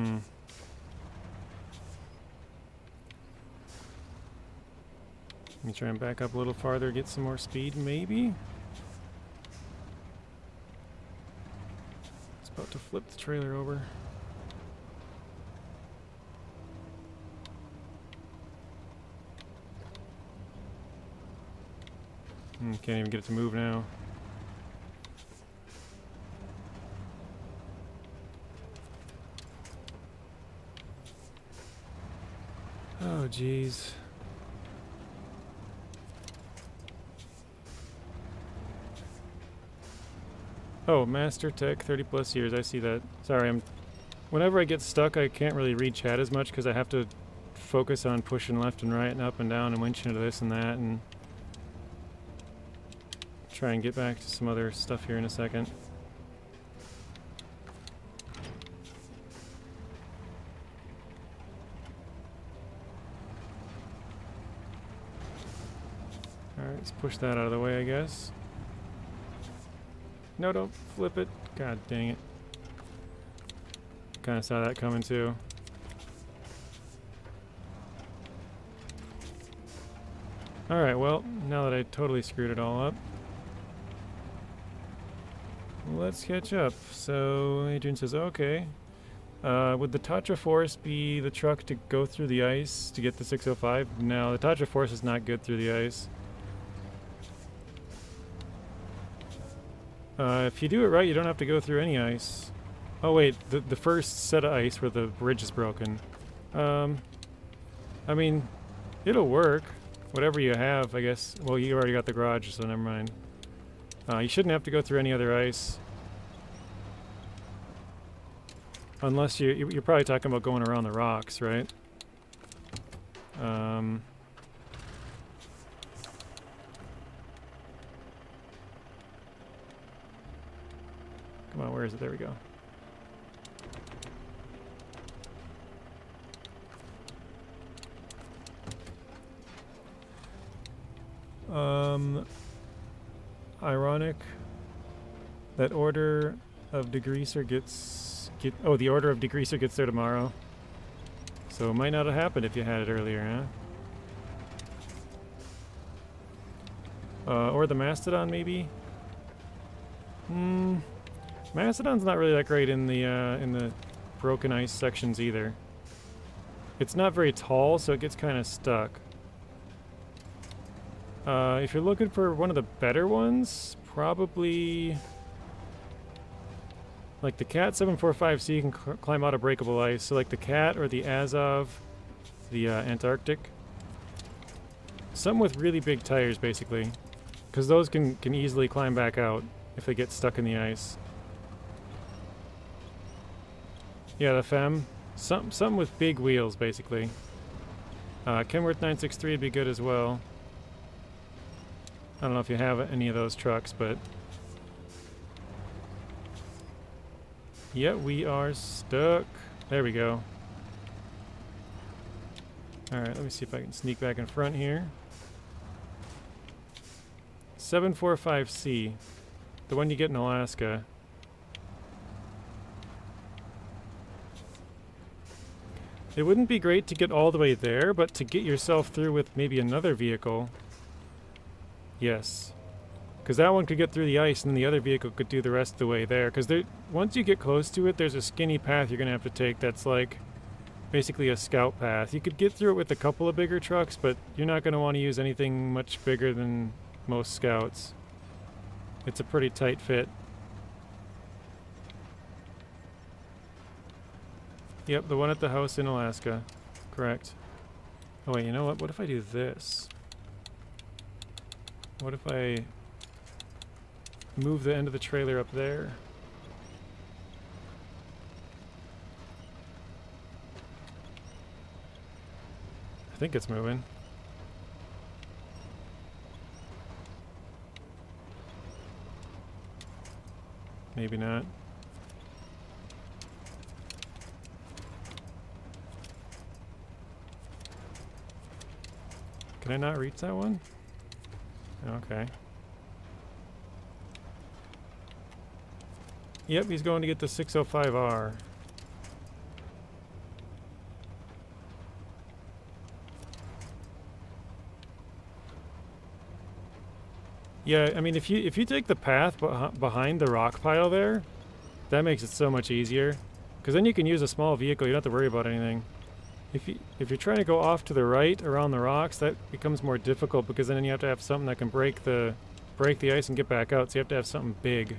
me try and back up a little farther, get some more speed, maybe? It's about to flip the trailer over. Can't even get it to move now. Oh, jeez. Oh, Master Tech, 30 plus years. I see that. Sorry, whenever I get stuck, I can't really read chat as much because I have to focus on pushing left and right and up and down and winching to this and that and try and get back to some other stuff here in a second. Alright, let's push that out of the way, I guess. No, don't flip it. God dang it. Kinda saw that coming too. Alright, well, now that I totally screwed it all up, let's catch up. So, Adrian says, okay. Would the Tatra Force be the truck to go through the ice to get the 605? No, the Tatra Force is not good through the ice. If you do it right, you don't have to go through any ice. Oh wait, the first set of ice where the bridge is broken. I mean, it'll work. Whatever you have, I guess. Well, you already got the garage, so never mind. You shouldn't have to go through any other ice. Unless you're probably talking about going around the rocks, right? Come on, where is it? There we go. Ironic that order of degreaser the order of degreaser gets there tomorrow. So it might not have happened if you had it earlier, huh? Or the Mastodon, maybe? Mastodon's not really that great in the broken ice sections either. It's not very tall, so it gets kind of stuck. If you're looking for one of the better ones, probably like the Cat 745C can climb out of breakable ice. So like the Cat or the Azov, the Antarctic. Some with really big tires, basically, because those can easily climb back out if they get stuck in the ice. Yeah, the Fem. Some with big wheels, basically. Kenworth 963 would be good as well. I don't know if you have any of those trucks, but... yeah, we are stuck. There we go. Alright, let me see if I can sneak back in front here. 745C. The one you get in Alaska. It wouldn't be great to get all the way there, but to get yourself through with maybe another vehicle... yes. Because that one could get through the ice and then the other vehicle could do the rest of the way there. Because once you get close to it, there's a skinny path you're going to have to take that's like basically a scout path. You could get through it with a couple of bigger trucks, but you're not going to want to use anything much bigger than most scouts. It's a pretty tight fit. Yep, the one at the house in Alaska. Correct. Oh wait, you know what? What if I do this? What if I move the end of the trailer up there? I think it's moving. Maybe not. Can I not reach that one? Okay. Yep, he's going to get the 605R. Yeah, I mean, if you take the path behind the rock pile there, that makes it so much easier. Because then you can use a small vehicle, you don't have to worry about anything. If you're trying to go off to the right around the rocks, that becomes more difficult because then you have to have something that can break the ice and get back out, so you have to have something big.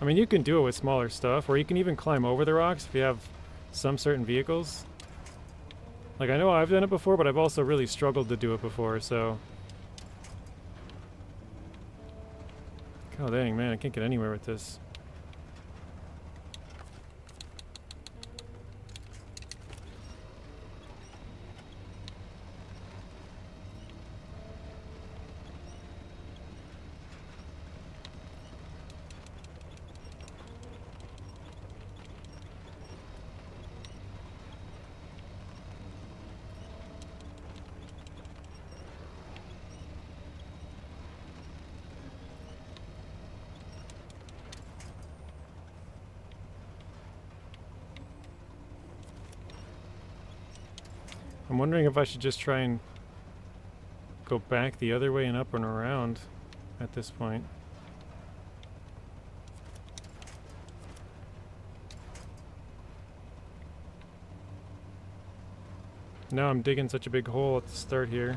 I mean, you can do it with smaller stuff, or you can even climb over the rocks if you have some certain vehicles. Like, I know I've done it before, but I've also really struggled to do it before, so... god dang, man, I can't get anywhere with this. I'm wondering if I should just try and go back the other way and up and around at this point. Now I'm digging such a big hole at the start here.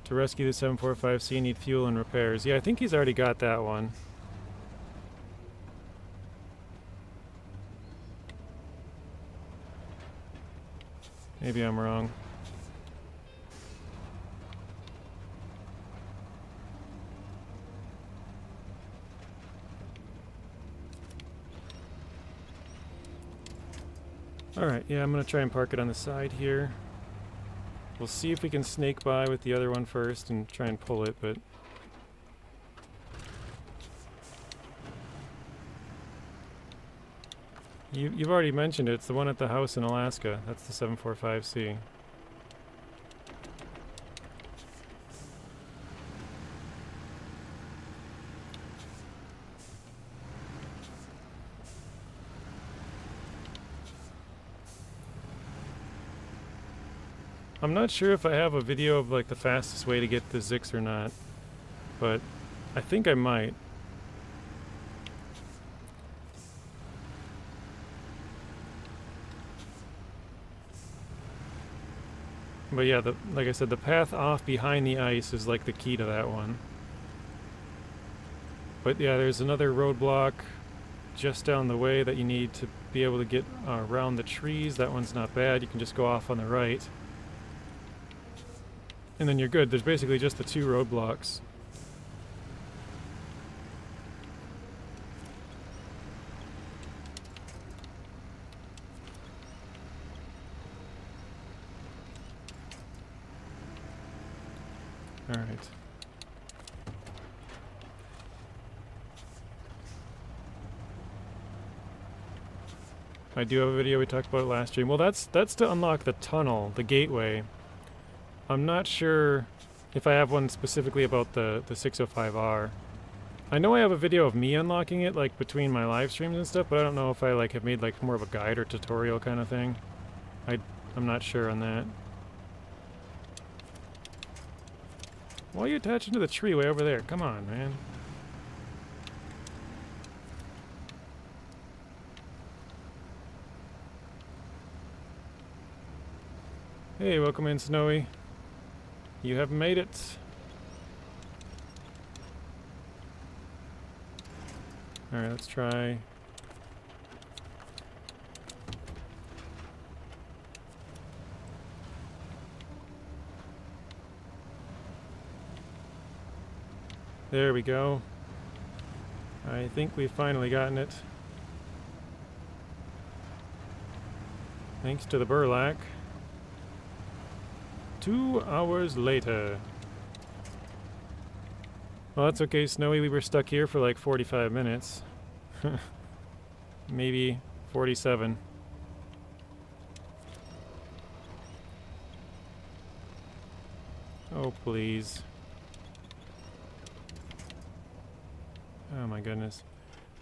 To rescue the 745C, need fuel and repairs. Yeah, I think he's already got that one. Maybe I'm wrong. Alright, yeah, I'm gonna try and park it on the side here. We'll see if we can snake by with the other one first and try and pull it, but... You've already mentioned it. It's the one at the house in Alaska. That's the 745C. I'm not sure if I have a video of like the fastest way to get the Zix or not, but I think I might. But yeah, like I said, the path off behind the ice is like the key to that one. But yeah, there's another roadblock just down the way that you need to be able to get around the trees. That one's not bad. You can just go off on the right. And then you're good. There's basically just the two roadblocks. All right. I do have a video. We talked about it last stream. Well, that's to unlock the tunnel, the gateway. I'm not sure if I have one specifically about the 605R. I know I have a video of me unlocking it, like between my live streams and stuff, but I don't know if I like have made like more of a guide or tutorial kind of thing. I'm not sure on that. Why are you attaching to the tree way over there? Come on, man. Hey, welcome in, Snowy. You have made it. Alright, let's try. There we go. I think we've finally gotten it. Thanks to the burlak. 2 hours later. Well, that's okay, Snowy. We were stuck here for like 45 minutes. Maybe 47. Oh, please. Oh my goodness.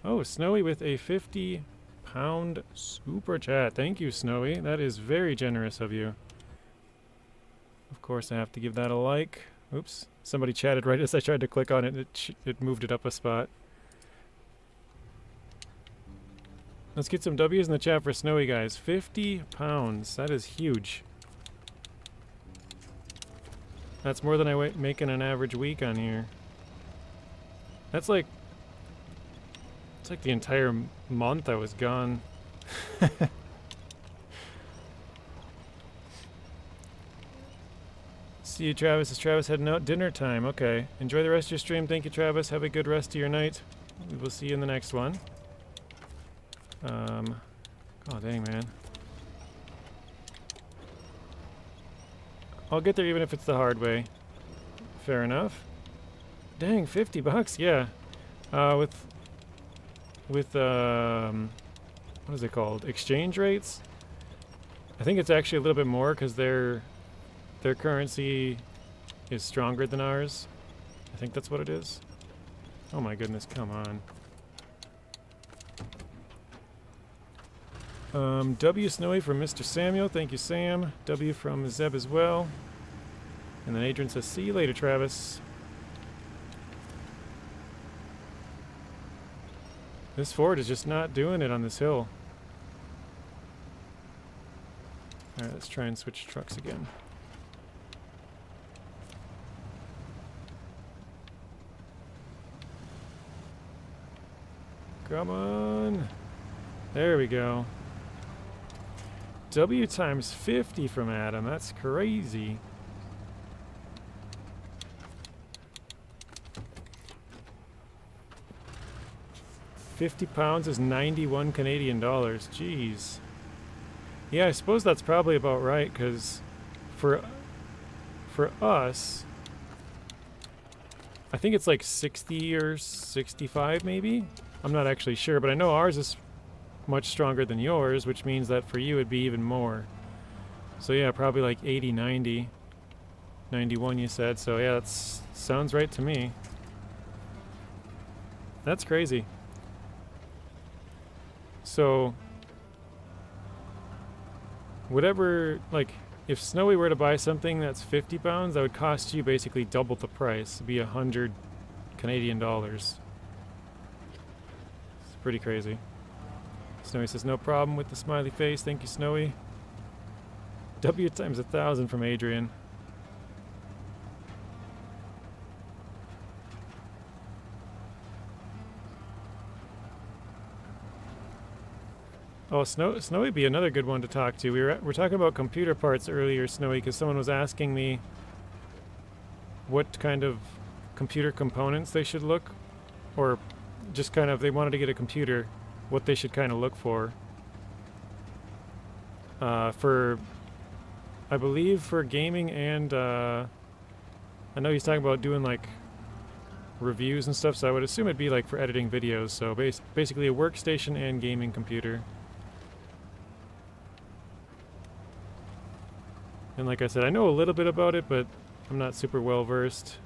Oh, Snowy with a 50-pound super chat. Thank you, Snowy. That is very generous of you. Of course, I have to give that a like. Oops. Somebody chatted right as I tried to click on it. It moved it up a spot. Let's get some W's in the chat for Snowy, guys. 50 pounds. That is huge. That's more than I make in an average week on here. That's like... It's like the entire month I was gone. See you, Travis. Is Travis heading out? Dinner time. Okay. Enjoy the rest of your stream. Thank you, Travis. Have a good rest of your night. We will see you in the next one. Oh, dang, man. I'll get there even if it's the hard way. Fair enough. Dang, 50 bucks? Yeah. With what is it called? Exchange rates? I think it's actually a little bit more because their currency is stronger than ours. I think that's what it is. Oh my goodness, come on. W Snowy from Mr. Samuel. Thank you, Sam. W from Zeb as well. And then Adrian says, see you later, Travis. This Ford is just not doing it on this hill. Alright, let's try and switch trucks again. Come on. There we go. W times 50 from Adam. That's crazy. £50 is 91 Canadian dollars. Jeez. Yeah, I suppose that's probably about right, because for for us, I think it's like 60 or 65 maybe? I'm not actually sure, but I know ours is much stronger than yours, which means that for you it'd be even more. So yeah, probably like 80, 90, 91 you said, so yeah, that sounds right to me. That's crazy. So, whatever, like, if Snowy were to buy something that's 50 pounds, that would cost you basically double the price. It'd be 100 Canadian dollars. It's pretty crazy. Snowy says, no problem with the smiley face. Thank you, Snowy. W times 1,000 from Adrian. Oh, Snowy would be another good one to talk to. We're talking about computer parts earlier, Snowy, because someone was asking me what kind of computer components they should look, or just kind of, they wanted to get a computer, what they should kind of look for. For, I believe for gaming and, I know he's talking about doing like reviews and stuff, so I would assume it'd be like for editing videos, so basically a workstation and gaming computer. And like I said, I know a little bit about it, but I'm not super well versed.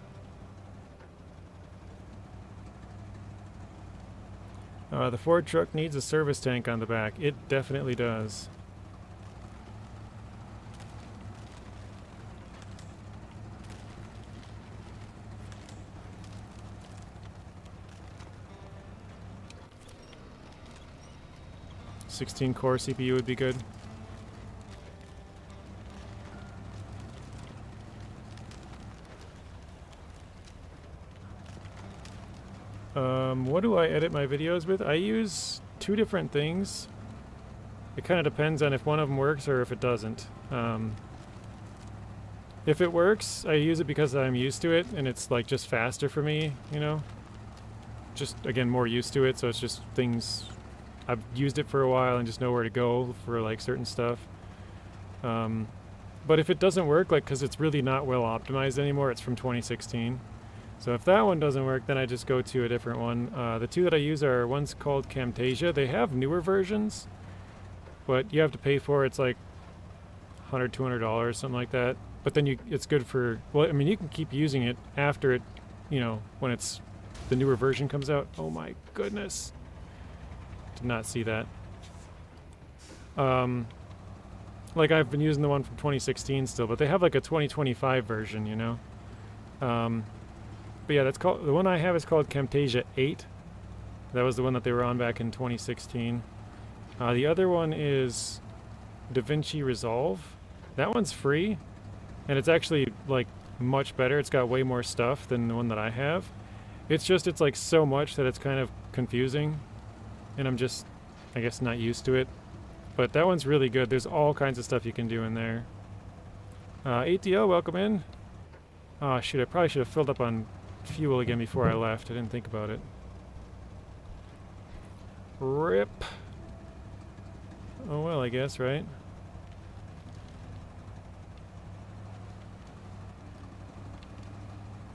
The Ford truck needs a service tank on the back. It definitely does. '16-core CPU would be good. What do I edit my videos with? I use two different things. It kind of depends on if one of them works or if it doesn't. If it works, I use it because I'm used to it and it's like just faster for me, you know? Just, again, more used to it, so it's just things... I've used it for a while and just know where to go for like certain stuff. But if it doesn't work, like, because it's really not well optimized anymore, it's from 2016. So if that one doesn't work, then I just go to a different one. The two that I use are, one's called Camtasia. They have newer versions, but you have to pay for it. It's like $100, $200, something like that. But then it's good for, well, I mean, you can keep using it after it, you know, when it's, the newer version comes out. Oh my goodness. Did not see that. Like I've been using the one from 2016 still, but they have like a 2025 version, you know? But yeah, that's called, the one I have is called Camtasia 8. That was the one that they were on back in 2016. The other one is DaVinci Resolve. That one's free, and it's actually like much better. It's got way more stuff than the one that I have. It's just, it's like so much that it's kind of confusing, and I'm just, I guess, not used to it. But that one's really good. There's all kinds of stuff you can do in there. ATL, welcome in. Oh shoot, I probably should have filled up on fuel again before I left. I didn't think about it. RIP. Oh well, I guess, right?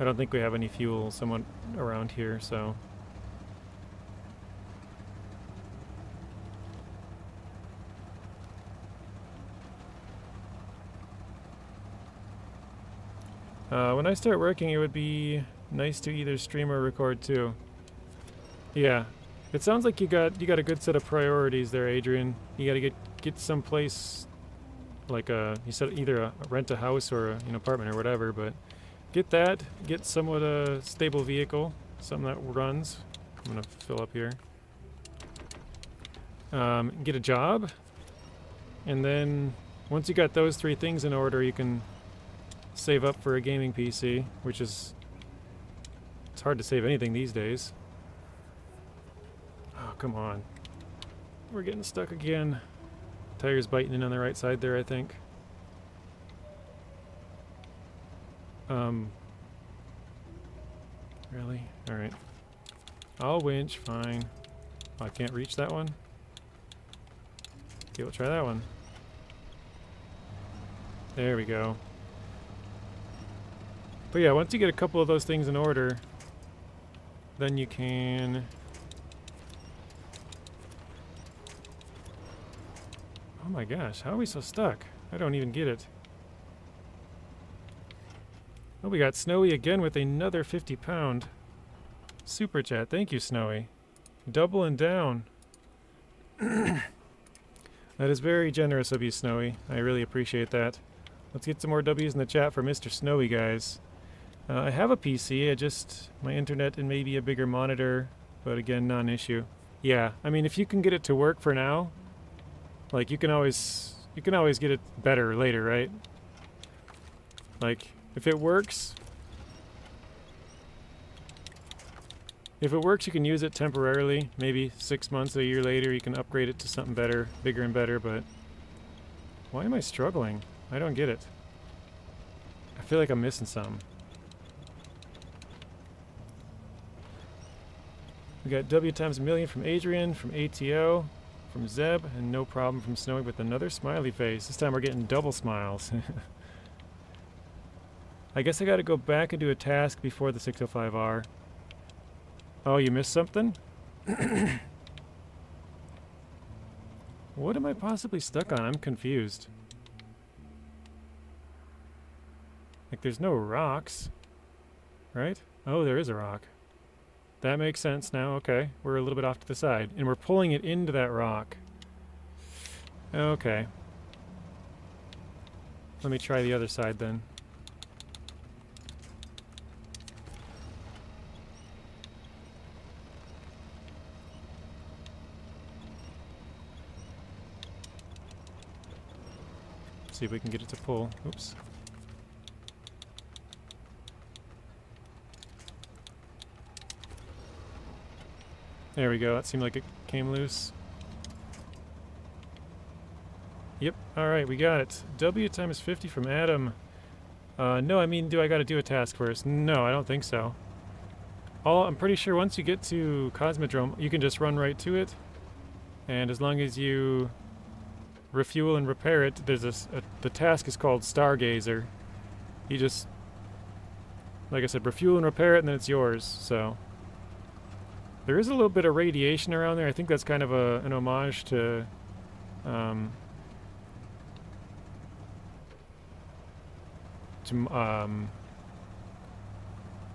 I don't think we have any fuel somewhat around here, so... when I start working, it would be nice to either stream or record too. Yeah, it sounds like you got a good set of priorities there, Adrian. You got to get someplace, like you said, either rent a house or an apartment or whatever. But get that, get somewhat a stable vehicle, something that runs. I'm gonna fill up here. Get a job, and then once you got those three things in order, you can save up for a gaming PC, which is, it's hard to save anything these days. Oh, come on. We're getting stuck again. Tire's biting in on the right side there, I think. Really? Alright. I'll winch, fine. Oh, I can't reach that one? Okay, we'll try that one. There we go. But yeah, once you get a couple of those things in order, then you can... Oh my gosh, how are we so stuck? I don't even get it. Oh, we got Snowy again with another 50-pound super chat. Thank you, Snowy. Doubling down. That is very generous of you, Snowy. I really appreciate that. Let's get some more W's in the chat for Mr. Snowy, guys. I have a PC, my internet and maybe a bigger monitor, but again, non-issue. Yeah, I mean, if you can get it to work for now, like, you can always get it better later, right? Like, if it works, you can use it temporarily. Maybe 6 months, a year later, you can upgrade it to something better, bigger and better, but why am I struggling? I don't get it. I feel like I'm missing something. We got W times a million from Adrian, from ATO, from Zeb, and no problem from Snowy with another smiley face. This time we're getting double smiles. I guess I gotta go back and do a task before the 605R. Oh, you missed something? What am I possibly stuck on? I'm confused. Like, there's no rocks, right? Oh, there is a rock. That makes sense now. Okay, we're a little bit off to the side, and we're pulling it into that rock. Okay. Let me try the other side then. See if we can get it to pull. Oops. There we go. That seemed like it came loose. Yep. Alright, we got it. W times 50 from Adam. No, I mean, do I gotta do a task first? No, I don't think so. I'm pretty sure once you get to Cosmodrome, you can just run right to it. And as long as you refuel and repair it, there's the task is called Stargazer. You just, like I said, refuel and repair it, and then it's yours, so... There is a little bit of radiation around there. I think that's kind of an homage to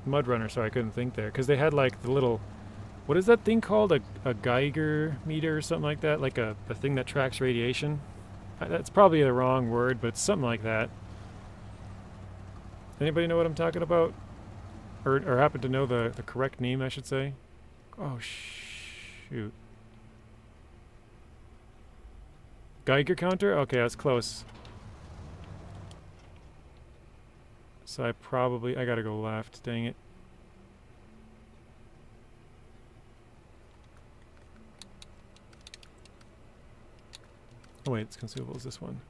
Mudrunner, so I couldn't think there. Because they had like the little, what is that thing called? A Geiger meter or something like that? Like a thing that tracks radiation? That's probably the wrong word, but it's something like that. Anybody know what I'm talking about? Or happen to know the correct name, I should say? Oh, shoot. Geiger counter? Okay, that's close. So I gotta go left, dang it. Oh wait, it's consumables, this one.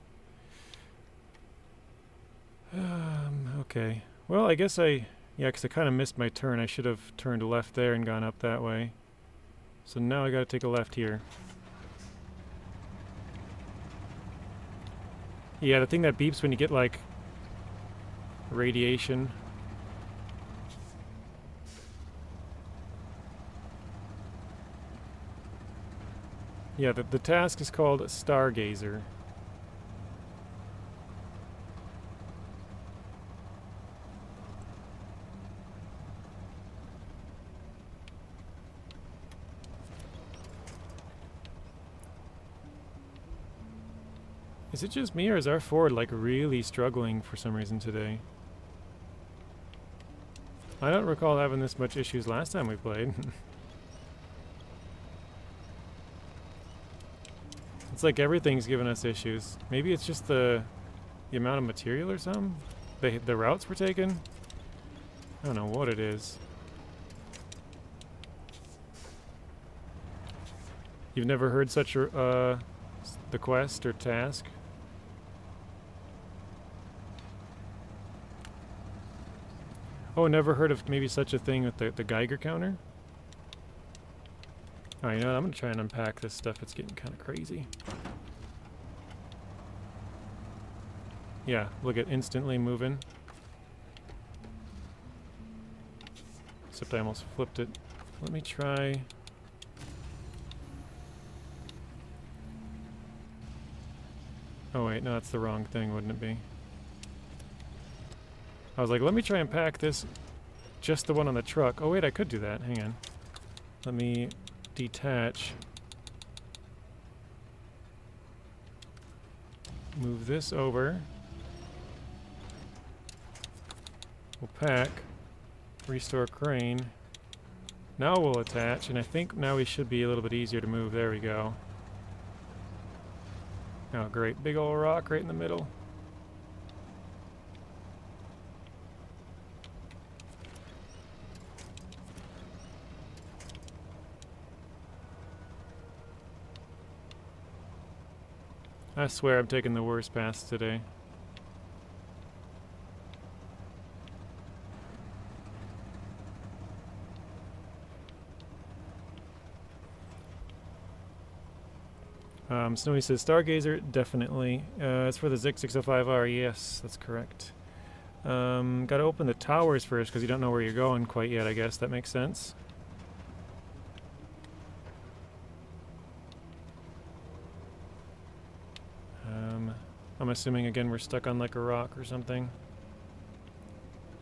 Okay. Well, I guess yeah, because I kind of missed my turn. I should have turned left there and gone up that way. So now I gotta take a left here. Yeah, the thing that beeps when you get, like, radiation. Yeah, the task is called Stargazer. Is it just me, or is our Ford, like, really struggling for some reason today? I don't recall having this much issues last time we played. It's like everything's giving us issues. Maybe it's just the amount of material or something? The routes we're taking? I don't know what it is. You've never heard such a, the quest or task? Oh, never heard of maybe such a thing with the Geiger counter? Alright, you know what? I'm going to try and unpack this stuff. It's getting kind of crazy. Yeah, look at instantly moving. Except I almost flipped it. Let me try. Oh wait, no, that's the wrong thing, wouldn't it be? I was like, let me try and pack this, just the one on the truck. Oh wait, I could do that. Hang on. Let me detach. Move this over. We'll pack. Restore crane. Now we'll attach, and I think now we should be a little bit easier to move. There we go. Oh great, big old rock right in the middle. I swear I'm taking the worst paths today. Snowy says, Stargazer, definitely. As for the ZIC605R, yes, that's correct. Gotta open the towers first, because you don't know where you're going quite yet, I guess. That makes sense. I'm assuming, again, we're stuck on, like, a rock or something.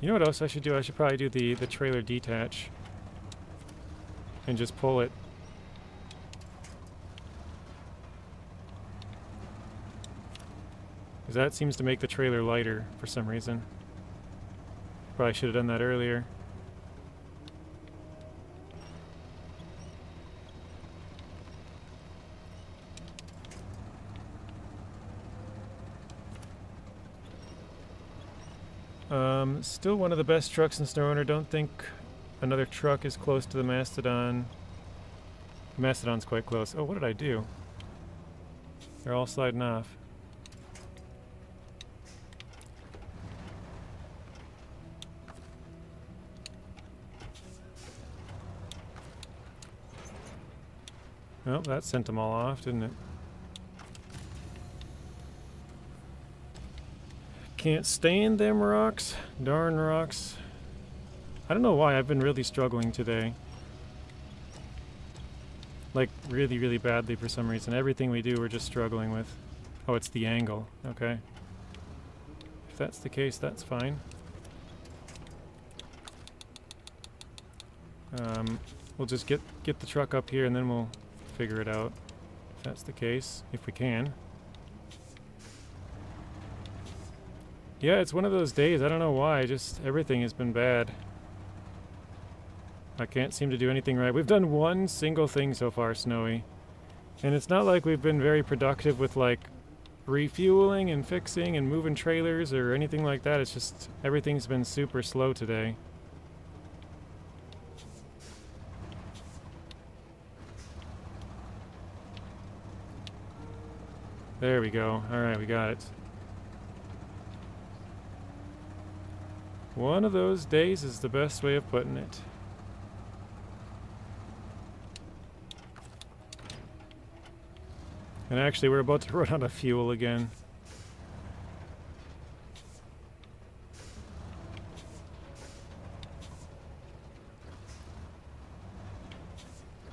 You know what else I should do? I should probably do the trailer detach. And just pull it. Because that seems to make the trailer lighter for some reason. Probably should have done that earlier. Still one of the best trucks in SnowRunner. Don't think another truck is close to the Mastodon. The Mastodon's quite close. Oh, what did I do? They're all sliding off. Oh, that sent them all off, didn't it? Can't stand them rocks. Darn rocks. I don't know why I've been really struggling today. Like, really, really badly for some reason. Everything we do, we're just struggling with. Oh, it's the angle. Okay. If that's the case, that's fine. We'll just get the truck up here and then we'll figure it out. If that's the case, if we can. Yeah, it's one of those days. I don't know why. Just everything has been bad. I can't seem to do anything right. We've done one single thing so far, Snowy. And it's not like we've been very productive with, like, refueling and fixing and moving trailers or anything like that. It's just everything's been super slow today. There we go. Alright, we got it. One of those days is the best way of putting it. And actually, we're about to run out of fuel again.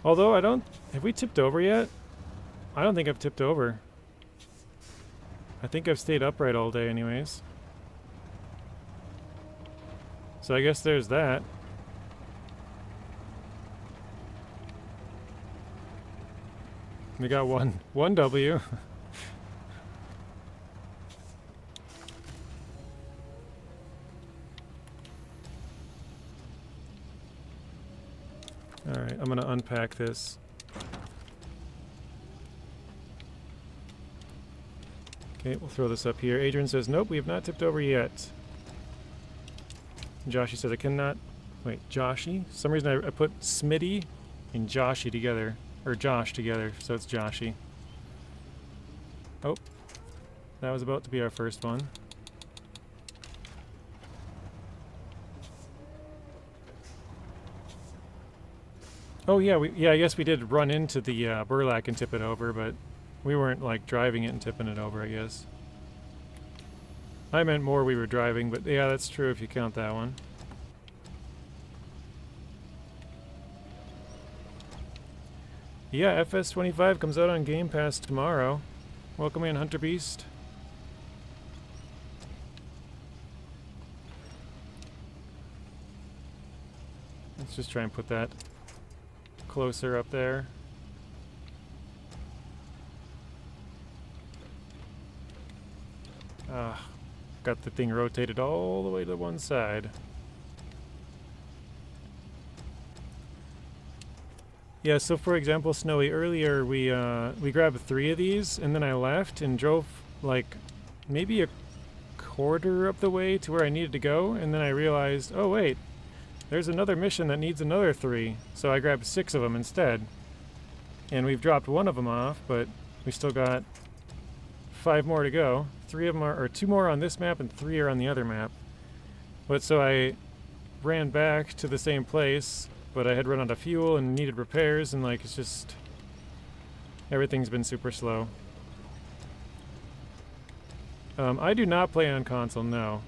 Although, I don't... Have we tipped over yet? I don't think I've tipped over. I think I've stayed upright all day anyways. So I guess there's that. We got one W. Alright, I'm gonna unpack this. Okay, we'll throw this up here. Adrian says, nope, we have not tipped over yet. Joshy says I cannot... Wait, Joshy? For some reason I put Smitty and Joshy together. Or Josh together, so it's Joshy. Oh. That was about to be our first one. Oh yeah, I guess we did run into the burlak and tip it over, but we weren't like driving it and tipping it over, I guess. I meant more we were driving, but yeah, that's true if you count that one. Yeah, FS25 comes out on Game Pass tomorrow. Welcome in, Hunter Beast. Let's just try and put that closer up there. Got the thing rotated all the way to one side. Yeah, so for example, Snowy, earlier we grabbed 3 of these, and then I left and drove like maybe a quarter of the way to where I needed to go, and then I realized, oh wait, there's another mission that needs another 3, so I grabbed 6 of them instead. And we've dropped 1 of them off, but we still got 5 more to go. 3 of them are, or 2 more on this map and 3 are on the other map. But so I ran back to the same place, but I had run out of fuel and needed repairs, and like it's just everything's been super slow. I do not play on console, no,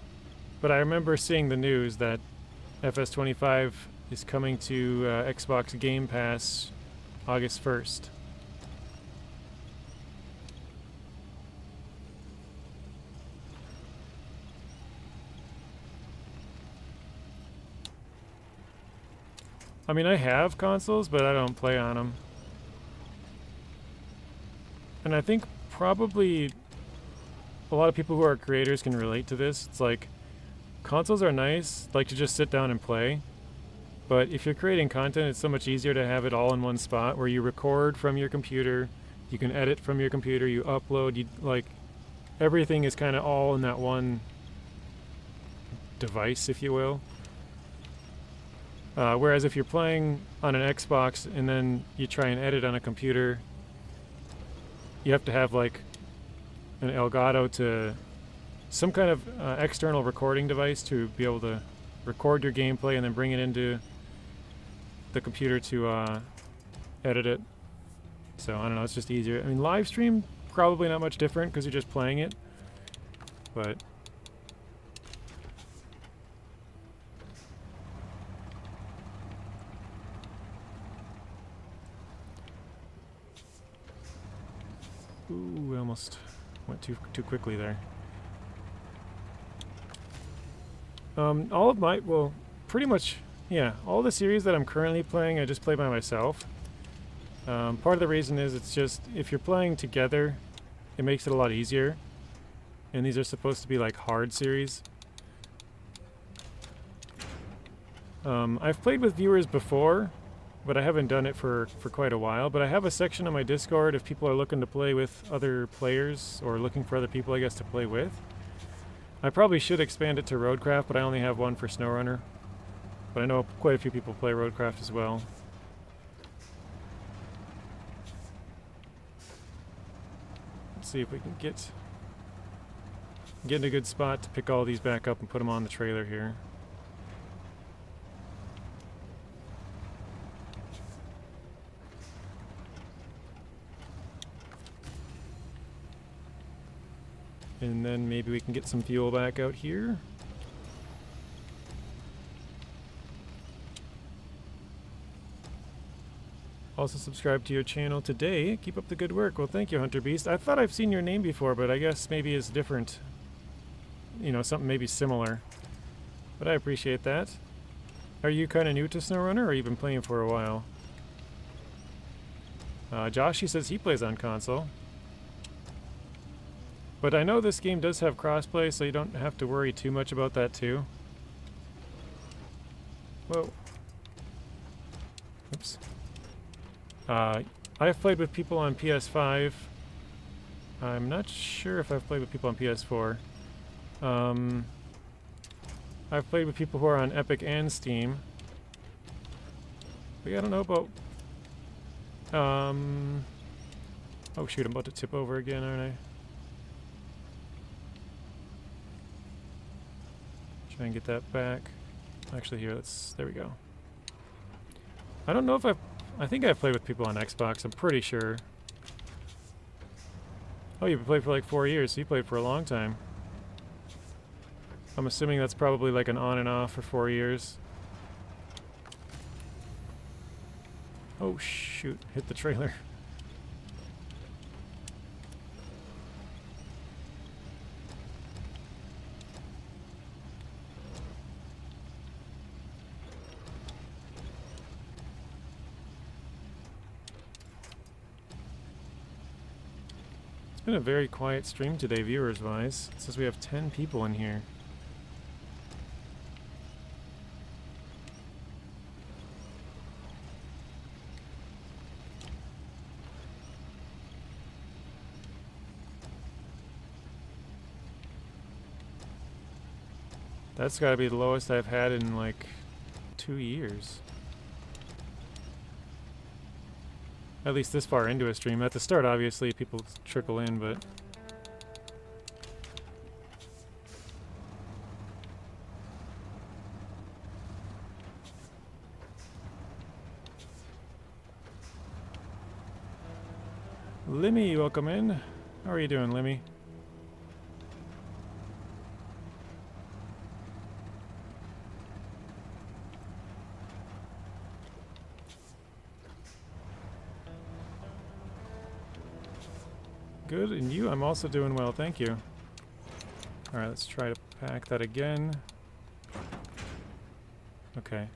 but I remember seeing the news that FS25 is coming to Xbox Game Pass August 1st. I mean, I have consoles, but I don't play on them. And I think probably a lot of people who are creators can relate to this. It's like, consoles are nice, like to just sit down and play. But if you're creating content, it's so much easier to have it all in one spot where you record from your computer, you can edit from your computer, you upload, you like everything is kind of all in that one device, if you will. Whereas if you're playing on an Xbox and then you try and edit on a computer, you have to have like an Elgato to some kind of external recording device to be able to record your gameplay and then bring it into the computer to edit it. So I don't know, it's just easier. I mean, live stream probably not much different because you're just playing it, but ooh, we almost went too quickly there. All of my, well, pretty much, yeah, all the series that I'm currently playing, I just play by myself. Part of the reason is it's just, if you're playing together, it makes it a lot easier. And these are supposed to be like hard series. I've played with viewers before, but I haven't done it for quite a while. But I have a section on my Discord if people are looking to play with other players, or looking for other people, I guess, to play with. I probably should expand it to Roadcraft, but I only have one for SnowRunner. But I know quite a few people play Roadcraft as well. Let's see if we can get in a good spot to pick all these back up and put them on the trailer here. And then maybe we can get some fuel back out here. Also subscribe to your channel today. Keep up the good work. Well, thank you, Hunter Beast. I thought I've seen your name before, but I guess maybe it's different. You know, something maybe similar. But I appreciate that. Are you kind of new to SnowRunner, or you been playing for a while? Josh, he says he plays on console. But I know this game does have crossplay, so you don't have to worry too much about that too. Whoa. Oops. I've played with people on PS5. I'm not sure if I've played with people on PS4. I've played with people who are on Epic and Steam. But yeah, I don't know about... oh shoot, I'm about to tip over again, aren't I? Try and get that back. Actually, here, there we go. I don't know if I think I've played with people on Xbox, I'm pretty sure. Oh, you've played for like 4 years, so you played for a long time. I'm assuming that's probably like an on and off for 4 years. Oh shoot, hit the trailer. It's been a very quiet stream today, viewers-wise. It says we have 10 people in here. That's gotta be the lowest I've had in like 2 years. At least this far into a stream. At the start, obviously, people trickle in, but... Limmy, welcome in. How are you doing, Limmy? Good, and you? I'm also doing well, thank you. Alright, let's try to pack that again. Okay.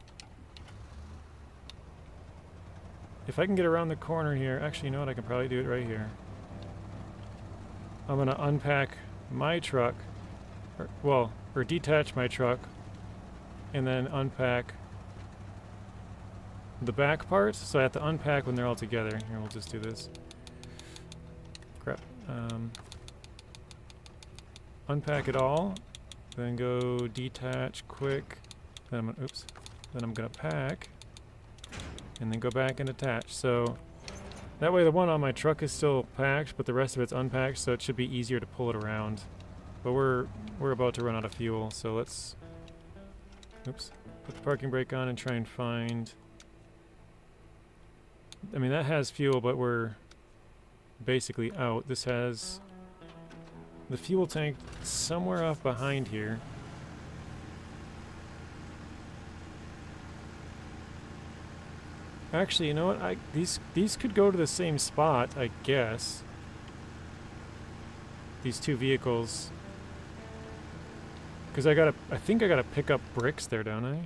If I can get around the corner here, actually, you know what, I can probably do it right here. I'm gonna unpack my truck, or detach my truck, and then unpack the back parts, so I have to unpack when they're all together. Here, we'll just do this. Crap. Unpack it all, then go detach quick, then I'm gonna, oops, then I'm gonna pack, and then go back and attach. So that way the one on my truck is still packed, but the rest of it's unpacked, so it should be easier to pull it around. But we're about to run out of fuel, so let's, oops, put the parking brake on and try and find, I mean that has fuel, but we're basically out. This has the fuel tank somewhere off behind here. Actually, you know what? These could go to the same spot, I guess. These two vehicles. Because I think I gotta pick up bricks there, don't I?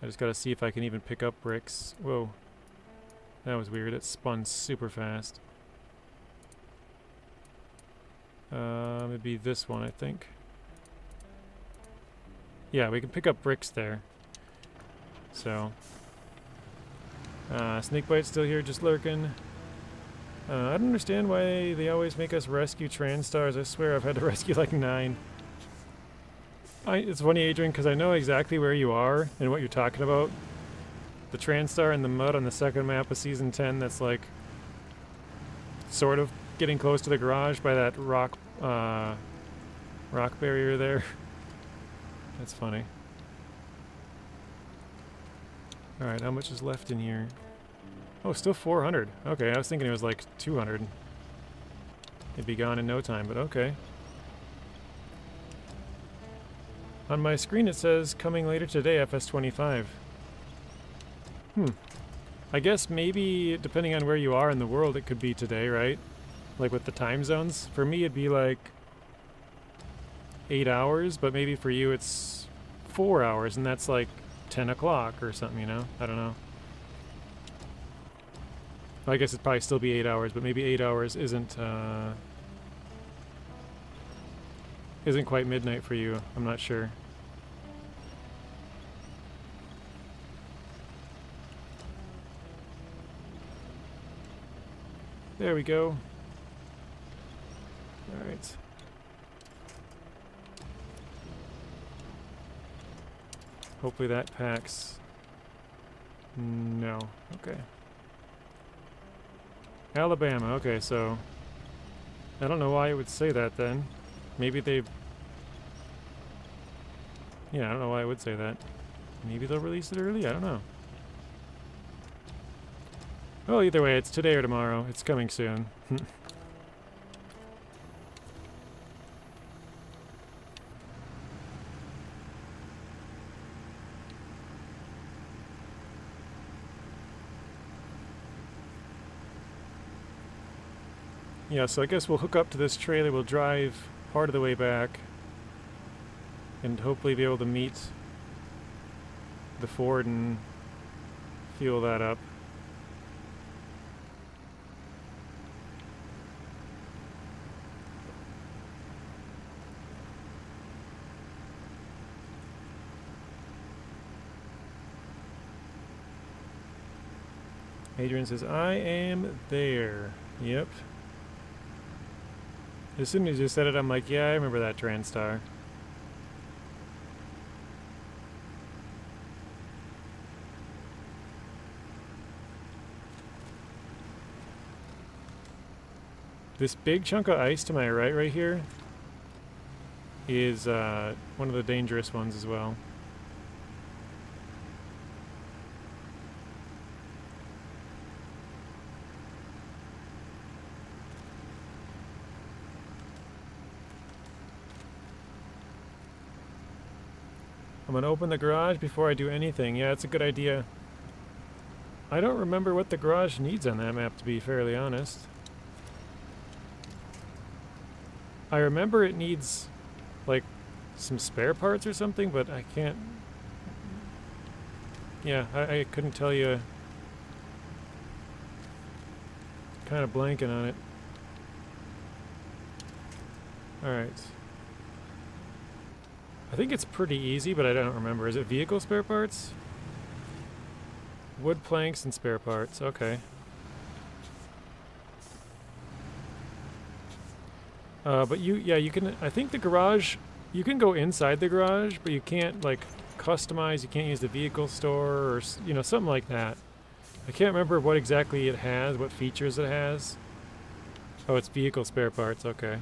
I just gotta see if I can even pick up bricks. Whoa. That was weird. It spun super fast. It'd be this one, I think. Yeah, we can pick up bricks there. So. Snakebite's still here, just lurking. I don't understand why they always make us rescue Transtars. I swear I've had to rescue like 9. It's funny, Adrian, because I know exactly where you are and what you're talking about. The Transtar in the mud on the second map of Season 10 that's like sort of getting close to the garage by that rock barrier there. That's funny. Alright, how much is left in here? Oh, still 400. Okay, I was thinking it was like 200. It'd be gone in no time, but okay. On my screen it says coming later today, FS25. I guess maybe, depending on where you are in the world, it could be today, right? Like with the time zones. For me it'd be like 8 hours, but maybe for you it's 4 hours, and that's like 10 o'clock or something, you know? I don't know. Well, I guess it'd probably still be 8 hours, but maybe 8 hours isn't quite midnight for you. I'm not sure. There we go. Alright. Hopefully that packs. No. Okay. Alabama. Okay, so I don't know why it would say that then. Maybe they... Yeah, I don't know why I would say that. Maybe they'll release it early? I don't know. Well, either way, it's today or tomorrow. It's coming soon. Yeah, so I guess we'll hook up to this trailer, we'll drive part of the way back, and hopefully be able to meet the Ford and fuel that up. Adrian says, I am there. Yep. As soon as you said it, I'm like, yeah, I remember that TranStar. This big chunk of ice to my right here, is one of the dangerous ones as well. I'm gonna open the garage before I do anything. Yeah, it's a good idea. I don't remember what the garage needs on that map, to be fairly honest. I remember it needs, like, some spare parts or something, but I can't... Yeah, I couldn't tell you. Kind of blanking on it. Alright. I think it's pretty easy, but I don't remember. Is it vehicle spare parts? Wood planks and spare parts. Okay. But you can, I think the garage, you can go inside the garage, but you can't, like, customize, you can't use the vehicle store, or, you know, something like that. I can't remember what exactly it has, what features it has. Oh, it's vehicle spare parts, okay.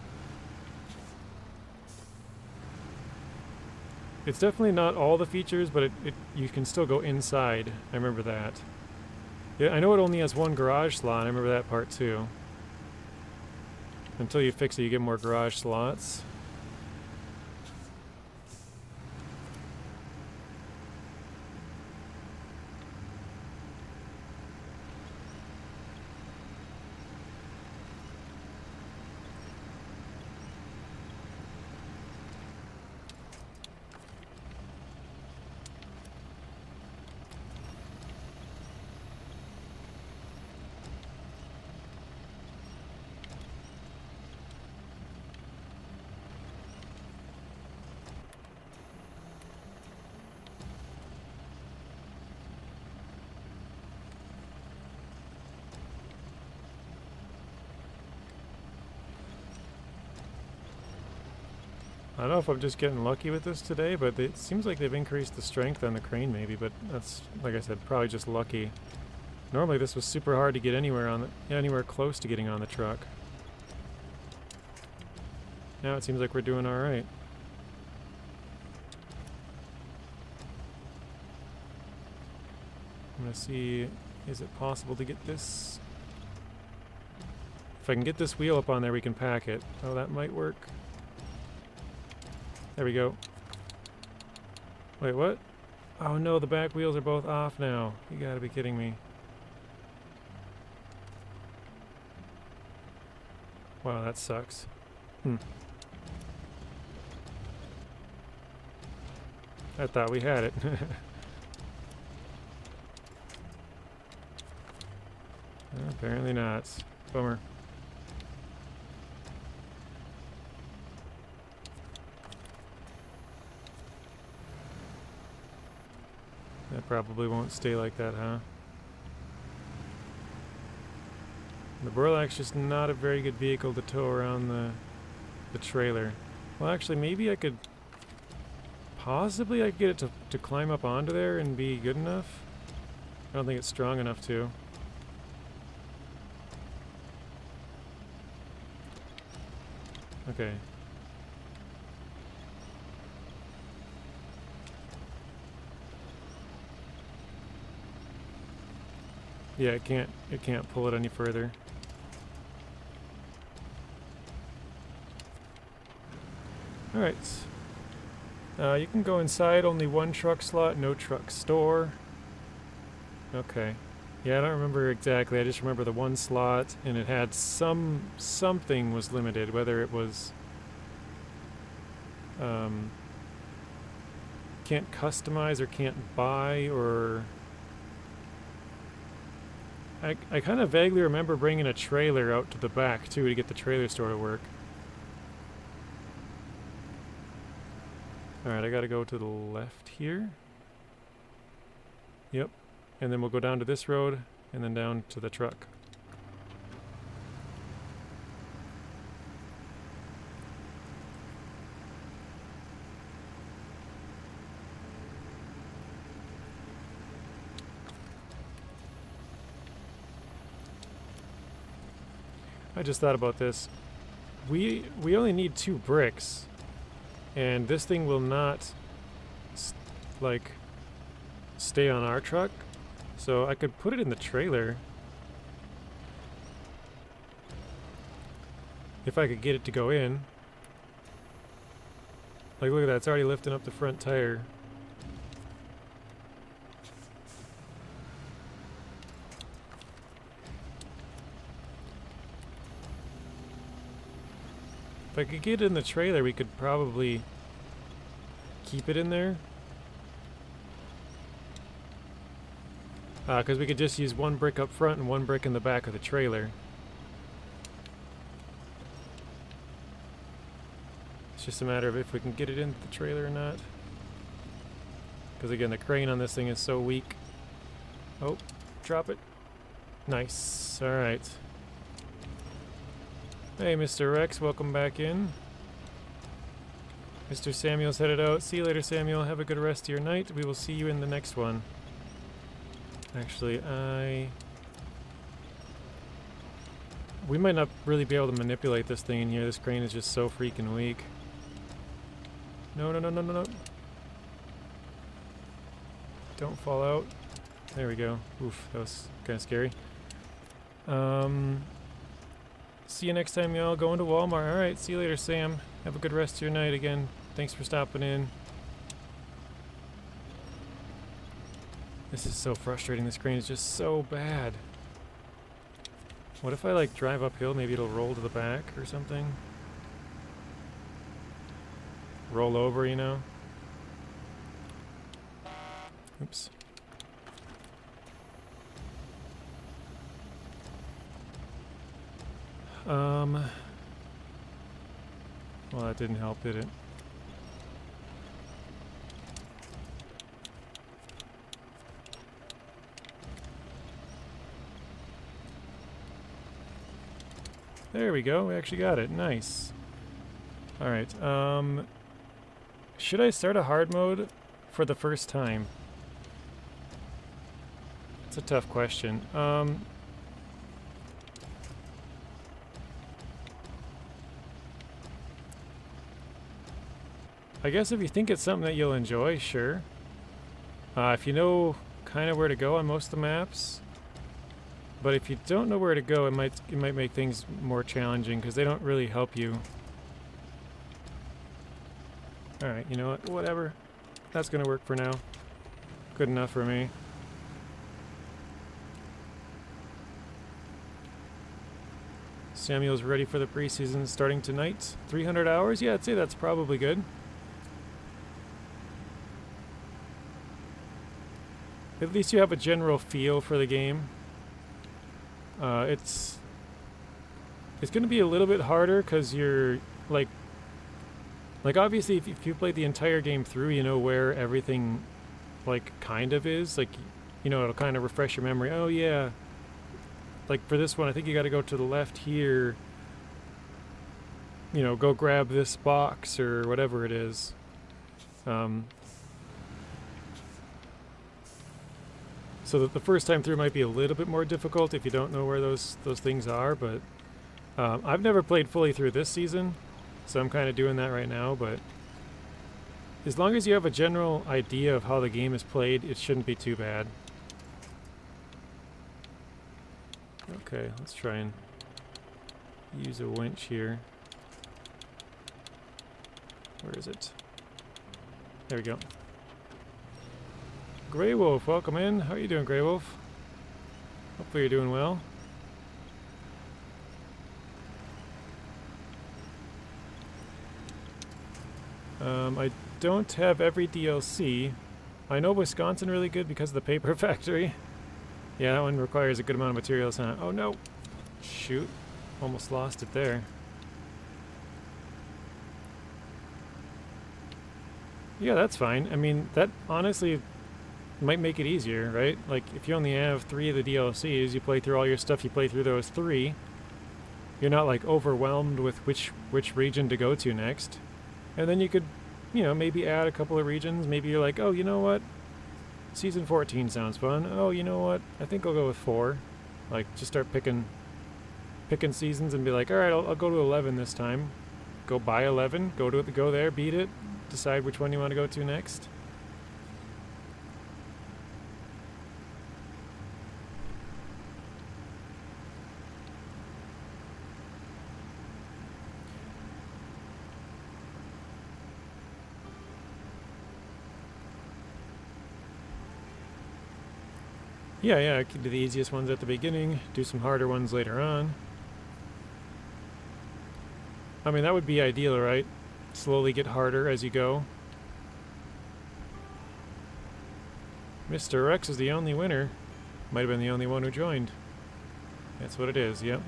It's definitely not all the features, but you can still go inside. I remember that. Yeah, I know it only has one garage slot, I remember that part too. Until you fix it, you get more garage slots. I don't know if I'm just getting lucky with this today, but it seems like they've increased the strength on the crane maybe, but that's, like I said, probably just lucky. Normally this was super hard to get anywhere close to getting on the truck. Now it seems like we're doing alright. I'm gonna see, is it possible to get this? If I can get this wheel up on there, we can pack it. Oh, that might work. There we go. Wait, what? Oh no, the back wheels are both off now. You gotta be kidding me. Wow, that sucks. I thought we had it. Apparently not. Bummer. That probably won't stay like that, huh? The burlak's just not a very good vehicle to tow around the trailer. Well, actually, maybe I could... Possibly I could get it to climb up onto there and be good enough. I don't think it's strong enough to. Okay. Yeah, it can't pull it any further. Alright. You can go inside, only one truck slot, no truck store. Okay. Yeah, I don't remember exactly. I just remember the one slot, and it had something was limited, whether it was um, can't customize or can't buy, or I kind of vaguely remember bringing a trailer out to the back too to get the trailer store to work. All right, I gotta go to the left here. Yep, and then we'll go down to this road and then down to the truck. I just thought about this. We only need 2 bricks, and this thing will not like stay on our truck, so I could put it in the trailer if I could get it to go in. Like, look at that, it's already lifting up the front tire. If I could get it in the trailer, we could probably keep it in there. Because we could just use 1 brick up front and 1 brick in the back of the trailer. It's just a matter of if we can get it into the trailer or not. Because again, the crane on this thing is so weak. Oh, drop it. Nice. Alright. Hey, Mr. Rex, welcome back in. Mr. Samuel's headed out. See you later, Samuel. Have a good rest of your night. We will see you in the next one. Actually, we might not really be able to manipulate this thing in here. This crane is just so freaking weak. No, no, no, no, no, no. Don't fall out. There we go. Oof, that was kind of scary. See you next time, y'all. Going to Walmart. Alright, see you later, Sam. Have a good rest of your night again. Thanks for stopping in. This is so frustrating. This crane is just so bad. What if I, like, drive uphill? Maybe it'll roll to the back or something? Roll over, you know? Oops. Well, that didn't help, did it? There we go, we actually got it. Nice. Alright, should I start a hard mode for the first time? It's a tough question. I guess if you think it's something that you'll enjoy, sure. If you know kind of where to go on most of the maps. But if you don't know where to go, it might make things more challenging because they don't really help you. Alright, you know what? Whatever. That's gonna work for now. Good enough for me. Samuel's ready for the preseason starting tonight. 300 hours? Yeah, I'd say that's probably good. At least you have a general feel for the game. It's going to be a little bit harder because you're like obviously if you played the entire game through, you know where everything like kind of is. Like, you know, it'll kind of refresh your memory. Oh yeah, like for this one, I think you got to go to the left here. You know, go grab this box or whatever it is. So that the first time through might be a little bit more difficult if you don't know where those things are, but I've never played fully through this season, so I'm kind of doing that right now, but as long as you have a general idea of how the game is played, it shouldn't be too bad. Okay, let's try and use a winch here. Where is it? There we go. Grey Wolf, welcome in. How are you doing, Grey Wolf? Hopefully you're doing well. I don't have every DLC. I know Wisconsin really good because of the paper factory. Yeah, that one requires a good amount of materials, huh? Oh no! Shoot. Almost lost it there. Yeah, that's fine. I mean, that honestly might make it easier, right? Like, if you only have 3 of the DLCs, you play through all your stuff, you play through those 3. You're not, like, overwhelmed with which region to go to next. And then you could, you know, maybe add a couple of regions. Maybe you're like, oh, you know what? Season 14 sounds fun. Oh, you know what? I think I'll go with 4. Like, just start picking seasons and be like, all right, I'll go to 11 this time. Go buy 11. Go there, beat it. Decide which one you want to go to next. Yeah, I could do the easiest ones at the beginning, do some harder ones later on. I mean, that would be ideal, right? Slowly get harder as you go. Mr. Rex is the only winner. Might have been the only one who joined. That's what it is, yep.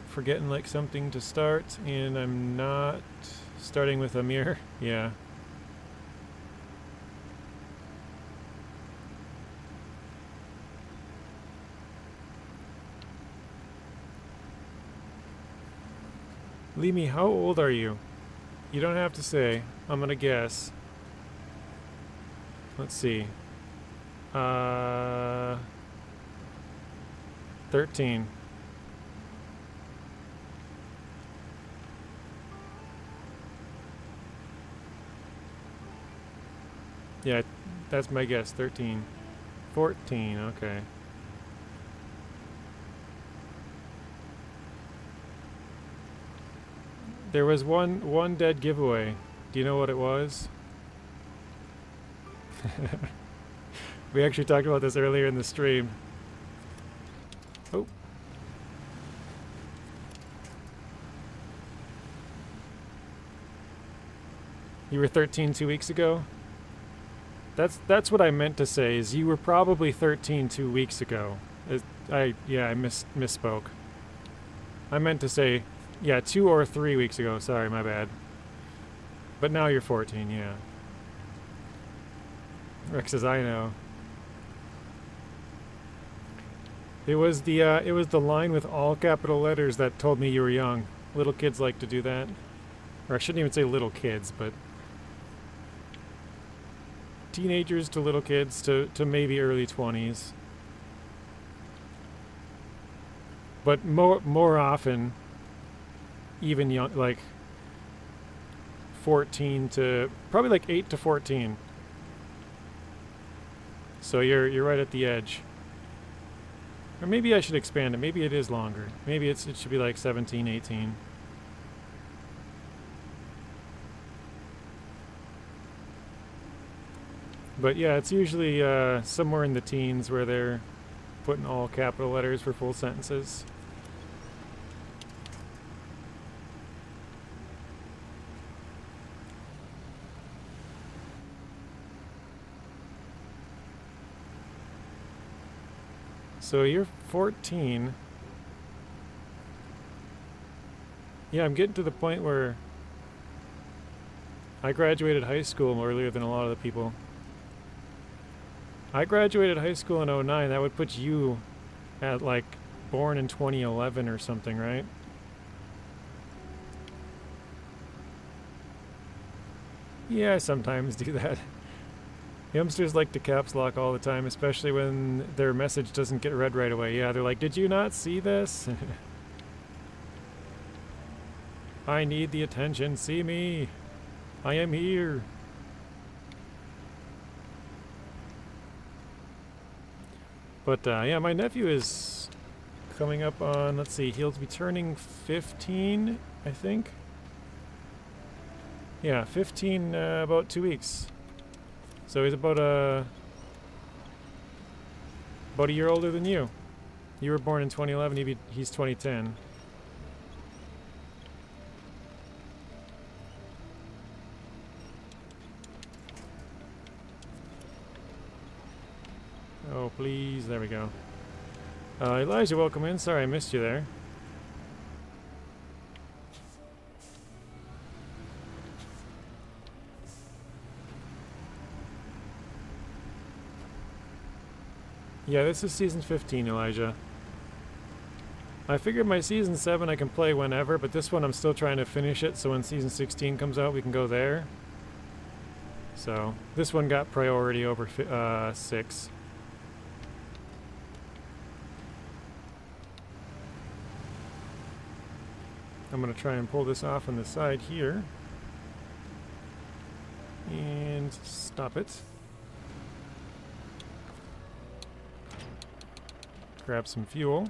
Forgetting like something to start, and I'm not starting with a mirror. Yeah. Leamy, how old are you? You don't have to say. I'm gonna guess. Let's see. 13. Yeah, that's my guess. 13. 14, okay. There was one dead giveaway. Do you know what it was? We actually talked about this earlier in the stream. Oh. You were 13 2 weeks ago? That's what I meant to say, is you were probably 13 2 weeks ago. I misspoke. I meant to say, yeah, 2 or 3 weeks ago. Sorry, my bad. But now you're 14, yeah. Rex says, I know. It was the line with all capital letters that told me you were young. Little kids like to do that. Or I shouldn't even say little kids, but teenagers to little kids to maybe early 20s. But more often, even young, like 14 to probably like 8 to 14. So you're right at the edge. Or maybe I should expand it. Maybe it is longer. Maybe it should be like 17, 18. But yeah, it's usually somewhere in the teens where they're putting all capital letters for full sentences. So you're 14. Yeah, I'm getting to the point where I graduated high school earlier than a lot of the people. I graduated high school in 09. That would put you at like born in 2011 or something, right? Yeah, I sometimes do that. Youngsters like to caps lock all the time, especially when their message doesn't get read right away. Yeah, they're like, did you not see this? I need the attention. See me. I am here. But yeah, my nephew is coming up on, let's see, he'll be turning 15, I think. Yeah, 15 about 2 weeks. So he's about About a year older than you. You were born in 2011, he's 2010. Oh, please. There we go. Elijah, welcome in. Sorry I missed you there. Yeah, this is season 15, Elijah. I figured my season 7 I can play whenever, but this one I'm still trying to finish it, so when season 16 comes out we can go there. So, this one got priority over 6. I'm going to try and pull this off on the side here. And stop it. Grab some fuel.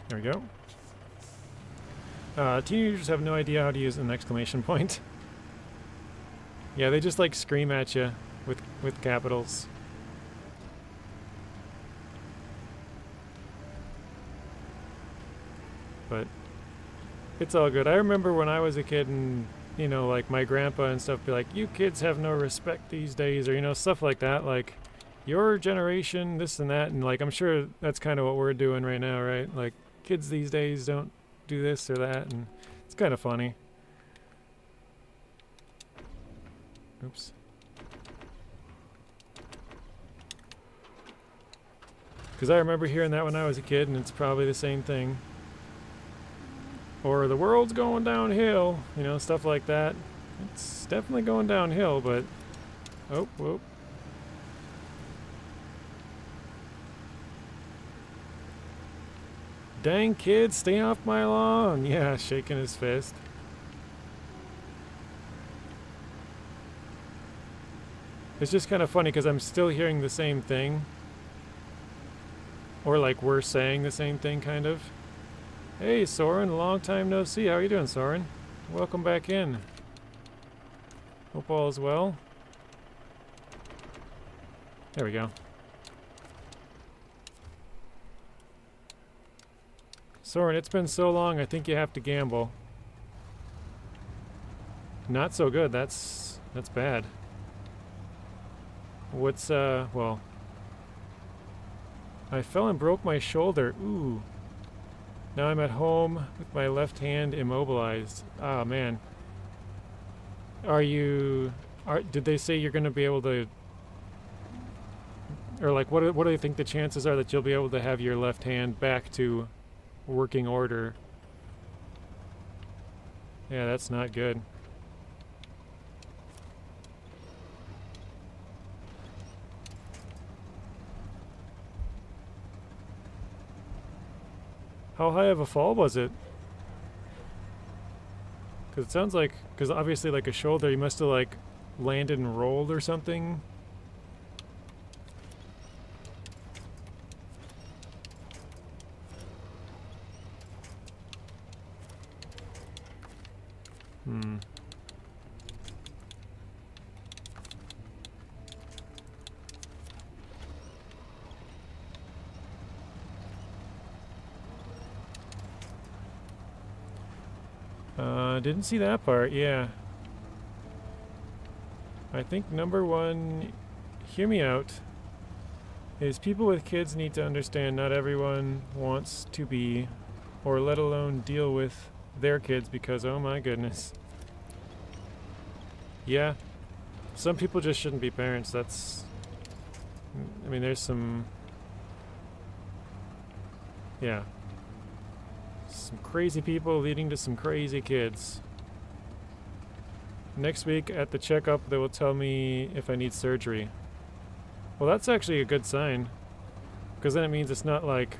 There we go. Teenagers have no idea how to use an exclamation point. Yeah, they just like scream at you with capitals. But it's all good. I remember when I was a kid and, you know, like my grandpa and stuff be like, you kids have no respect these days, or, you know, stuff like that. Like, your generation, this and that. And, like, I'm sure that's kind of what we're doing right now, right? Like, kids these days don't do this or that. And it's kind of funny. Oops. Because I remember hearing that when I was a kid, and it's probably the same thing. Or the world's going downhill, you know, stuff like that. It's definitely going downhill, but... Oh, whoop. Dang kid, stay off my lawn. Yeah, shaking his fist. It's just kind of funny because I'm still hearing the same thing. Or like we're saying the same thing, kind of. Hey, Soren, long time no see. How are you doing, Soren? Welcome back in. Hope all is well. There we go. Soren, it's been so long, I think you have to gamble. Not so good, that's bad. What's, well... I fell and broke my shoulder. Ooh. Now I'm at home with my left hand immobilized. Ah, man. Did they say you're going to be able to... Or like, what do you think the chances are that you'll be able to have your left hand back to working order? Yeah, that's not good. How high of a fall was it? Because it sounds like... Because obviously like a shoulder, you must have like landed and rolled or something. Didn't see that part, yeah. I think number one, hear me out, is people with kids need to understand not everyone wants to be, or let alone deal with their kids because, oh my goodness. Yeah, some people just shouldn't be parents. That's, I mean, there's some, yeah. Some crazy people leading to some crazy kids. Next week at the checkup, they will tell me if I need surgery. Well, that's actually a good sign. Because then it means it's not like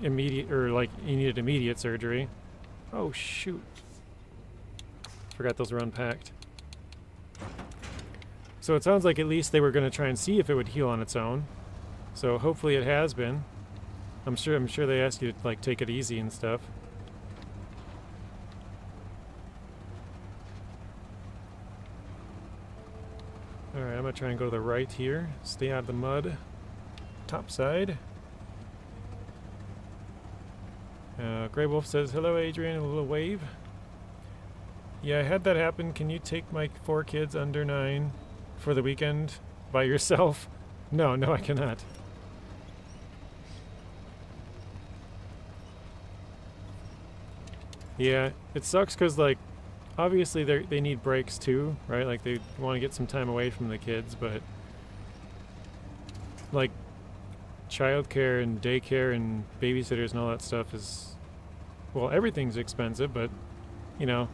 immediate, or like you needed immediate surgery. Oh, shoot. Forgot those were unpacked. So it sounds like at least they were going to try and see if it would heal on its own. So hopefully it has been. I'm sure they asked you to like take it easy and stuff. Alright, I'm gonna try and go to the right here. Stay out of the mud. top side. Grey Wolf says, hello Adrian, a little wave. Yeah, I had that happen. Can you take my 4 kids under 9 for the weekend by yourself? No, I cannot. Yeah, it sucks because, like, obviously they need breaks too, right? Like, they want to get some time away from the kids, but, like, childcare and daycare and babysitters and all that stuff is, well, everything's expensive, but, you know,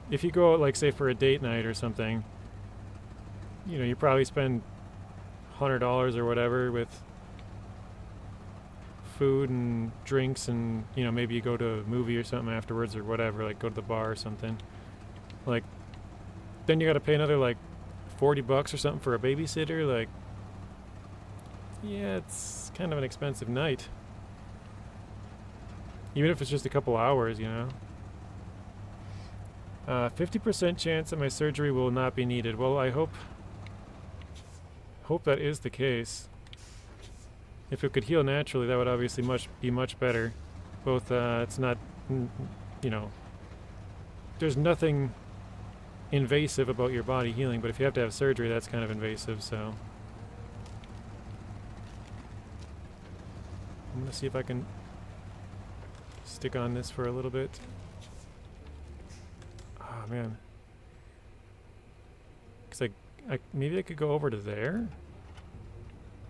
if you go out, like, say, for a date night or something, you know, you probably spend $100 or whatever with food and drinks, and, you know, maybe you go to a movie or something afterwards or whatever, like go to the bar or something. Like, then you got to pay another, like, $40 or something for a babysitter. Like, yeah, it's kind of an expensive night. Even if it's just a couple hours, you know. 50% chance that my surgery will not be needed. Well, I hope that is the case. If it could heal naturally, that would obviously be much better. Both, it's not, you know, there's nothing invasive about your body healing, but if you have to have surgery, that's kind of invasive, so. I'm gonna see if I can stick on this for a little bit. Oh man. Cause maybe I could go over to there?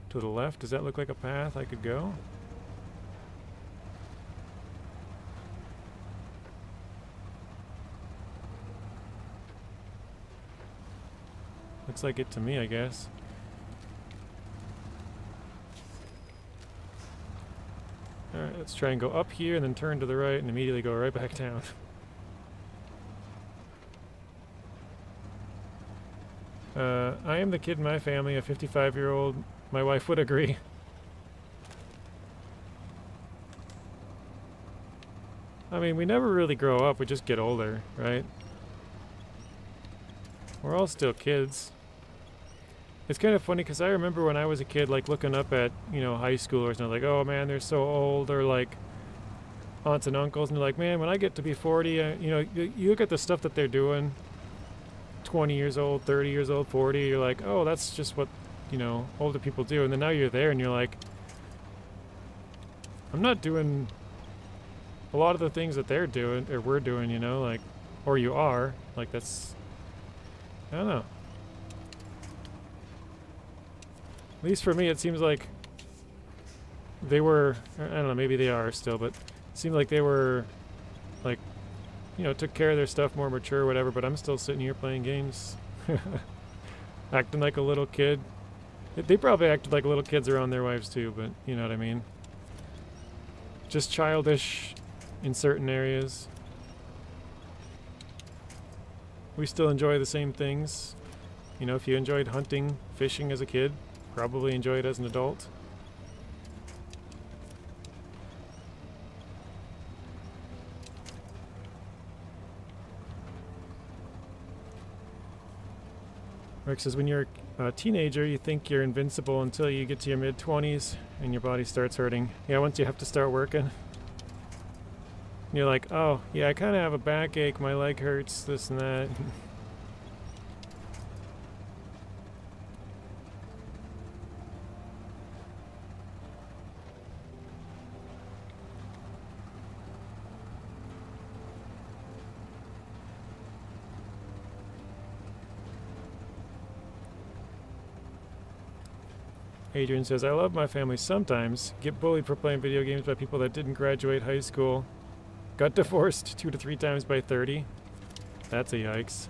To the left? Does that look like a path I could go? Looks like it to me, I guess. Alright, let's try and go up here and then turn to the right and immediately go right back down. I am the kid in my family, a 55-year-old. My wife would agree. I mean, we never really grow up, we just get older, right? We're all still kids. It's kind of funny because I remember when I was a kid, like, looking up at, you know, high schoolers, and I'm like, oh man, they're so old, or like aunts and uncles, and they're like, man, when I get to be 40, you know, you look at the stuff that they're doing, 20 years old, 30 years old, 40, you're like, oh, that's just what, you know, older people do. And then now you're there and you're like, I'm not doing a lot of the things that they're doing, or we're doing, you know, like, or you are, like, that's, I don't know. At least for me, it seems like they were, I don't know, maybe they are still, but it seemed like they were, like, you know, took care of their stuff, more mature, whatever, but I'm still sitting here playing games. Acting like a little kid. They probably acted like little kids around their wives too, but you know what I mean. Just childish in certain areas. We still enjoy the same things. You know, if you enjoyed hunting, fishing as a kid, probably enjoy it as an adult. Rick says, when you're a teenager, you think you're invincible until you get to your mid-20s and your body starts hurting. Yeah, once you have to start working. And you're like, oh, yeah, I kind of have a backache, my leg hurts, this and that. Adrian says, I love my family sometimes. Get bullied for playing video games by people that didn't graduate high school. Got divorced 2 to 3 times by 30. That's a yikes.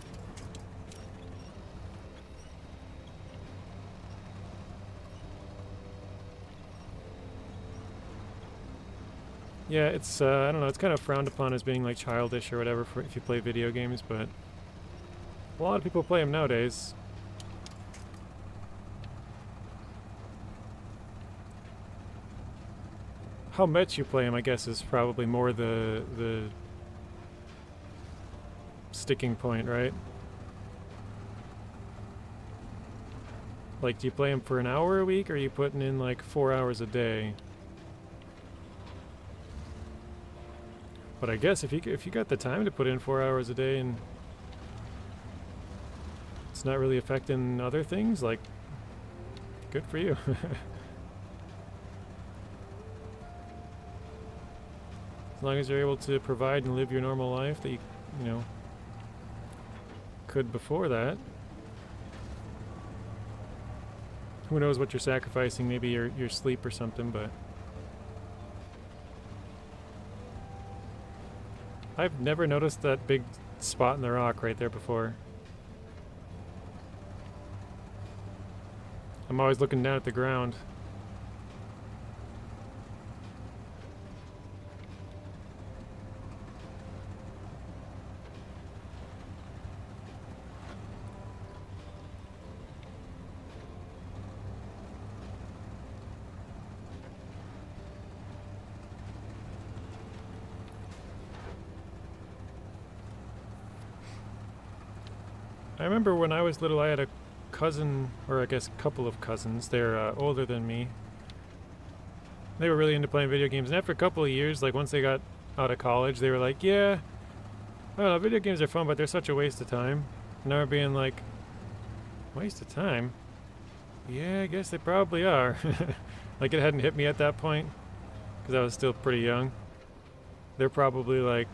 Yeah, it's, I don't know, it's kind of frowned upon as being like childish or whatever for if you play video games, but a lot of people play them nowadays. How much you play them, I guess, is probably more the sticking point, right? Like, do you play them for an hour a week, or are you putting in like 4 hours a day? But I guess if you got the time to put in 4 hours a day and it's not really affecting other things, like, good for you. As long as you're able to provide and live your normal life that you know, could before that. Who knows what you're sacrificing, maybe your sleep or something, but I've never noticed that big spot in the rock right there before. I'm always looking down at the ground. I remember when I was little, I had a cousin, or I guess a couple of cousins. They're older than me. They were really into playing video games, and after a couple of years, like once they got out of college, they were like, yeah, I don't know, video games are fun, but they're such a waste of time. And I remember being like, waste of time? Yeah, I guess they probably are. Like, it hadn't hit me at that point, because I was still pretty young. They're probably like,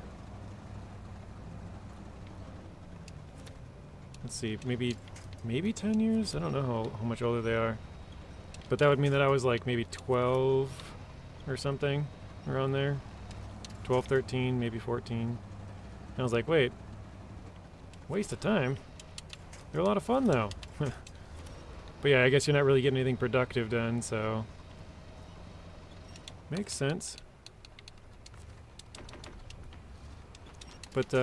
let's see, maybe 10 years? I don't know how much older they are. But that would mean that I was like maybe 12 or something, around there. 12, 13, maybe 14. And I was like, wait, waste of time? They're a lot of fun though. But yeah, I guess you're not really getting anything productive done, so makes sense. But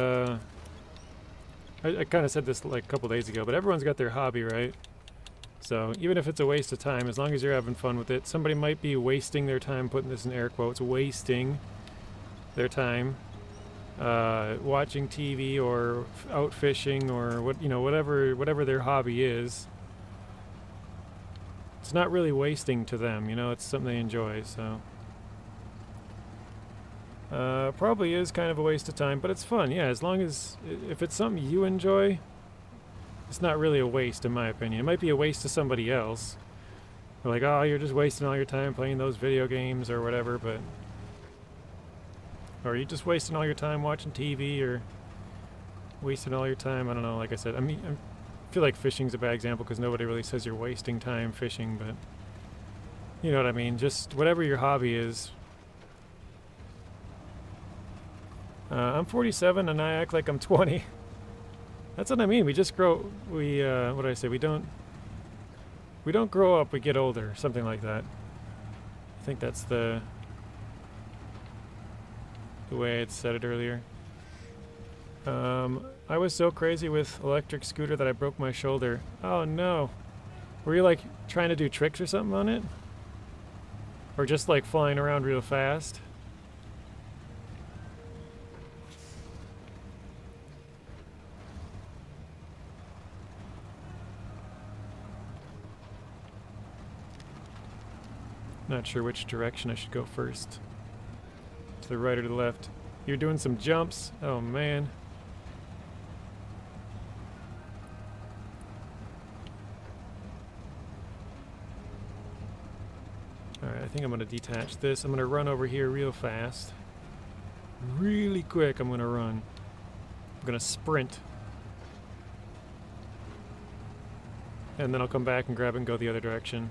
I kind of said this like a couple days ago, but everyone's got their hobby, right? So even if it's a waste of time, as long as you're having fun with it, somebody might be wasting their time, putting this in air quotes, wasting their time watching TV or out fishing or whatever their hobby is. It's not really wasting to them, it's something they enjoy, so probably is kind of a waste of time, but it's fun. Yeah, as long as if it's something you enjoy, it's not really a waste in my opinion. It might be a waste to somebody else. They're like, oh, you're just wasting all your time playing those video games or whatever, but or you're just wasting all your time watching TV or wasting all your time, I don't know, like I said, I feel like fishing's a bad example because nobody really says you're wasting time fishing, but you know what I mean, just whatever your hobby is. I'm 47 and I act like I'm 20. That's what I mean. We just grow. What do I say? We don't grow up. We get older. Something like that. I think that's the way I had said it earlier. I was so crazy with electric scooter that I broke my shoulder. Oh no! Were you like trying to do tricks or something on it, or just like flying around real fast? Not sure which direction I should go first. To the right or to the left. You're doing some jumps. Oh man. Alright, I think I'm going to detach this. I'm going to run over here real fast. Really quick I'm going to run. I'm going to sprint. And then I'll come back and grab it and go the other direction.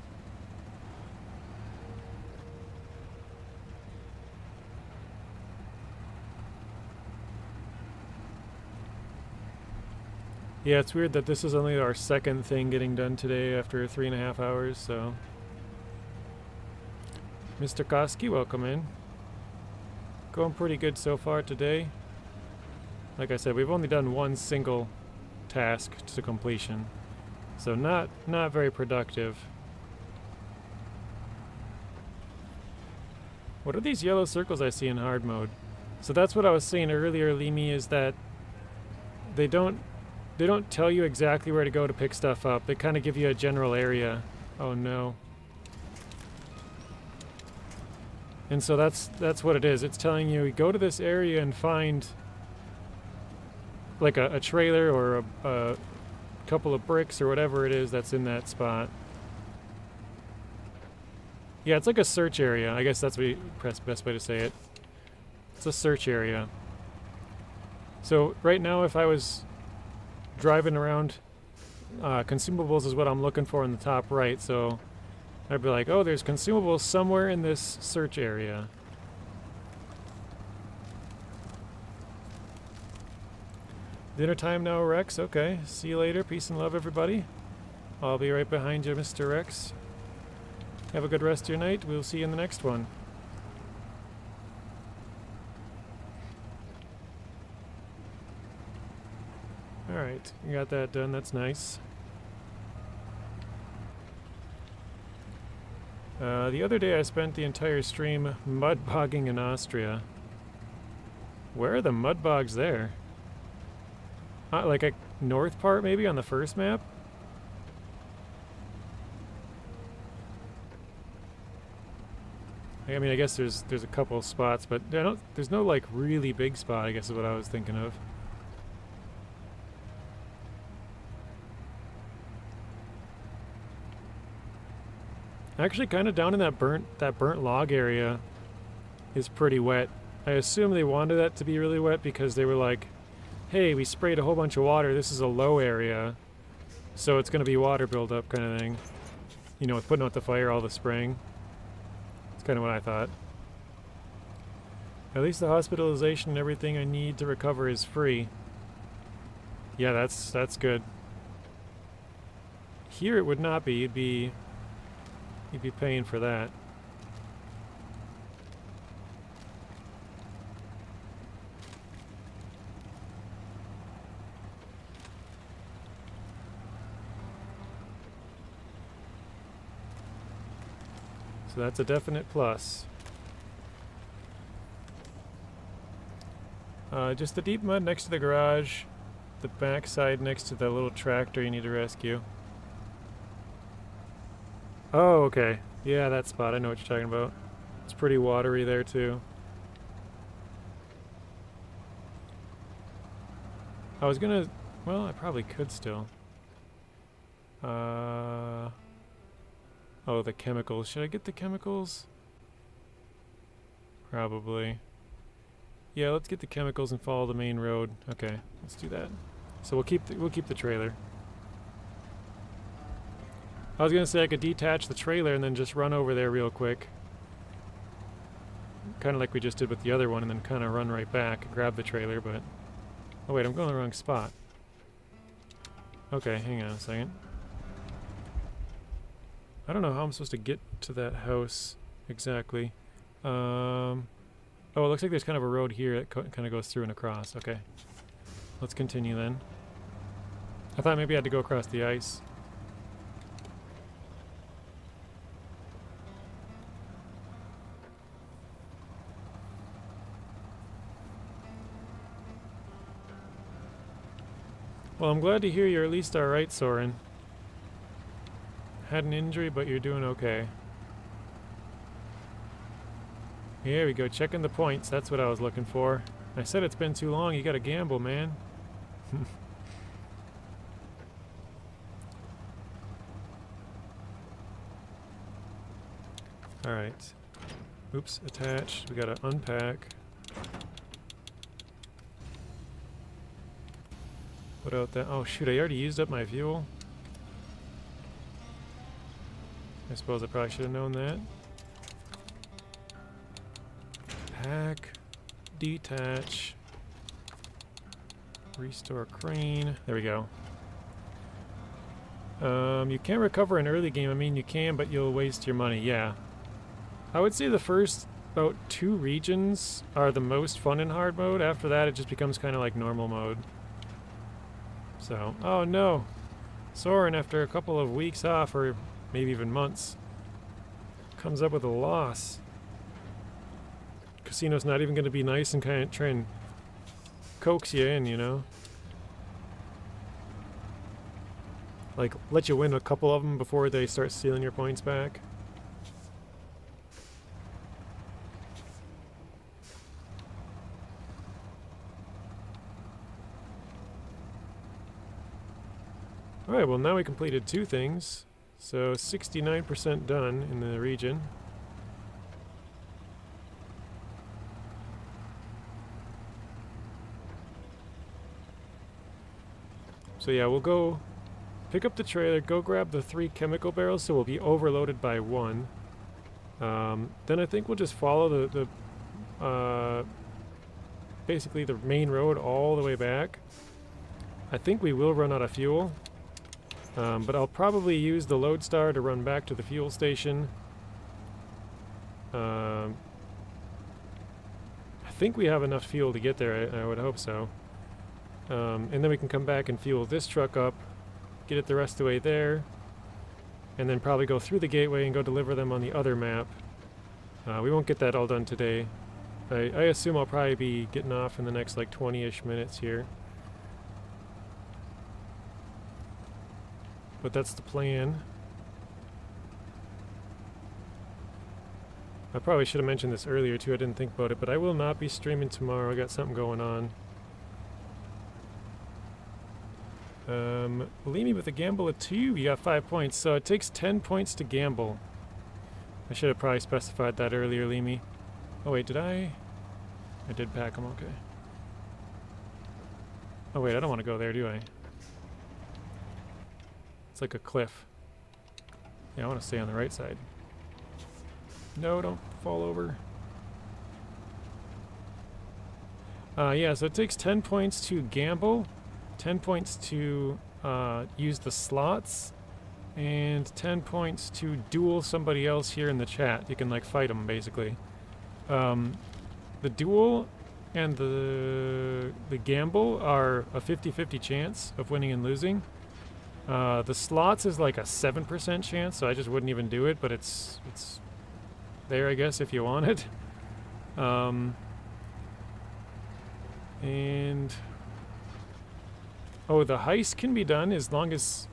Yeah, it's weird that this is only our second thing getting done today after 3.5 hours, so. Mr. Koski, welcome in. Going pretty good so far today. Like I said, we've only done one single task to completion, so not very productive. What are these yellow circles I see in hard mode? So that's what I was saying earlier, Limi, is that they they don't tell you exactly where to go to pick stuff up. They kind of give you a general area. Oh no. And so that's what it is. It's telling you go to this area and find like a trailer or a couple of bricks or whatever it is that's in that spot. Yeah, it's like a search area. I guess that's the best way to say it. It's a search area. So right now, if I was driving around, consumables is what I'm looking for in the top right. So I'd be like, oh, there's consumables somewhere in this search area. Dinner time now, Rex. Okay, see you later. Peace and love, everybody. I'll be right behind you, Mr. Rex. Have a good rest of your night. We'll see you in the next one. Alright, you got that done. That's nice. The other day I spent the entire stream mud bogging in Austria. Where are the mud bogs there? Like a north part maybe on the first map? I mean, I guess there's a couple of spots, but there's no like really big spot, I guess is what I was thinking of. Actually, kind of down in that burnt log area is pretty wet. I assume they wanted that to be really wet because they were like, hey, we sprayed a whole bunch of water. This is a low area, so it's going to be water buildup kind of thing. You know, with putting out the fire, all the spraying. That's kind of what I thought. At least the hospitalization and everything I need to recover is free. Yeah, that's good. Here it would not be. You'd be paying for that. So that's a definite plus. Just the deep mud next to the garage, the backside next to the little tractor you need to rescue. Oh, okay. Yeah, that spot. I know what you're talking about. It's pretty watery there, too. I was gonna... Well, I probably could still. Oh, the chemicals. Should I get the chemicals? Probably. Yeah, let's get the chemicals and follow the main road. Okay, let's do that. So we'll keep the trailer. I was gonna say I could detach the trailer and then just run over there real quick. Kind of like we just did with the other one, and then kind of run right back and grab the trailer, but... Oh wait, I'm going the wrong spot. Okay, hang on a second. I don't know how I'm supposed to get to that house exactly. Oh, it looks like there's kind of a road here that kind of goes through and across. Okay. Let's continue then. I thought maybe I had to go across the ice. Well, I'm glad to hear you're at least alright, Soren. Had an injury, but you're doing okay. Here we go, checking the points. That's what I was looking for. I said it's been too long. You gotta gamble, man. Alright. Oops, attached. We gotta unpack. Put out that... Oh shoot, I already used up my fuel. I suppose I probably should have known that. Pack. Detach. Restore crane. There we go. You can't recover an early game. I mean, you can, but you'll waste your money. Yeah. I would say the first about 2 regions are the most fun in hard mode. After that, it just becomes kind of like normal mode. So, oh no. Soren, after a couple of weeks off, or maybe even months, comes up with a loss. Casino's not even going to be nice and kind of try and coax you in, you know? like let you win a couple of them before they start stealing your points back. Alright, well now we completed 2 things. So 69% done in the region. So yeah, we'll go pick up the trailer, go grab the 3 chemical barrels, so we'll be overloaded by 1. Then I think we'll just follow the basically the main road all the way back. I think we will run out of fuel, but I'll probably use the Lodestar to run back to the fuel station. I think we have enough fuel to get there, I would hope so. And then we can come back and fuel this truck up, get it the rest of the way there, and then probably go through the gateway and go deliver them on the other map. We won't get that all done today. I assume I'll probably be getting off in the next like 20-ish minutes here. But that's the plan. I probably should have mentioned this earlier too, I didn't think about it, but I will not be streaming tomorrow. I got something going on. Leave me with a gamble of 2. You got 5 points, so it takes 10 points to gamble. I should have probably specified that earlier, Leamy. Oh wait, did I? I did pack them, okay. Oh wait, I don't want to go there, do I? It's like a cliff. Yeah, I want to stay on the right side. No, don't fall over. Yeah, so it takes 10 points to gamble, 10 points to use the slots, and 10 points to duel somebody else here in the chat. You can like fight them basically. The duel and the gamble are a 50-50 chance of winning and losing. The slots is like a 7% chance, so I just wouldn't even do it, but it's there, I guess, if you want it. And oh, the heist can be done as long as,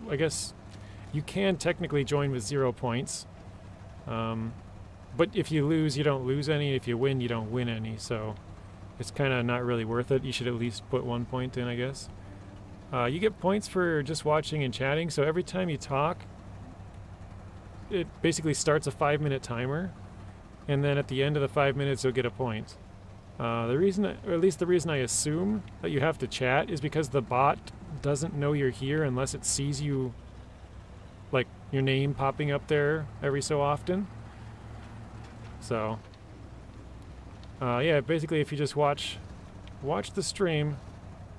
I guess, you can technically join with 0 points. But if you lose, you don't lose any. If you win, you don't win any. So it's kind of not really worth it. You should at least put 1 point in, I guess. You get points for just watching and chatting. So every time you talk, it basically starts a 5-minute timer. And then at the end of the 5 minutes, you'll get a point. The reason, or at least the reason I assume that you have to chat is because the bot doesn't know you're here unless it sees you, like your name popping up there every so often. So, yeah, basically if you just watch the stream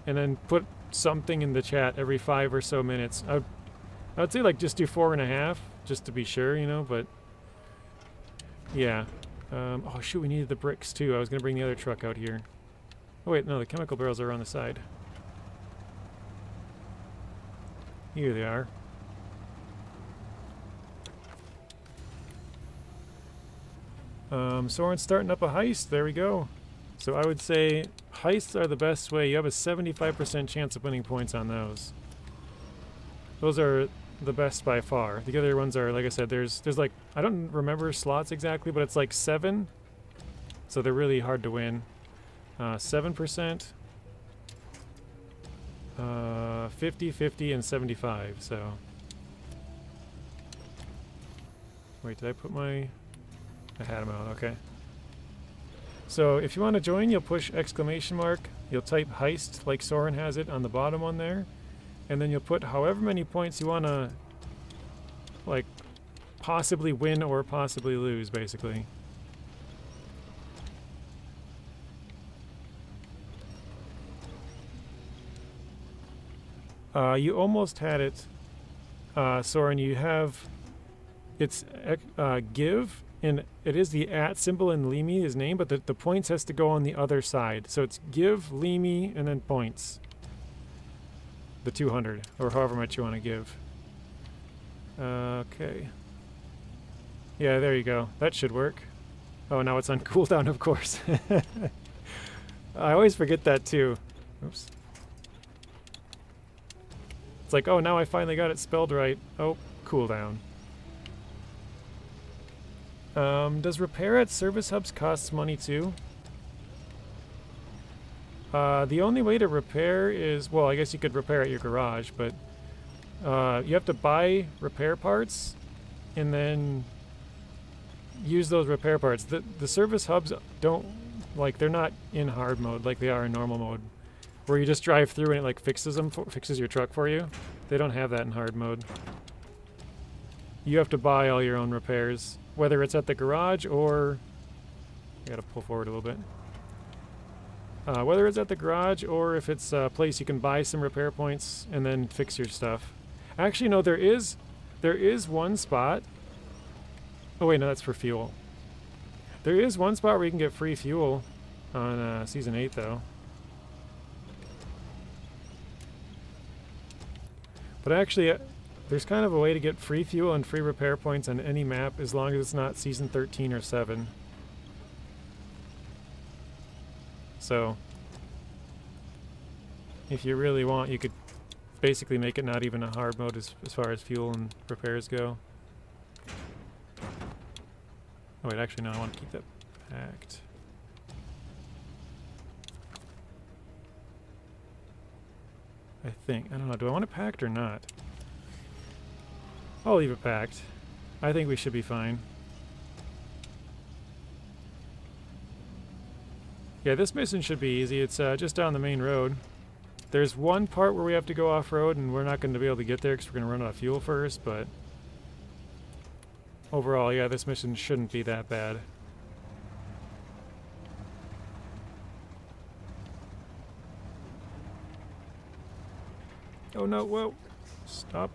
and then put something in the chat every 5 or so minutes, I would say like just do 4.5 just to be sure, you know, but yeah. Oh shoot, we needed the bricks too. I was gonna bring the other truck out here. Oh wait, no, the chemical barrels are on the side. Here they are. Soren's starting up a heist. There we go. So I would say heists are the best way. You have a 75% chance of winning points on those. Those are the best by far. The other ones are, like I said, there's like, I don't remember slots exactly, but it's like 7. So they're really hard to win. 7%, 50, 50, and 75, so. Wait, did I put my, I had them out, okay. So if you want to join, you'll push exclamation mark, you'll type heist like Soren has it on the bottom one there. And then you'll put however many points you want to, like, possibly win or possibly lose, basically. You almost had it, Soren. You have, it's give, and it is the @ symbol in Leamy, his name, but the points has to go on the other side. So it's give, Leamy, and then points. The 200, or however much you want to give. Okay. Yeah, there you go. That should work. Oh, now it's on cooldown, of course. I always forget that too. Oops. It's like, oh, now I finally got it spelled right. Oh, cooldown. Does repair at service hubs cost money too? The only way to repair is, well, I guess you could repair at your garage, but you have to buy repair parts and then use those repair parts. The service hubs don't, like, they're not in hard mode like they are in normal mode, where you just drive through and it like fixes your truck for you. They don't have that in hard mode. You have to buy all your own repairs, whether it's at the garage or I gotta pull forward a little bit. Whether it's at the garage or if it's a place you can buy some repair points and then fix your stuff. Actually, no, there is one spot. Oh wait, no, that's for fuel. There is one spot where you can get free fuel on Season 8, though. But actually, there's kind of a way to get free fuel and free repair points on any map as long as it's not Season 13 or 7. So, if you really want, you could basically make it not even a hard mode as far as fuel and repairs go. Oh wait, actually no, I want to keep that packed. I think. I don't know, do I want it packed or not? I'll leave it packed. I think we should be fine. Yeah, this mission should be easy. It's just down the main road. There's one part where we have to go off-road, and we're not going to be able to get there because we're going to run out of fuel first, but overall, yeah, this mission shouldn't be that bad. Oh no, whoa. Stop.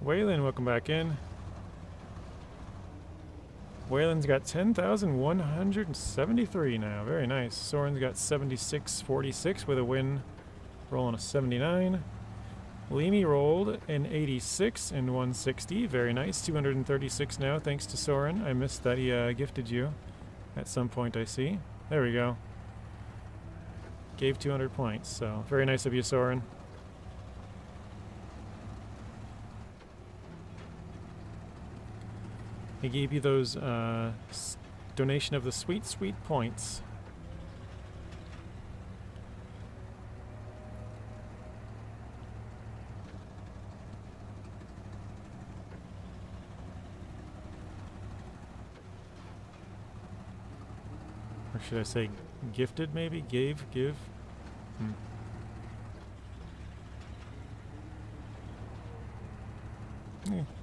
Waylon, welcome back in. Waylon's got 10,173 now. Very nice. Soren's got 7646 with a win, rolling a 79. Leamy rolled an 86 and 160. Very nice. 236 now, thanks to Soren. I missed that he gifted you at some point, I see. There we go. Gave 200 points, so very nice of you, Soren. He gave you those donation of the sweet, sweet points. Or should I say gifted, maybe? Give?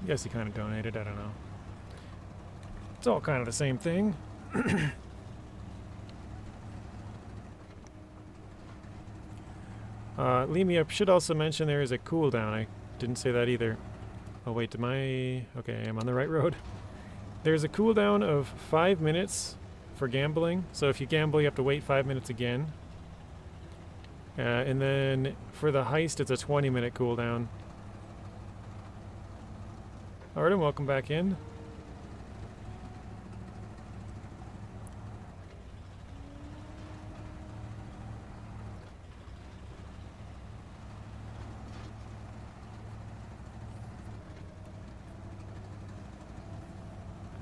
Yes, he kind of donated, I don't know. It's all kind of the same thing. Lead Me Up should also mention there is a cooldown. I didn't say that either. Oh wait, okay, I'm on the right road. There's a cooldown of 5 minutes for gambling. So if you gamble, you have to wait 5 minutes again. And then for the heist, it's a 20-minute cooldown. Artem, welcome back in.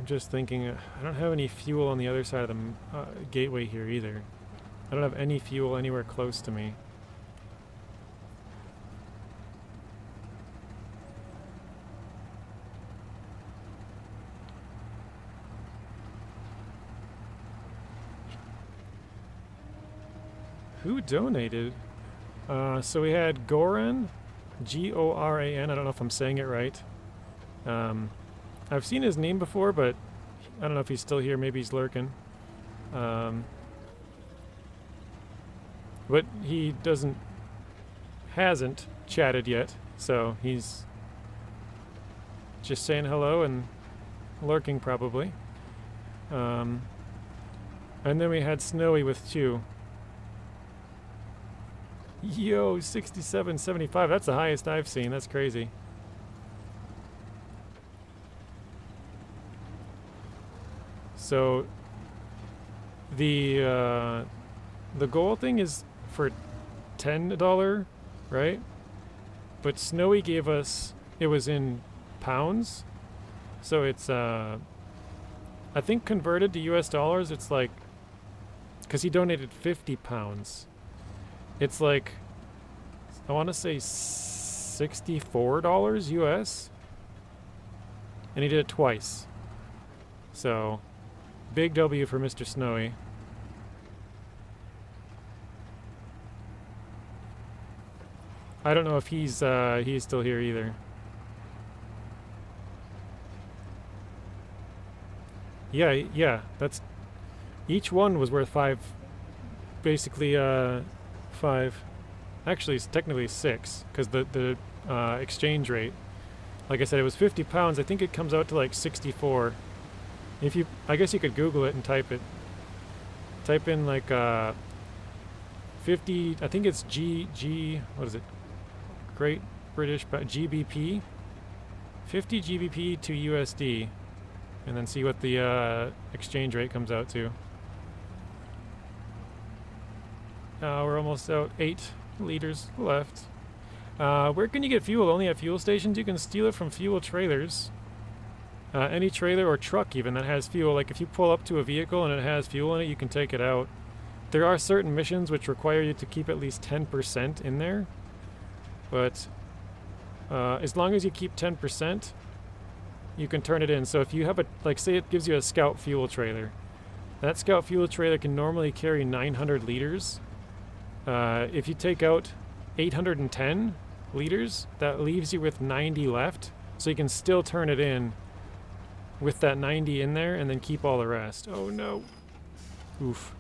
Just thinking, I don't have any fuel on the other side of the gateway here either. I don't have any fuel anywhere close to me. Who donated? So we had Goran, Goran, I don't know if I'm saying it right. I've seen his name before, but I don't know if he's still here. Maybe he's lurking. But he hasn't chatted yet, so he's just saying hello and lurking probably. And then we had Snowy with 2. Yo, 67.75. That's the highest I've seen. That's crazy. So the gold thing is for $10, right? But Snowy gave us, it was in pounds, so it's I think converted to US dollars, it's like, because he donated 50 pounds, it's like, I want to say $64 US, and he did it twice. So big W for Mr. Snowy. I don't know if he's still here either. Yeah, that's, each one was worth 5, basically 5. Actually, it's technically 6 because the exchange rate. Like I said, it was 50 pounds. I think it comes out to like 64. If you, I guess you could Google it and type it. Type in like 50. I think it's G. What is it? Great British GBP. 50 GBP to USD, and then see what the exchange rate comes out to. We're almost out. 8 liters left. Where can you get fuel? Only at fuel stations. You can steal it from fuel trailers. Any trailer or truck even that has fuel. Like if you pull up to a vehicle and it has fuel in it, you can take it out. There are certain missions which require you to keep at least 10% in there. But as long as you keep 10%, you can turn it in. So if you have a, like say it gives you a scout fuel trailer. That scout fuel trailer can normally carry 900 liters. If you take out 810 liters, that leaves you with 90 left. So you can still turn it in with that 90 in there and then keep all the rest. Oh no. Oof.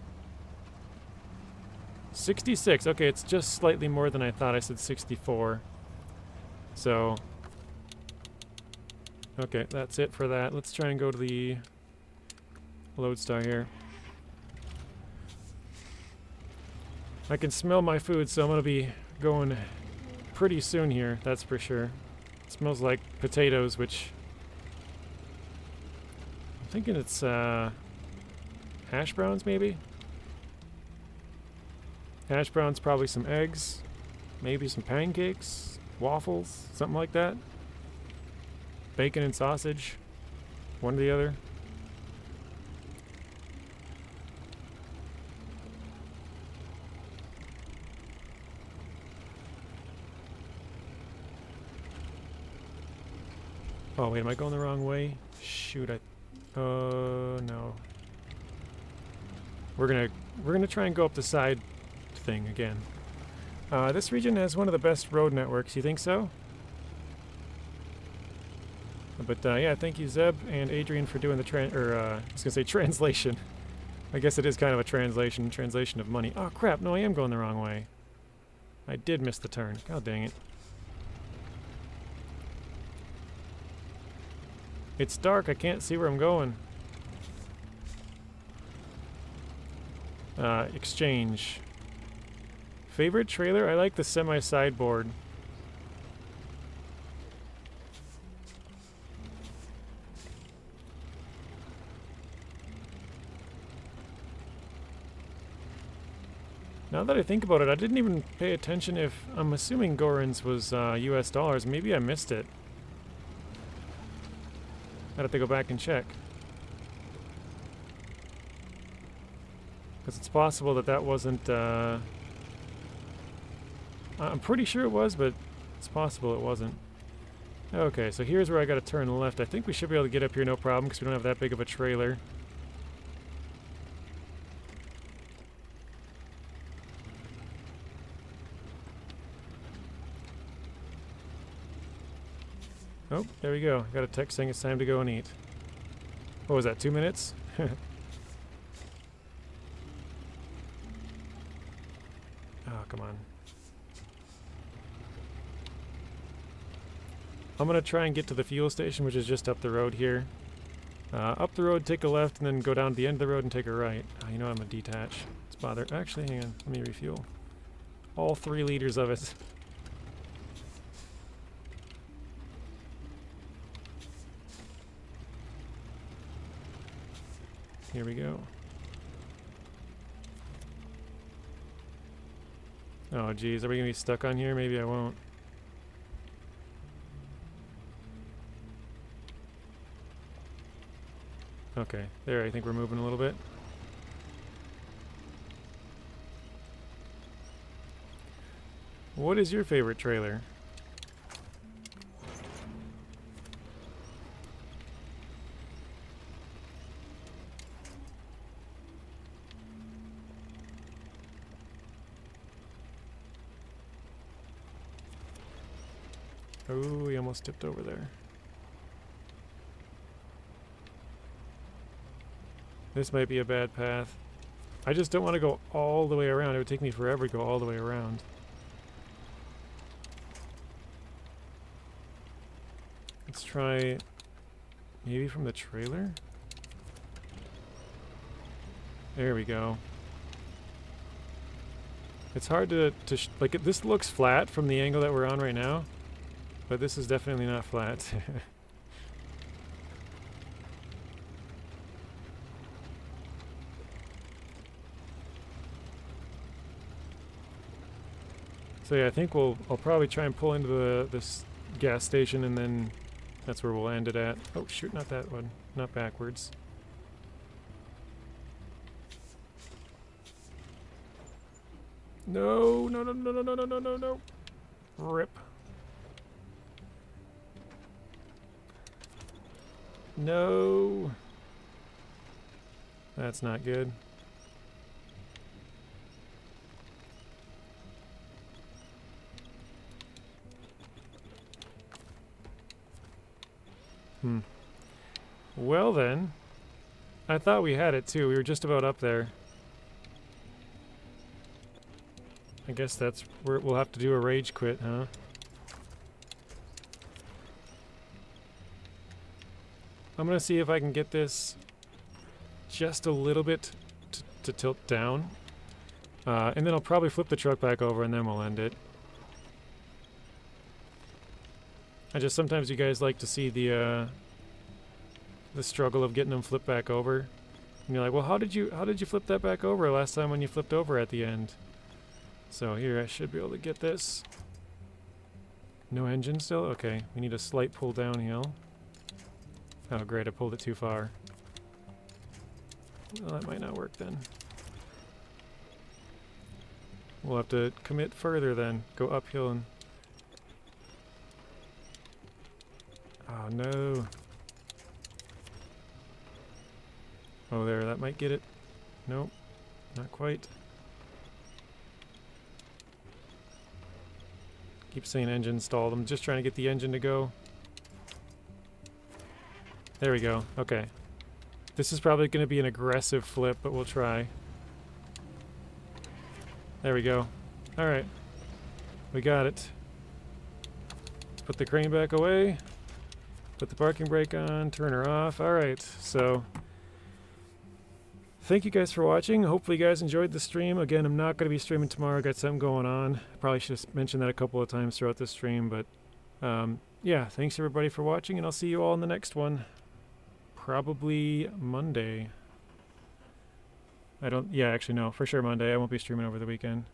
66. Okay, it's just slightly more than I thought. I said 64. So, okay, that's it for that. Let's try and go to the Lodestar here. I can smell my food, so I'm going to be going pretty soon here, that's for sure. It smells like potatoes, which I'm thinking it's hash browns maybe? Hash browns, probably some eggs, maybe some pancakes, waffles, something like that. Bacon and sausage, one or the other. Oh wait, am I going the wrong way? Shoot, no. We're gonna try and go up the side thing again. This region has one of the best road networks. You think so? But yeah, thank you Zeb and Adrian for doing the I was gonna say translation. I guess it is kind of a translation of money. Oh crap! No, I am going the wrong way. I did miss the turn. God dang it! It's dark. I can't see where I'm going. Exchange. Favorite trailer? I like the semi-sideboard. Now that I think about it, I didn't even pay attention if... I'm assuming Goran's was US dollars. Maybe I missed it. I'd have to go back and check. Because it's possible that that wasn't... I'm pretty sure it was, but it's possible it wasn't. Okay, so here's where I gotta turn left. I think we should be able to get up here no problem, because we don't have that big of a trailer. Oh, there we go. Got a text saying it's time to go and eat. What was that, 2 minutes? Oh, come on. I'm going to try and get to the fuel station, which is just up the road here. Up the road, take a left, and then go down to the end of the road and take a right. You know I'm going to detach. It's bother. Actually, hang on. Let me refuel. All 3 liters of it. Here we go. Oh geez, are we gonna be stuck on here? Maybe I won't. Okay, there, I think we're moving a little bit. What is your favorite trailer? Oh, we almost tipped over there. This might be a bad path. I just don't want to go all the way around. It would take me forever to go all the way around. Let's try maybe from the trailer? There we go. It's hard to like, this looks flat from the angle that we're on right now, but this is definitely not flat. So yeah, I think I'll probably try and pull into this gas station, and then that's where we'll end it at. Oh shoot, not that one. Not backwards. No, no, no, no, no, no, no, no, no, no. Rip. No. That's not good. Well then, I thought we had it too. We were just about up there. I guess that's where we'll have to do a rage quit, huh? I'm gonna see if I can get this just a little bit to tilt down. And then I'll probably flip the truck back over and then we'll end it. Sometimes you guys like to see the struggle of getting them flipped back over. And you're like, well, how did you flip that back over last time when you flipped over at the end? So here, I should be able to get this. No engine still? Okay, we need a slight pull downhill. Oh great, I pulled it too far. Well, that might not work then. We'll have to commit further then. Go uphill and... Oh no. Oh there, that might get it. Nope, not quite. Keep saying engine stalled. I'm just trying to get the engine to go. There we go. Okay. This is probably going to be an aggressive flip, but we'll try. There we go. Alright. We got it. Let's put the crane back away. Put the parking brake on. Turn her off. Alright. So, thank you guys for watching. Hopefully you guys enjoyed the stream. Again, I'm not going to be streaming tomorrow. Got something going on. Probably should have mentioned that a couple of times throughout the stream. But, yeah. Thanks everybody for watching, and I'll see you all in the next one. Probably Monday. Yeah, actually no, for sure Monday. I won't be streaming over the weekend.